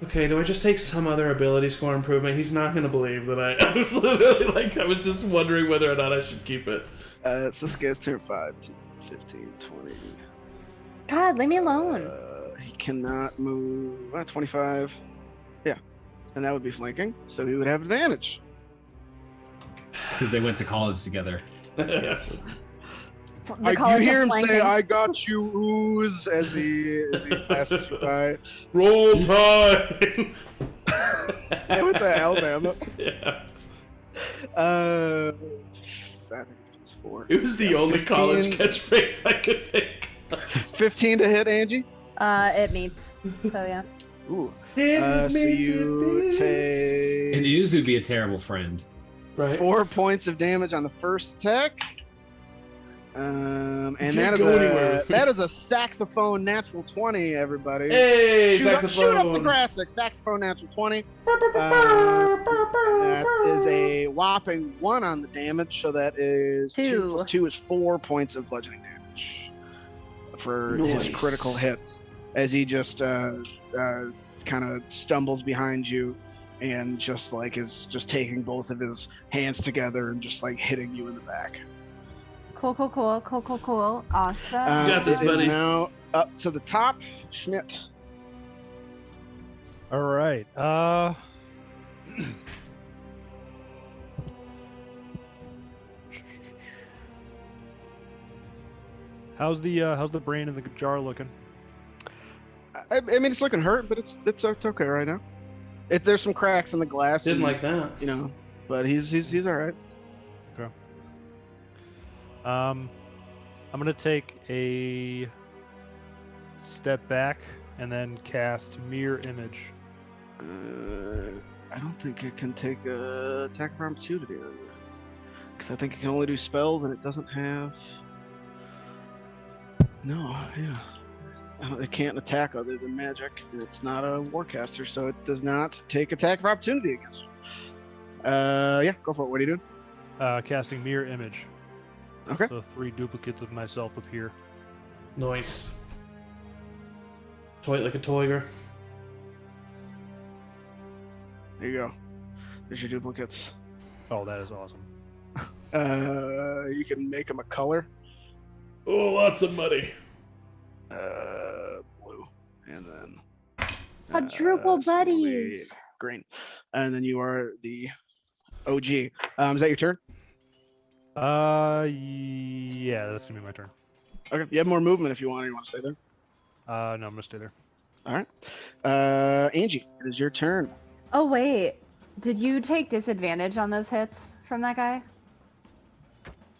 okay, do I just take some other ability score improvement? He's not gonna believe that I was literally like, I was just wondering whether or not I should keep it. So this guy's turn 5, 10, 15, 20. God, leave me alone. He cannot move. 25. Yeah. And that would be flanking, so he would have advantage. Because they went to college together. Yes. The You college hear of him say, flanking. I got you, ooze, as he passes you by. Roll time! What the hell, damn it? Yeah. I think it's 4. It was the Yeah, only 15. college catchphrase I could think. 15 to hit, Angie. It meets. So yeah. Ooh. So you take An ooze would be a terrible friend. right. 4 points of damage on the first attack. And can't that is go anywhere. that is a saxophone natural 20, everybody. Hey, shoot saxophone! up the grassic, saxophone natural 20. That is a whopping 1 on the damage, so that is 2 2. plus 2 is 4 points of bludgeoning damage for his Nice. critical hit. As he just kind of stumbles behind you and just like is just taking both of his hands together and just like hitting you in the back. Cool. Awesome. You got this, it is buddy. now up to the top. Schmitt. All right. How's the brain in the jar looking? I mean, it's looking hurt, but it's okay right now. There's some cracks in the glass. Didn't and, like that. you know, but he's all right. Okay. I'm gonna take a step back and then cast Mirror Image. I don't think it can take a attack of opportunity on you, because I think it can only do spells, and it doesn't have. No, yeah. It can't attack other than magic. It's not a warcaster, so it does not take attack of opportunity against you. Yeah, go for it. What are you doing? Casting mirror image. Okay. So 3 duplicates of myself appear. Nice. Toy like a toiger. There you go. There's your duplicates. Oh, that is awesome. You can make them a color. Oh, lots of money. Blue, and then Quadruple buddies. green, and then you are the OG. Is that your turn? Yeah, that's gonna be my turn. Okay, you have more movement if you want. Or you want to stay there? No, I'm gonna stay there. All right. Angie, it is your turn. Oh wait, did you take disadvantage on those hits from that guy?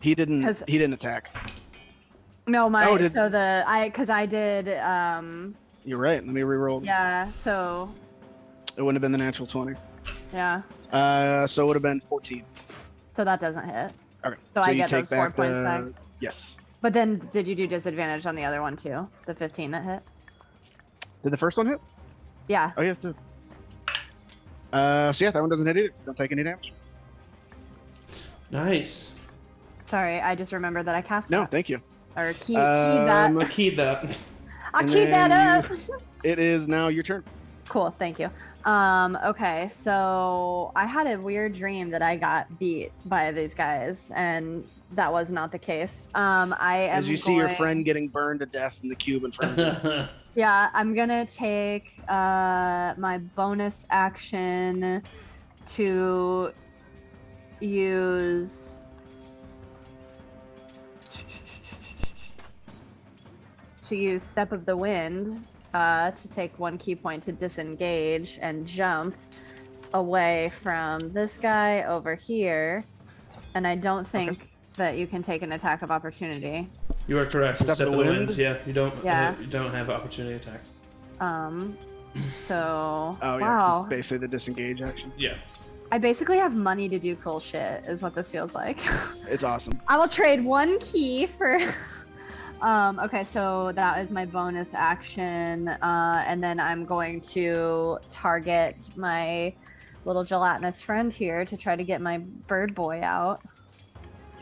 He didn't. 'Cause- He didn't attack. No, my Oh, did- so the because I did You're right. Let me reroll. yeah, so It wouldn't have been the natural 20. yeah, So it would have been 14. so that doesn't hit. Okay. So I you get take those 4 back points the. back. Yes. But then did you do disadvantage on the other one too? The 15 that hit? Did the first one hit? Yeah. Oh, you have to. So yeah, that one doesn't hit either. Don't take any damage. Nice. Sorry, I just remembered that I cast No, that. thank you. Or key that. I keyed that. I and keyed that then up. It is now your turn. Cool, thank you. Okay, so I had a weird dream that I got beat by these guys, and that was not the case. I am As you see your going- friend getting burned to death in the cube in front of you. Yeah, I'm gonna take my bonus action to use Step of the Wind to take 1 key point to disengage and jump away from this guy over here. And I don't think that you can take an attack of opportunity. You are correct. Step Step of of the the wind? wind. Yeah, you don't. Yeah. You don't have opportunity attacks. So Oh yeah, 'cause wow. it's basically the disengage action. Yeah. I basically have money to do cool shit, is what this feels like. It's awesome. I will trade 1 key for. Okay, so that is my bonus action, and then I'm going to target my little gelatinous friend here to try to get my bird boy out.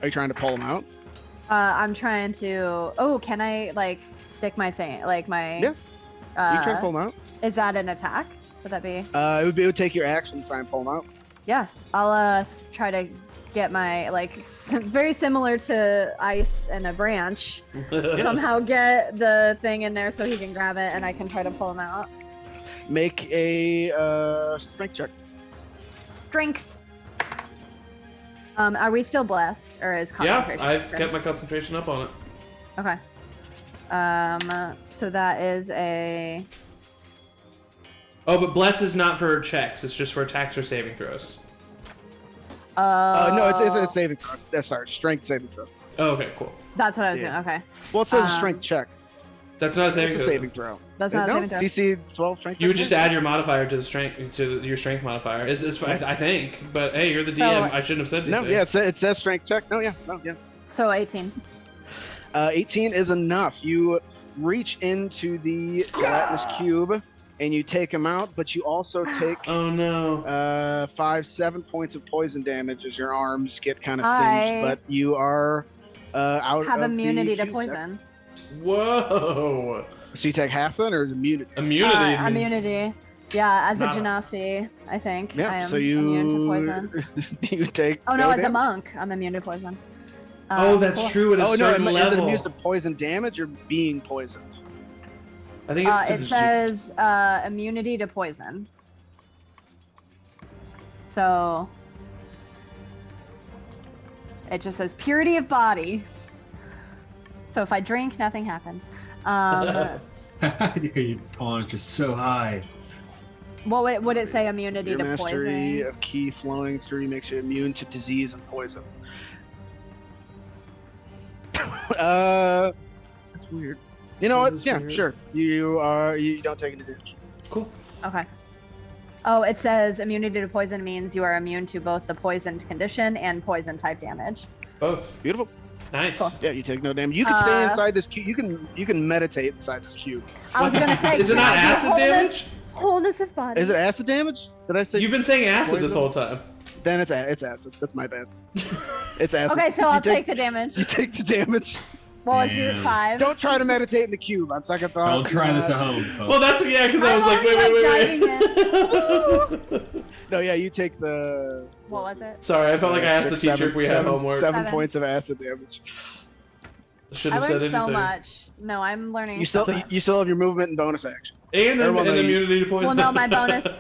Are you trying to pull him out? I'm trying to. Oh, can I like stick my thing, like my? Yeah. You try to pull him out. Is that an attack? Would that be? It would take your action to try and pull him out. Yeah, I'll try to get my like very similar to ice and a branch. Somehow get the thing in there so he can grab it and I can try to pull him out. Make a strength check. Strength. Are we still blessed or is Yeah, concentration? I've kept my concentration up on it. Okay. So that is a. Oh, but bless is not for checks. It's just for attacks or saving throws. No, it's saving throw. Sorry, strength saving throw. Oh, okay, cool. That's what I was Yeah. doing. Okay. Well, it says a strength check. That's not a saving It's a throw. saving throw. That's not a no, saving throw. DC 12 strength. You would check? just add your modifier to the strength to your strength modifier. I think, but hey, you're the So- DM. I shouldn't have said these No, things. yeah, it says strength check. No, yeah. So 18. 18 is enough. You reach into the gelatinous cube and you take him out, but you also take Oh no. 7 points of poison damage as your arms get kind of I singed, but you are out Have of immunity the to cube. poison. Whoa. So you take half then, or is immunity? Immunity. means- Immunity. Yeah, as a Nah. genasi, I think. Yeah, I am so you immune to poison. you take. Oh no, no as a damage. monk, I'm immune to poison. Oh, that's cool. true. At a Oh no, certain is it level. immune to poison damage or being poisoned? I think it's to It the says immunity to poison. So it just says purity of body. So if I drink, nothing happens. Your taunt is so high. What would it say? Immunity Your to mastery poison. of ki flowing through you makes you immune to disease and poison. That's weird. You know That what? is Yeah, weird. sure. You don't take any damage. Cool. Okay. Oh, it says immunity to poison means you are immune to both the poisoned condition and poison type damage. Both. Beautiful. Nice. Cool. Yeah, you take no damage. You can stay inside this cube. You can meditate inside this cube. I was gonna say, Is it not acid damage? Wholeness of body. Is it acid damage? Did I say? You've been saying acid this poison? whole time. Then it's acid. That's my bad. It's acid. Okay, so I'll take the damage. You take the damage. Well, it's you 5. Don't try to meditate in the cube. On second thought. Don't try this at home, folks. Well, that's because I was like, wait. No, yeah, you take the. What was it? Sorry, I felt like I asked the teacher if we had homework. 7 points of acid damage. Should I have said learned anything. so much. No, I'm learning. You still have your movement and bonus action. And immunity to poison. Well, no,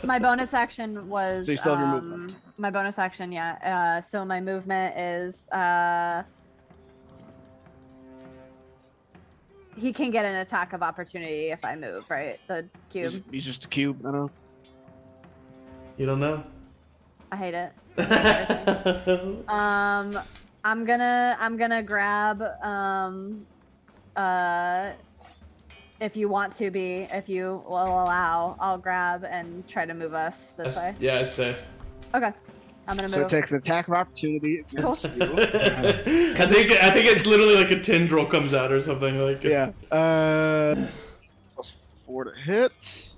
my bonus action was. So you still have your movement. My bonus action, yeah. So my movement is. He can get an attack of opportunity if I move, right? The cube. He's just a cube. I don't know. You don't know? I hate it. I'm gonna grab if you want to be, if you will allow, I'll grab and try to move us this way. Yeah, I stay. Okay. I'm gonna move. So it takes an attack of opportunity against you. I think it's literally like a tendril comes out or something like. Yeah. +4 to hit.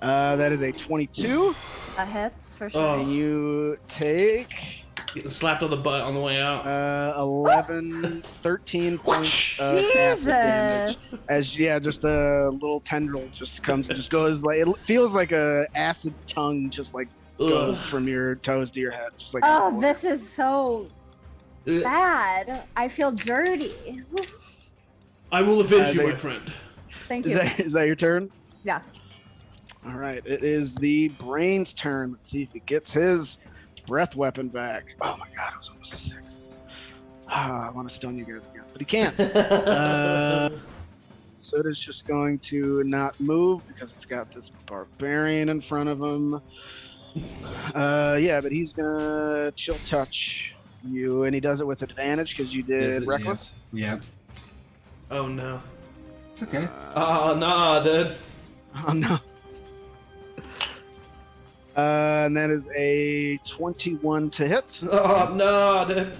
That is a 22. That hits for sure. Oh. And you take Getting slapped on the butt on the way out. 13 points of acid damage. As just a little tendril just goes like, it feels like a acid tongue just like goes from your toes to your head, just like. Oh, this is so bad. I feel dirty. I will avenge you, my friend. Thank you. Is that your turn? Yeah. All right, it is the brain's turn. Let's see if he gets his breath weapon back. Oh my god, it was almost a 6. I want to stun you guys again, but he can't. So it is just going to not move because it's got this barbarian in front of him. But he's gonna chill touch you, and he does it with advantage because you did reckless. Yeah. Oh no. It's okay. Oh no, dude. Oh no. And that is a 21 to hit. Oh no, dude.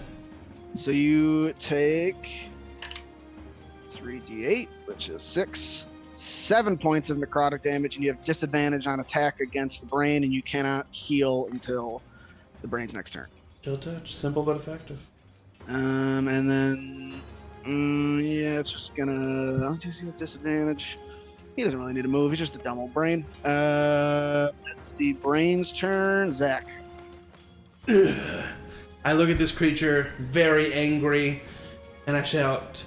So you take 3d8, which is 7 points of necrotic damage, and you have disadvantage on attack against the brain, and you cannot heal until the brain's next turn. Chill touch, simple but effective. And then, it's just gonna. I'll just use disadvantage. He doesn't really need to move. He's just a dumb old brain. It's the brain's turn. Zach. I look at this creature, very angry, and I shout,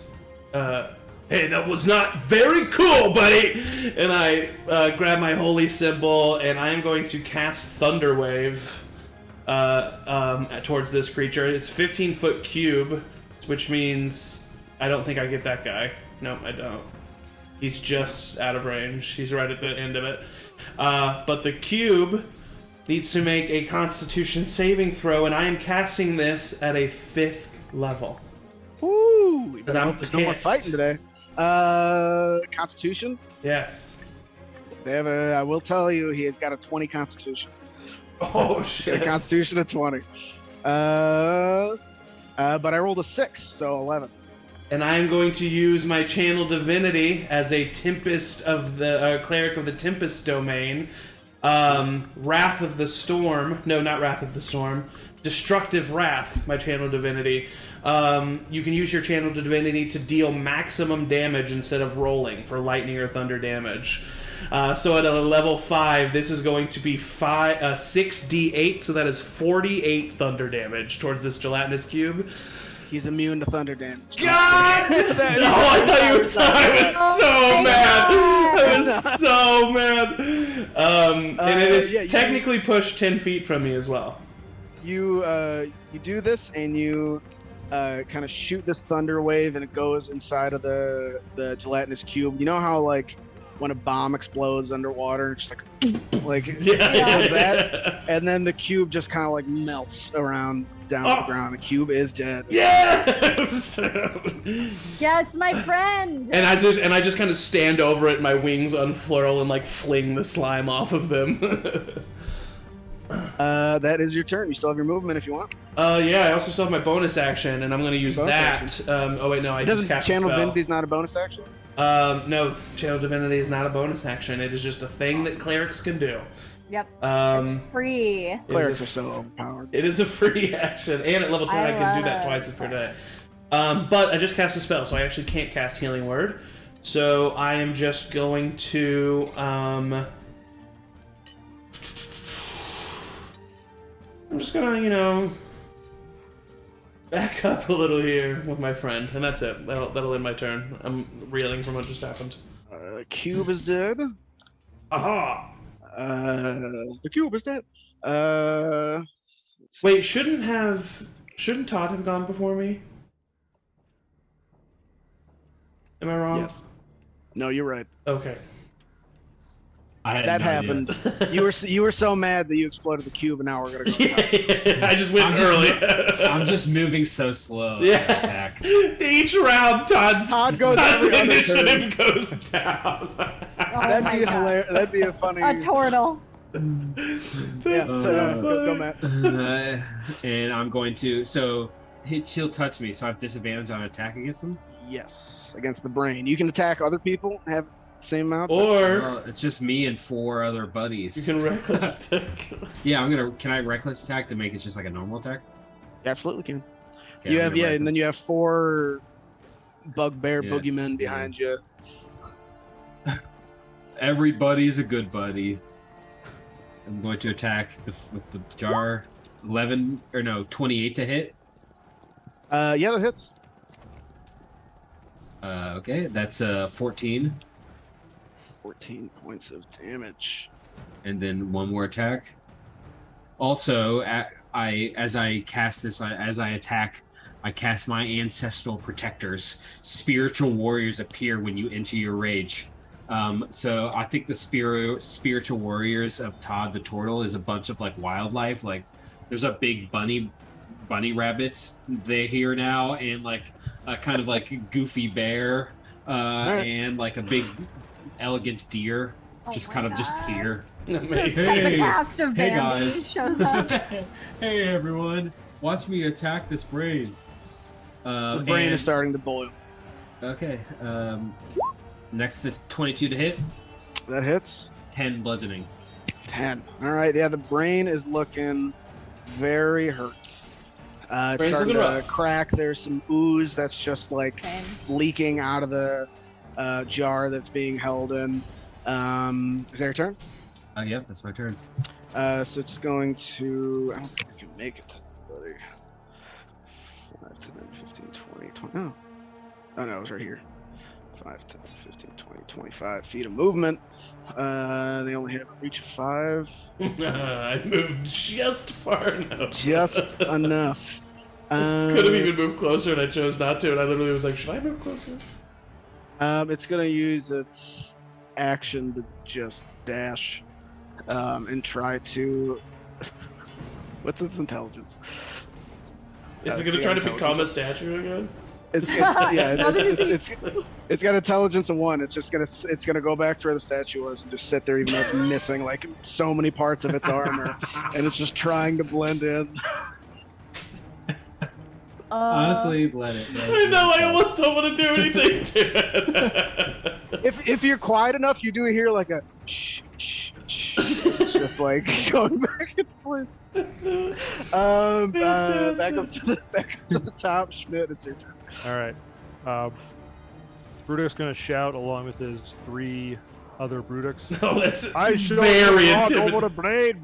"Hey, that was not very cool, buddy!" And I grab my holy symbol, and I am going to cast Thunderwave towards this creature. It's 15-foot cube, which means I don't think I get that guy. No, I don't. He's just out of range. He's right at the end of it. But the cube needs to make a Constitution saving throw, and I am casting this at a 5th level. Woo! Because I'm There's no more pissed. fighting today. Constitution. Yes. They have I will tell you, he has got a 20 Constitution. Oh Got shit. a Constitution of 20. But I rolled a 6, so 11. And I am going to use my Channel Divinity as a Tempest of the Cleric of the Tempest domain. Wrath of the Storm. No, not Wrath of the Storm. Destructive Wrath, my Channel Divinity. You can use your Channel Divinity to deal maximum damage instead of rolling for lightning or thunder damage. So at a level 5, this is going to be 6d8, so that is 48 thunder damage towards this gelatinous cube. He's immune to thunder damage. God! No, I thought you were sorry. I was so mad. And it is technically pushed 10 feet from me as well. You do this, and you kind of shoot this thunder wave, and it goes inside of the gelatinous cube. You know how like when a bomb explodes underwater, it's just like it does that, and then the cube just kind of like melts around down to the ground. The cube is dead. Yes! Yes, my friend. And I just kind of stand over it, my wings unfurl, and like fling the slime off of them. That is your turn. You still have your movement if you want. Yeah, I also still have my bonus action, and I'm going to use Bonus that. action. Oh wait, no, I just cast a Channel spell. Divinity's not a bonus action? No, Channel Divinity is not a bonus action. It is just a thing that clerics can do. Yep. Um, It's free. Clerics are so overpowered. It is a free action, and at level 10 I can do that love twice per day. But I just cast a spell, so I actually can't cast Healing Word. So I am just going to I'm just gonna, back up a little here with my friend, and that's it. That'll end my turn. I'm reeling from what just happened. Cube is dead. Aha! The cube is dead. Wait, shouldn't Todd have gone before me? Am I wrong? Yes. No, you're right. Okay. I had That no idea. happened. you were so mad that you exploded the cube, and now we're gonna go. Yeah, I just went early. I'm just moving so slow. Yeah. Attack. Each round, Todd's goes every other initiative goes down. Oh That'd my be God. hilarious. That'd be a funny. A turtle. Yeah, so go, funny. Matt. And I'm going to. So she'll touch me, so I have disadvantage on attack against them. Yes, against the brain. You can attack other people. Have the same amount. Or Well, it's just me and 4 other buddies. you can reckless attack. Yeah, Can I reckless attack to make it just like a normal attack? You absolutely can. Okay, You I'm have gonna and then you have 4 bugbear Yeah. boogeymen behind you. Everybody's a good buddy. I'm going to attack with the jar. 28 to hit. Yeah, that hits. Okay, that's 14, 14 points of damage. and then 1 more attack. Also, as I cast this, as I attack, I cast my ancestral protectors. Spiritual warriors appear when you enter your rage. So I think the spiritual warriors of Todd the Turtle is a bunch of like wildlife. Like there's a big bunny rabbits they're here now, and like a kind of like goofy bear, and like a big elegant deer, Oh just my kind of just God. here. Amazing. The cast of Hey, Bambi guys. shows up. Hey everyone, watch me attack this brain. The brain and- is starting to boil. Okay. Next, the 22 to hit, That hits. 10 bludgeoning. 10. All right. Yeah, the brain is looking very hurt. It's Brain's starting looking to rough. crack. There's some ooze that's just like Same. leaking out of the jar that's being held in. Is that your turn? Yep, that's my turn. So it's going to. I don't think I can make it, buddy. 5, 10, 15, 20, 20. Oh. Oh no, it was right here. 5, 10, 15, 20, 25 feet of movement. They only have a reach of 5. I moved just far enough. Just enough. Could have even moved closer, and I chose not to. And I literally was like, "Should I move closer?" It's gonna use its action to just dash, and try to. What's its intelligence? Is it it's gonna try got to become a intelligence. statue again? It's got intelligence of 1. It's gonna go back to where the statue was and just sit there, even though it's missing like so many parts of its armor, and it's just trying to blend in. Honestly, let it. I know. I almost don't want to do anything to it. If you're quiet enough, you do hear like a shh, shh, shh. It's just like going back and forth. Back up to the top, Schmitt. It's your turn. All right. Brudik's gonna shout along with his 3 other Brudiks. No, that's I should very walk intimidating. over the blade.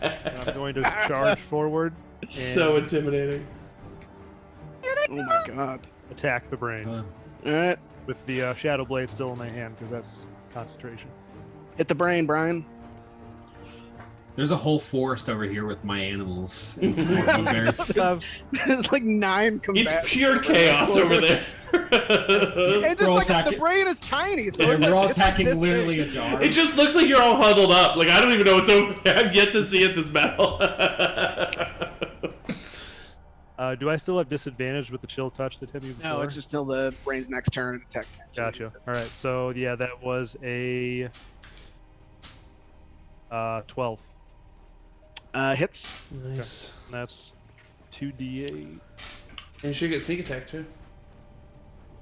And I'm going to charge forward, So intimidating. Oh my god. attack the brain All right, with the shadow blade still in my hand because that's concentration. hit the brain, Brian. There's a whole forest over here with my animals and 4 bugbears. There's like 9 It's combatants. pure chaos over there. And We're all just like the attacking- brain is tiny, so Yeah, it's we're like- all it's like attacking this literally big. a jar. It just looks like you're all huddled up. Like I don't even know what's over there. I've yet to see it this battle. Do I still have disadvantage with the chill touch that hit me before? No, it's just till the brain's next turn to attack. Gotcha. All right, so yeah, that was a 12. Hits. Nice. That's 2d8. And you should get sneak attack too.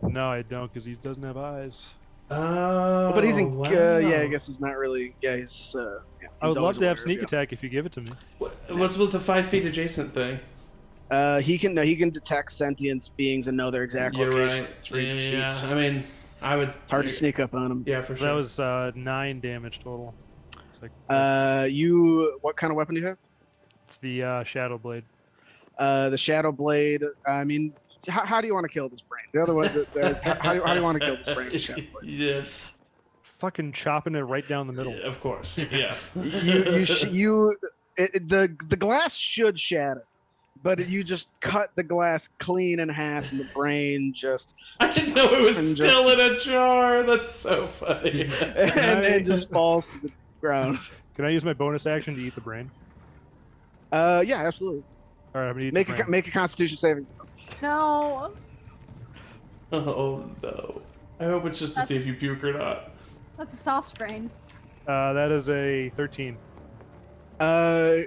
No, I don't, because he doesn't have eyes. Oh, But he's in. wow. Yeah, I guess he's not really. Yeah, he's. I would love always to have aware of sneak you. attack if you give it to me. What's with the 5 feet adjacent thing? He can detect sentient beings and know their exact You're location. right. 3 feet. Yeah, I mean, I would. Hard to sneak up on him. Yeah, for So sure. that was 9 damage total. It's like What kind of weapon do you have? it's the Shadow Blade. The Shadow Blade. I mean, how do you want to kill this brain? The other one. How do you want to kill this brain? with Shadow Blade? Yeah, Fucking chopping it right down the middle. of course. Yeah. The glass should shatter, but you just cut the glass clean in half, and the brain just I didn't know it was And still in a jar. That's so funny. and just falls to the ground. Can I use my bonus action to eat the brain? Yeah, absolutely. All right, I'm gonna eat Make the a brain. make a Constitution saving. No. Oh no. I hope it's just to see if you puke or not. That's a soft brain. That is a 13. Yeah,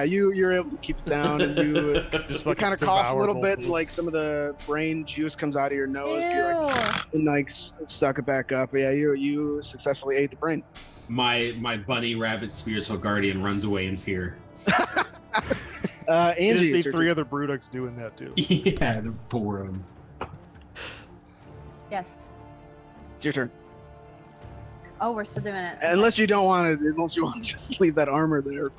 you're able to keep it down, and you Just you fucking kind of cough a devour little both bit, of and them. like some of the brain juice comes out of your nose. You're Ew. like, and like suck it back up. Yeah, you successfully ate the brain. My bunny rabbit spiritual guardian runs away in fear. You Angie, just see it's your 3 turn. other Bruduks doing that too. Yeah, just poor him. Yes. It's your turn. Oh, we're still doing it. Unless you don't want to, unless you want to just leave that armor there.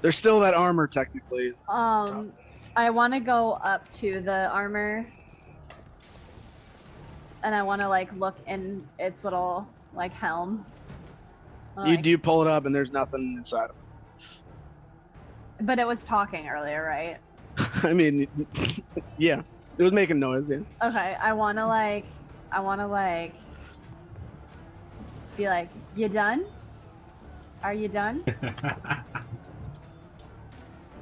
There's still that armor technically. I want to go up to the armor, and I want to like look in its little like helm. You pull it up and there's nothing inside of But it was talking earlier, right? it. I mean, yeah, it was making noise. Yeah. Okay, I want to be like, you done? Are you done?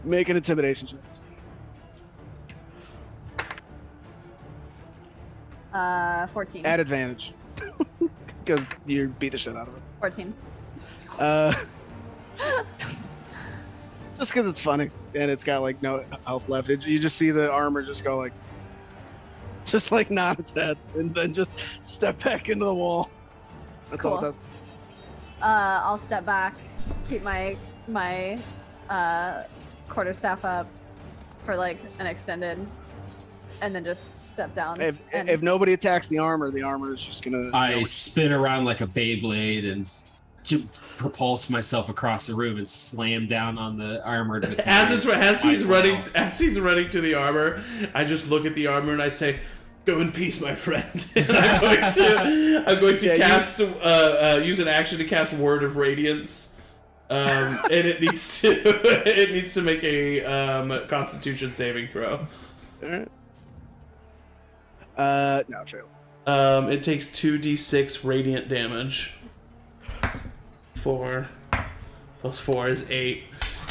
Make an intimidation check. 14. At advantage, because you beat the shit out of it. 14. Just because it's funny and it's got like no health left. You just see the armor just go like, just like nod its head and then just step back into the wall. That's all it Cool. does. I'll step back, keep my quarterstaff up for like an extended, and then just step down. and If nobody attacks the armor is just gonna. I spin around like a Beyblade and propulse myself across the room and slam down on the armored. with As he's my running ball. as he's running to the armor, I just look at the armor and I say, "Go in peace, my friend." And I'm going to Yeah, cast use an action to cast Word of Radiance. And it needs to make a Constitution saving throw. Alright. No, fail. It takes 2d6 radiant damage. 4 plus 4 is 8.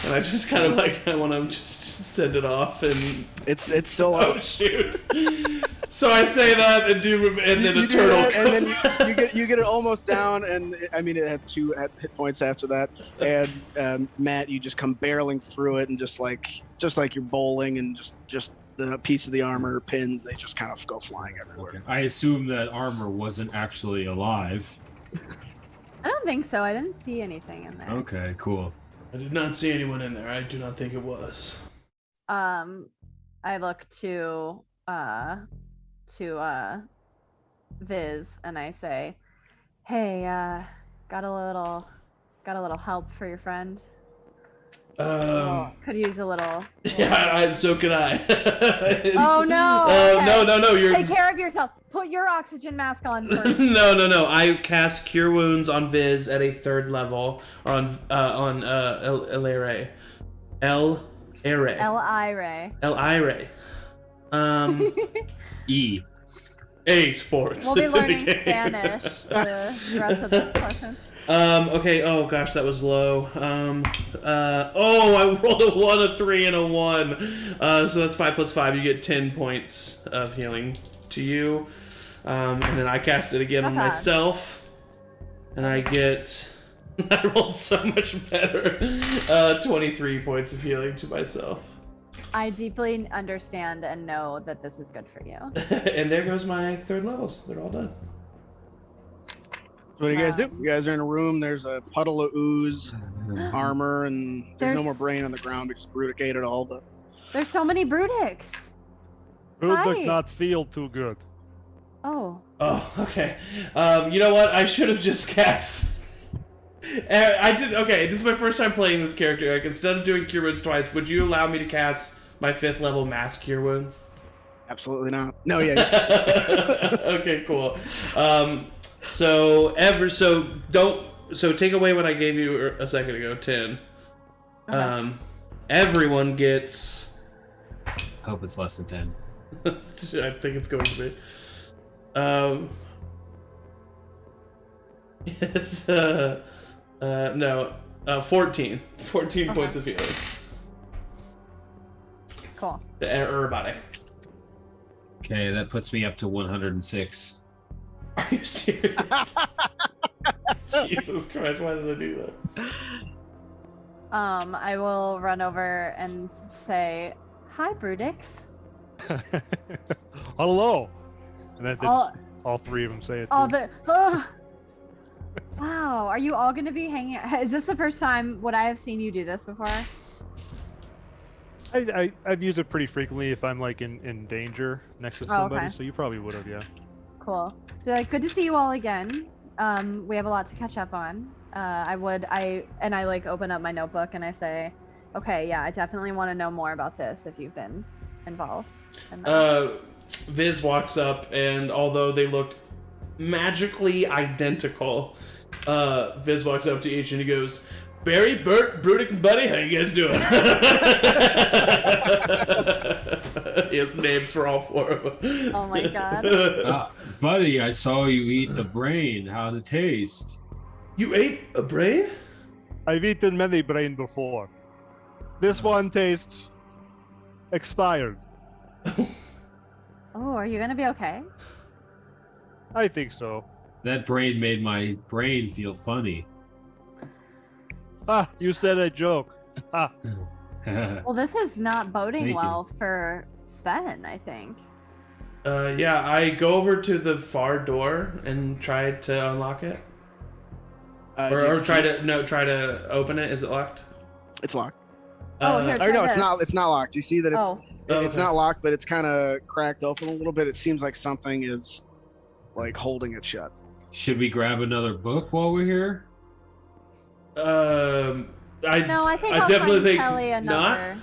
And I just kind of like, I want to just send it off and... It's still Oh, up. shoot. So I say that and then You a do turtle that, and comes then you get it almost down, and I mean it had 2 hit points after that. And Matt, you just come barreling through it, and just like you're bowling, and just the piece of the armor pins, they just kind of go flying everywhere. Okay. I assume that armor wasn't actually alive. I don't think so. I didn't see anything in there. Okay, cool. I did not see anyone in there. I do not think it was. I look to Viz and I say, "Hey, got a little help for your friend. Could use a little." Yeah, so could I. Oh no! No, Okay. no, you're... Take care of yourself. Put your oxygen mask on first. No. I cast Cure Wounds on Viz at a 3rd level on Elaire. Elaire. E. A sports. We'll be It's in the learning game. Spanish the rest of the session. Okay, oh gosh, that was low. I rolled a 1, a 3, and a 1. So that's 5 plus 5. You get 10 points of healing to you. And then I cast it again on Okay. myself. And I get I rolled so much better. 23 points of healing to myself. I deeply understand and know that this is good for you. And there goes my 3rd levels. They're all done. What do you guys do? You guys are in a room. There's a puddle of ooze, armor, and there's no more brain on the ground because Bruddik ate it all. But There's so many Bruddiks. Bruddik Hi. not feel too good. Oh. Oh, okay. You know what? I should have just cast. I did. Okay, this is my first time playing this character. Like, instead of doing Cure Wounds twice, would you allow me to cast my 5th level Mass Cure Wounds? absolutely not. No, yeah. Okay, cool. So take away what I gave you a second ago, 10. Okay. Everyone gets. Hope it's less than 10. I think it's going to be. Yes. No. 14. 14 points of healing. Cool. To everybody. Okay, that puts me up to 106. Are you serious? Jesus Christ, why did I do that? I will run over and say, "Hi, Bruddiks." Hello. And then All, all 3 of them say it. all Too. the. Wow, are you all gonna be hanging out? Is this the first time would I have seen you do this before? I've used it pretty frequently if I'm like in danger next to somebody, okay. so you probably would have, yeah. Cool. Good to see you all again. We have a lot to catch up on. I like open up my notebook and I say, okay, yeah, I definitely want to know more about this if you've been involved. In that. Viz walks up, and although they look magically identical, Viz walks up to each and he goes, "Barry, Bert, Bruddik, and Buddy, how you guys doing?" He has names for all 4 of them. Oh my god. Buddy, I saw you eat the brain. How'd it taste? You ate a brain? I've eaten many brain before. This one tastes expired. Oh, are you gonna be okay? I think so. That brain made my brain feel funny. Ah, you said a joke. Ah, Well, this is not boding Thank you. well for Sven, I think. Yeah, I go over to the far door and try to unlock it. Or try to open it. Is it locked? It's locked. Oh, here, Or try no, it's this. not. It's not locked. You see that it's Oh, it's okay. not locked, but it's kind of cracked open a little bit. It seems like something is like holding it shut. Should we grab another book while we're here? no, I think I I'll definitely find think Kelly another.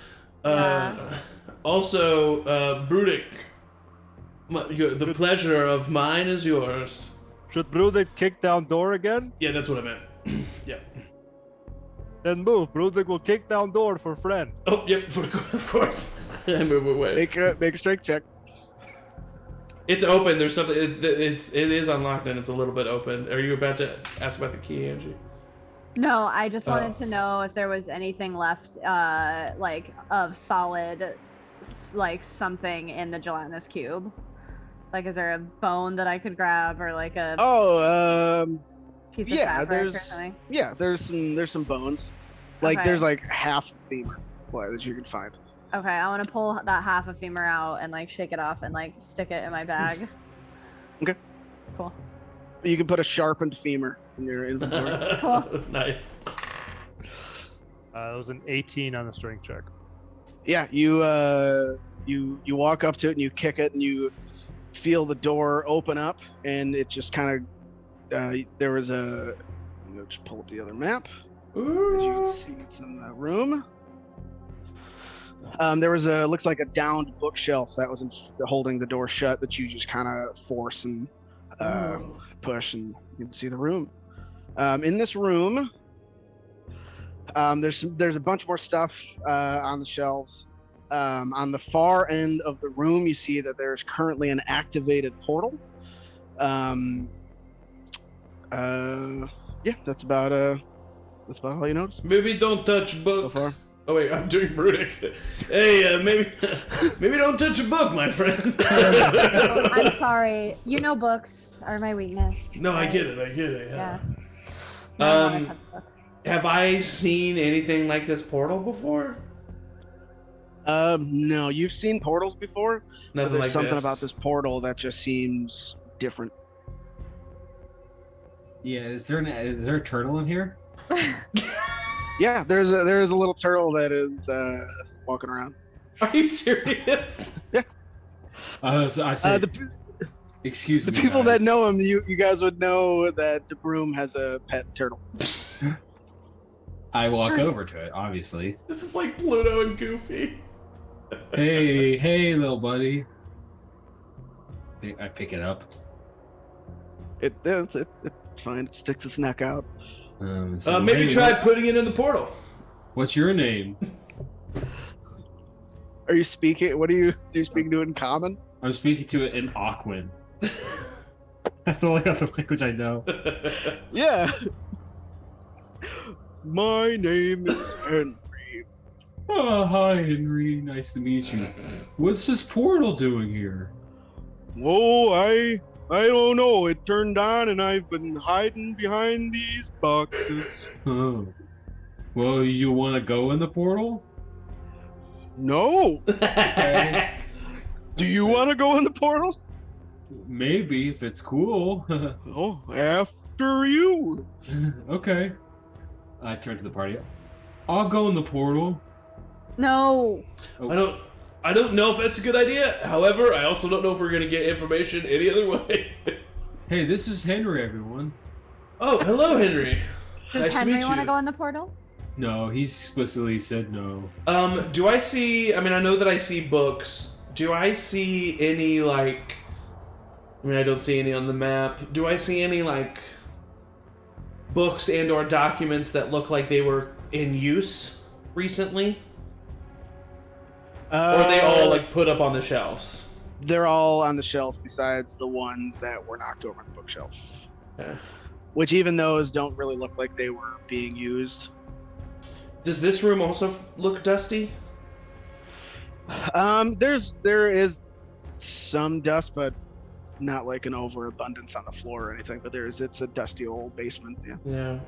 Yeah. Also, Bruddik, the pleasure of mine is yours. should Bruddik kick down door again? Yeah, that's what I meant. Yeah. Then move. Bruddik will kick down door for friend. Oh, yep. Of course. I move away. Make a strength check. It's open. There's something. It is unlocked and it's a little bit open. Are you about to ask about the key, Angie? No, I just wanted Oh. to know if there was anything left, like of solid, like something in the gelatinous cube. Like, is there a bone that I could grab, or like a piece of yeah, fabric or something? there's some bones. Like Okay. there's like half a femur that you can find. Okay, I want to pull that half a femur out and like shake it off and like stick it in my bag. Okay. Cool. You can put a sharpened femur in your inventory. Cool. Nice. It was an 18 on the strength check. Yeah, you walk up to it and you kick it and you feel the door open up and it just kind of there was a. I'm gonna just pull up the other map. As you can see, it's in that room. There was looks like a downed bookshelf that was holding the door shut that you just kind of force and push, and you can see the room. In this room, there's a bunch more stuff on the shelves. On the far end of the room, you see that there's currently an activated portal. Yeah, that's about all you notice Maybe don't touch so book. far. Oh wait, I'm doing Bruddik. Hey, maybe don't touch a book, my friend. I'm sorry. You know, books are my weakness. No, I right? get it. Yeah. No, not a textbook. Have I seen anything like this portal before? No, you've seen portals before, but Nothing there's like something this. about this portal that just seems different. Yeah, is there a turtle in here? Yeah, there is a little turtle that is walking around. Are you serious? So I said, excuse The me. people that guys. know him, you guys would know that the broom has a pet turtle. I walk over to it, obviously. This is like Pluto and Goofy. Hey, little buddy. I pick it up. It's fine. It sticks its neck out. So, Maybe hey, try putting it in the portal. What's your name? Are you speaking? What are you speaking to in common? I'm speaking to it in Aquan. That's the only other language I know. Yeah. My name is Henry. Oh, hi, Henry. Nice to meet you. What's this portal doing here? Oh, I don't know. It turned on, and I've been hiding behind these boxes. Oh. Well, you want to go in the portal? No. Okay. Do you want to go in the portal? Maybe, if it's cool. Oh, after you. Okay. I turn to the party. I'll go in the portal. No. Oh, I don't know if that's a good idea. However, I also don't know if we're gonna get information any other way. Hey, this is Henry, everyone. Oh, hello, Henry. Does Nice to Henry meet want to you. go in the portal? No, he explicitly said no. Do I see? I mean, I know that I see books. Do I see any like? I mean, I don't see any on the map. Do I see any like books and/or documents that look like they were in use recently? Or are they all like put up on the shelves? They're all on the shelf besides the ones that were knocked over on the bookshelf. Okay. Which even those don't really look like they were being used. Does this room also look dusty? There is some dust, but not like an overabundance on the floor or anything. But it's a dusty old basement. Yeah. Yeah.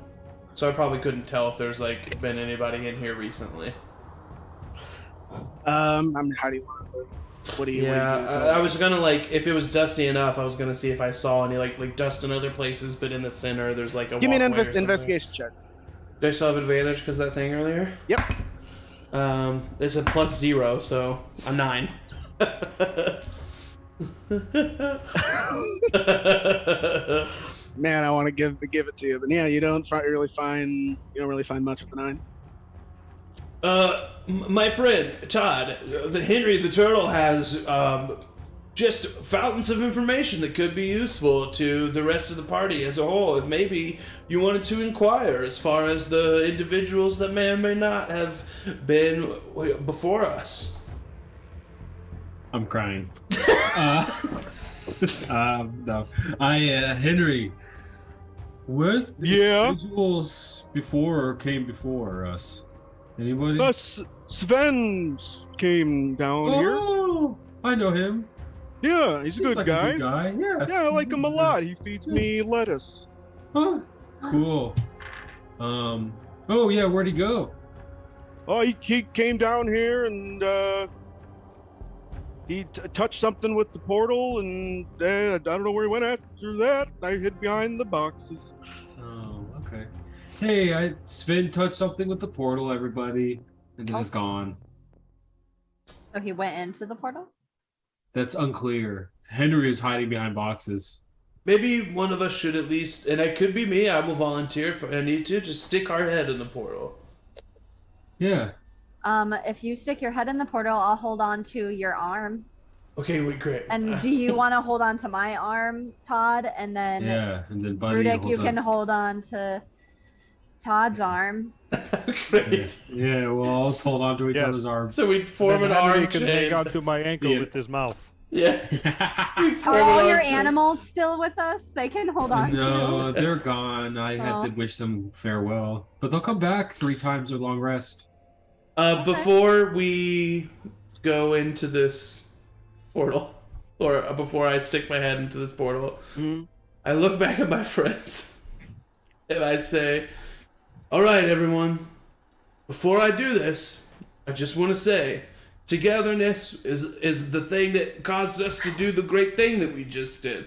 So I probably couldn't tell if there's like been anybody in here recently. I mean, how do you want to? What do you? Yeah, what do you I was gonna like if it was dusty enough, I was gonna see if I saw any like dust in other places, but in the center there's like a. Give me an walkway or something. investigation check. Do I still have advantage because that thing earlier? Yep. It's a +0, so I'm 9. Man, I want to give it to you, but yeah, you don't really find much with the 9. My friend Todd, the Henry the Turtle has just fountains of information that could be useful to the rest of the party as a whole. If maybe you wanted to inquire as far as the individuals that may or may not have been before us. I'm crying. No. Henry. What Yeah? individuals came before us? Anybody? Sven came down here. Oh, I know him. Yeah, he's a Seems good like guy. A good guy. Yeah. Yeah, I like him a lot. He feeds me lettuce. Huh. Cool. Oh yeah, where'd he go? Oh, he came down here and he touched something with the portal, and I don't know where he went after that. I hid behind the boxes. Oh, okay. Hey, Sven touched something with the portal, everybody, and then it's gone. So he went into the portal? That's unclear. Henry is hiding behind boxes. Maybe one of us should at least, and it could be me, I will volunteer if I need to, just stick our head in the portal. Yeah. If you stick your head in the portal, I'll hold on to your arm. Okay, wait, great. And do you want to hold on to my arm, Todd? And then Yeah, and then Buddy Bruddik, you holds can up. hold on to Todd's arm. Great. Yeah, we'll all hold on to each Yes. other's arms. So we form an Then Henry arm can chain. hang onto my ankle Yeah. with his mouth. Yeah. We form Are an all arm your chain. animals still with us? They can hold on No, to. they're gone. I had to Oh. wish them farewell. But they'll come back 3 times their long rest. Before we go into this portal, or before I stick my head into this portal, Mhm. I look back at my friends And I say, all right, everyone. Before I do this, I just want to say, togetherness is the thing that caused us to do the great thing that we just did.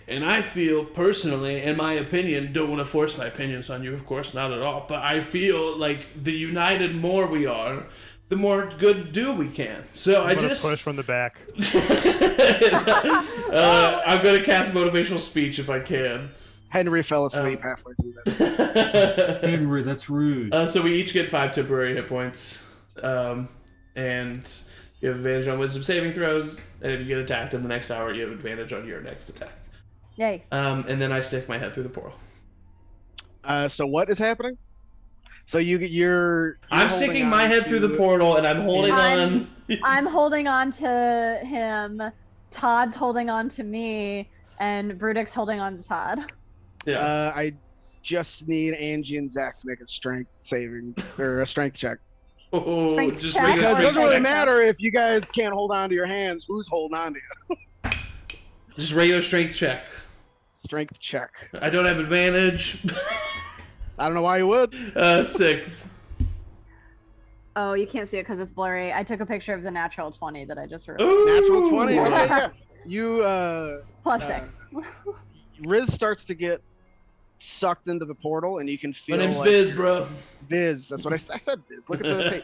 And I feel personally, in my opinion, don't want to force my opinions on you, of course, not at all, but I feel like the united more we are, the more good do we can. So I'm gonna push from the back. I'm going to cast motivational speech if I can. Henry fell asleep halfway through that. Henry, that's rude. So we each get 5 temporary hit points. And you have advantage on wisdom saving throws. And if you get attacked in the next hour, you have advantage on your next attack. Yay. And then I stick my head through the portal. So what is happening? So you're I'm sticking my head through the portal, and I'm holding on. I'm holding on to him. Todd's holding on to me, and Brudick's holding on to Todd. Yeah. I just need Angie and Zach to make a strength saving or a strength check. Oh, Strength just check? regular Because it strength doesn't really check. matter if you guys can't hold on to your hands. Who's holding on to you? Just regular strength check. Strength check. I don't have advantage. I don't know why you would. 6. Oh, you can't see it because it's blurry. I took a picture of the natural 20 that I just wrote. Ooh. Natural 20. Yeah. You Plus uh, 6. Riz starts to get sucked into the portal, and you can feel My name's like Viz, bro. Viz. That's what I said. Viz. Look at the tape.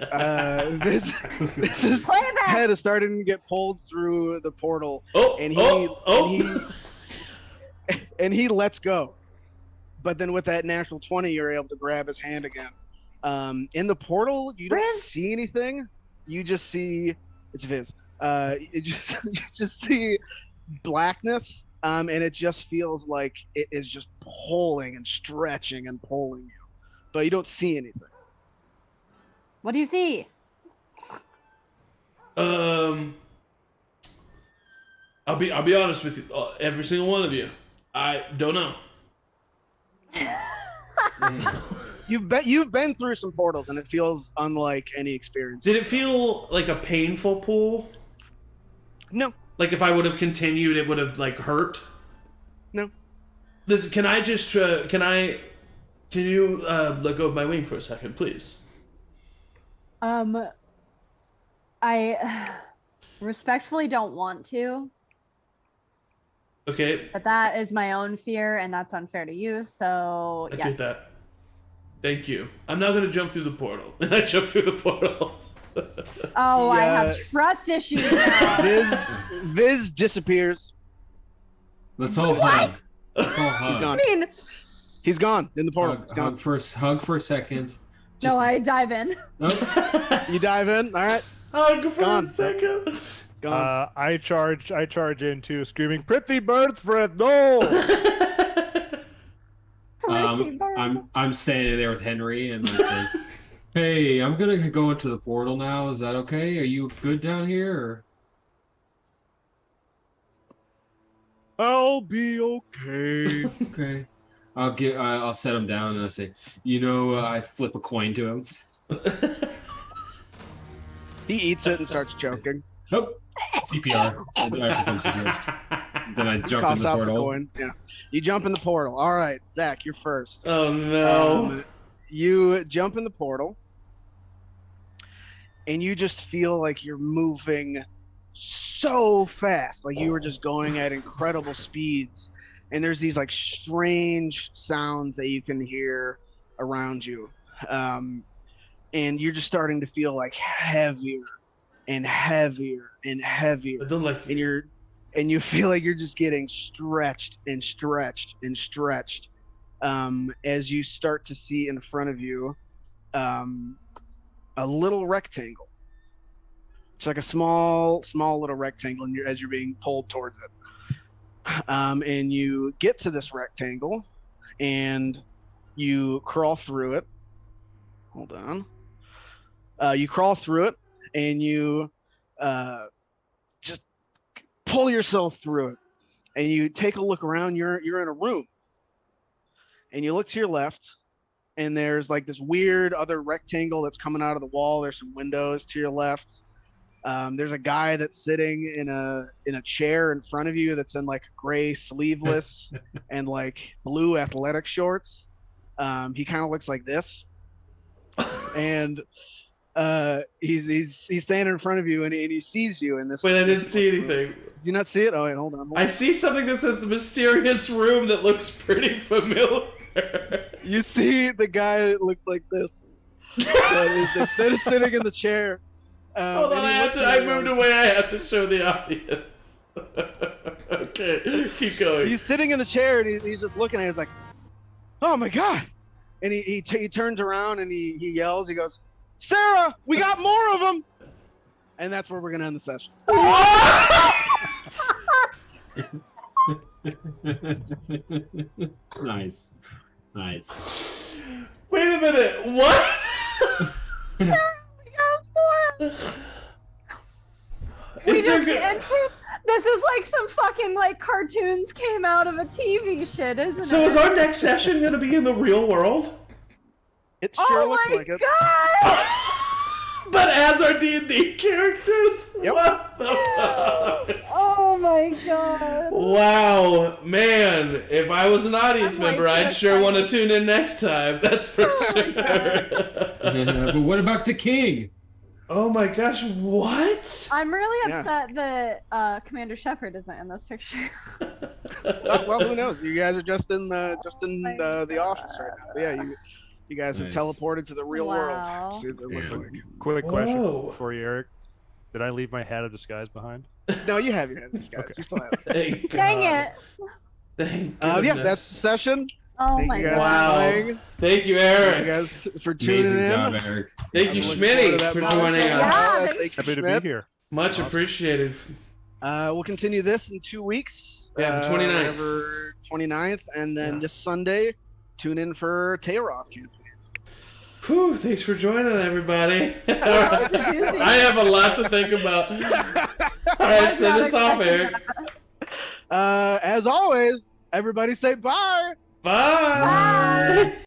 Viz's Play it back! head is starting to get pulled through the portal, Oh, and and he lets go. But then with that natural 20, you're able to grab his hand again. In the portal, you don't Riz? see anything. You just see it's Viz. You just see blackness, and it just feels like it is just pulling and stretching and pulling you, but you don't see anything. What do you see? I'll be honest with you, every single one of you. I don't know. You've been through some portals, and it feels unlike any experience. Did it feel like a painful pull? No. Like if I would have continued, it would have like hurt. No. Listen, can I just can you let go of my wing for a second, please? I respectfully don't want to, Okay, but that is my own fear, and that's unfair to you. So I yes. get that. Thank you. I'm not gonna jump through the portal, and I jump through the portal. Oh, I Yeah. have trust issues now. Viz disappears. Let's all hug. Let's all hug. gone. I mean, He's gone in the portal. He's gone. Hug for a second. no, I dive in. Oh, You dive in. All right. Oh, go for Gone. a second. Gone. I charge into screaming, "Pretty bird, Fred, no!" I'm standing there with Henry and I say, "Hey, I'm gonna go into the portal now. Is that okay? Are you good down here?" Or... I'll be okay. Okay. I'll set him down and I say, I flip a coin to him. He eats it and starts choking. Oh, CPR. I perform CPR. Then I jump in Coughs the out the portal. coin. Yeah. You jump in the portal. All right, Zach, you're first. Oh no. You jump in the portal, and you just feel like you're moving so fast, like you were just going at incredible speeds. And there's these like strange sounds that you can hear around you, and you're just starting to feel like heavier and heavier and heavier. I don't like. And you feel like you're just getting stretched and stretched and stretched, as you start to see in front of you a little rectangle. It's like a small little rectangle, and as you're being pulled towards it. And you get to this rectangle, and you crawl through it. Hold on. You crawl through it, and you just pull yourself through it. And you take a look around. You're in a room, and you look to your left, and there's like this weird other rectangle that's coming out of the wall. There's some windows to your left. There's a guy that's sitting in a chair in front of you that's in like gray sleeveless and like blue athletic shorts. He kind of looks like this, and he's standing in front of you, and he sees you in this. Wait, I didn't see anything. You not see it? Oh wait, hold on. I see something that says the mysterious room that looks pretty familiar. You see the guy that looks like this. that is sitting in the chair. Hold on, I moved away. I have to show the audience. Okay, keep going. He's sitting in the chair and he's just looking at it. He's like, "Oh my god!" And he turns around and he yells. He goes, "Sarah, we got more of them!" And that's where we're gonna end the session. Nice. Wait a minute. What? We just entered. This is like some fucking like cartoons came out of a TV shit, isn't it? So is our next session gonna be in the real world? It sure looks like it. God! But as our D&D characters? Yep. What the fuck? Oh my god. Wow, man, if I was an audience I'm like member, I'd this, sure like- want to tune in next time. That's for sure. But what about the king? Oh my gosh, what? I'm really Yeah. upset that Commander Shepard isn't in this picture. Well, who knows? You guys are just in the my office right now. But yeah, you guys have Nice. teleported to the real Wow. world. See what it looks Yeah. like. Quick Whoa. question for you, Eric. Did I leave my hat of disguise behind? No, you have your head, these guys. Okay. You still have it. Thank Dang God. it. Thank Yeah, goodness. that's the session. Oh Thank my you guys god. Wow. for playing. Thank you, Thank Eric. you guys for tuning Amazing in. job, Eric. Thank you, I'm looking forward to Schmitty, that for moment. joining Yeah. us. Thank you, Happy to Schmitt. be here. Much appreciated. We'll continue this in 2 weeks. Yeah, the 29th. November 29th, and then Yeah. this Sunday, tune in for Taroth campaign. Whew, thanks for joining, everybody. I have a lot to think about. All right, send us off, Eric. As always, everybody say bye. Bye.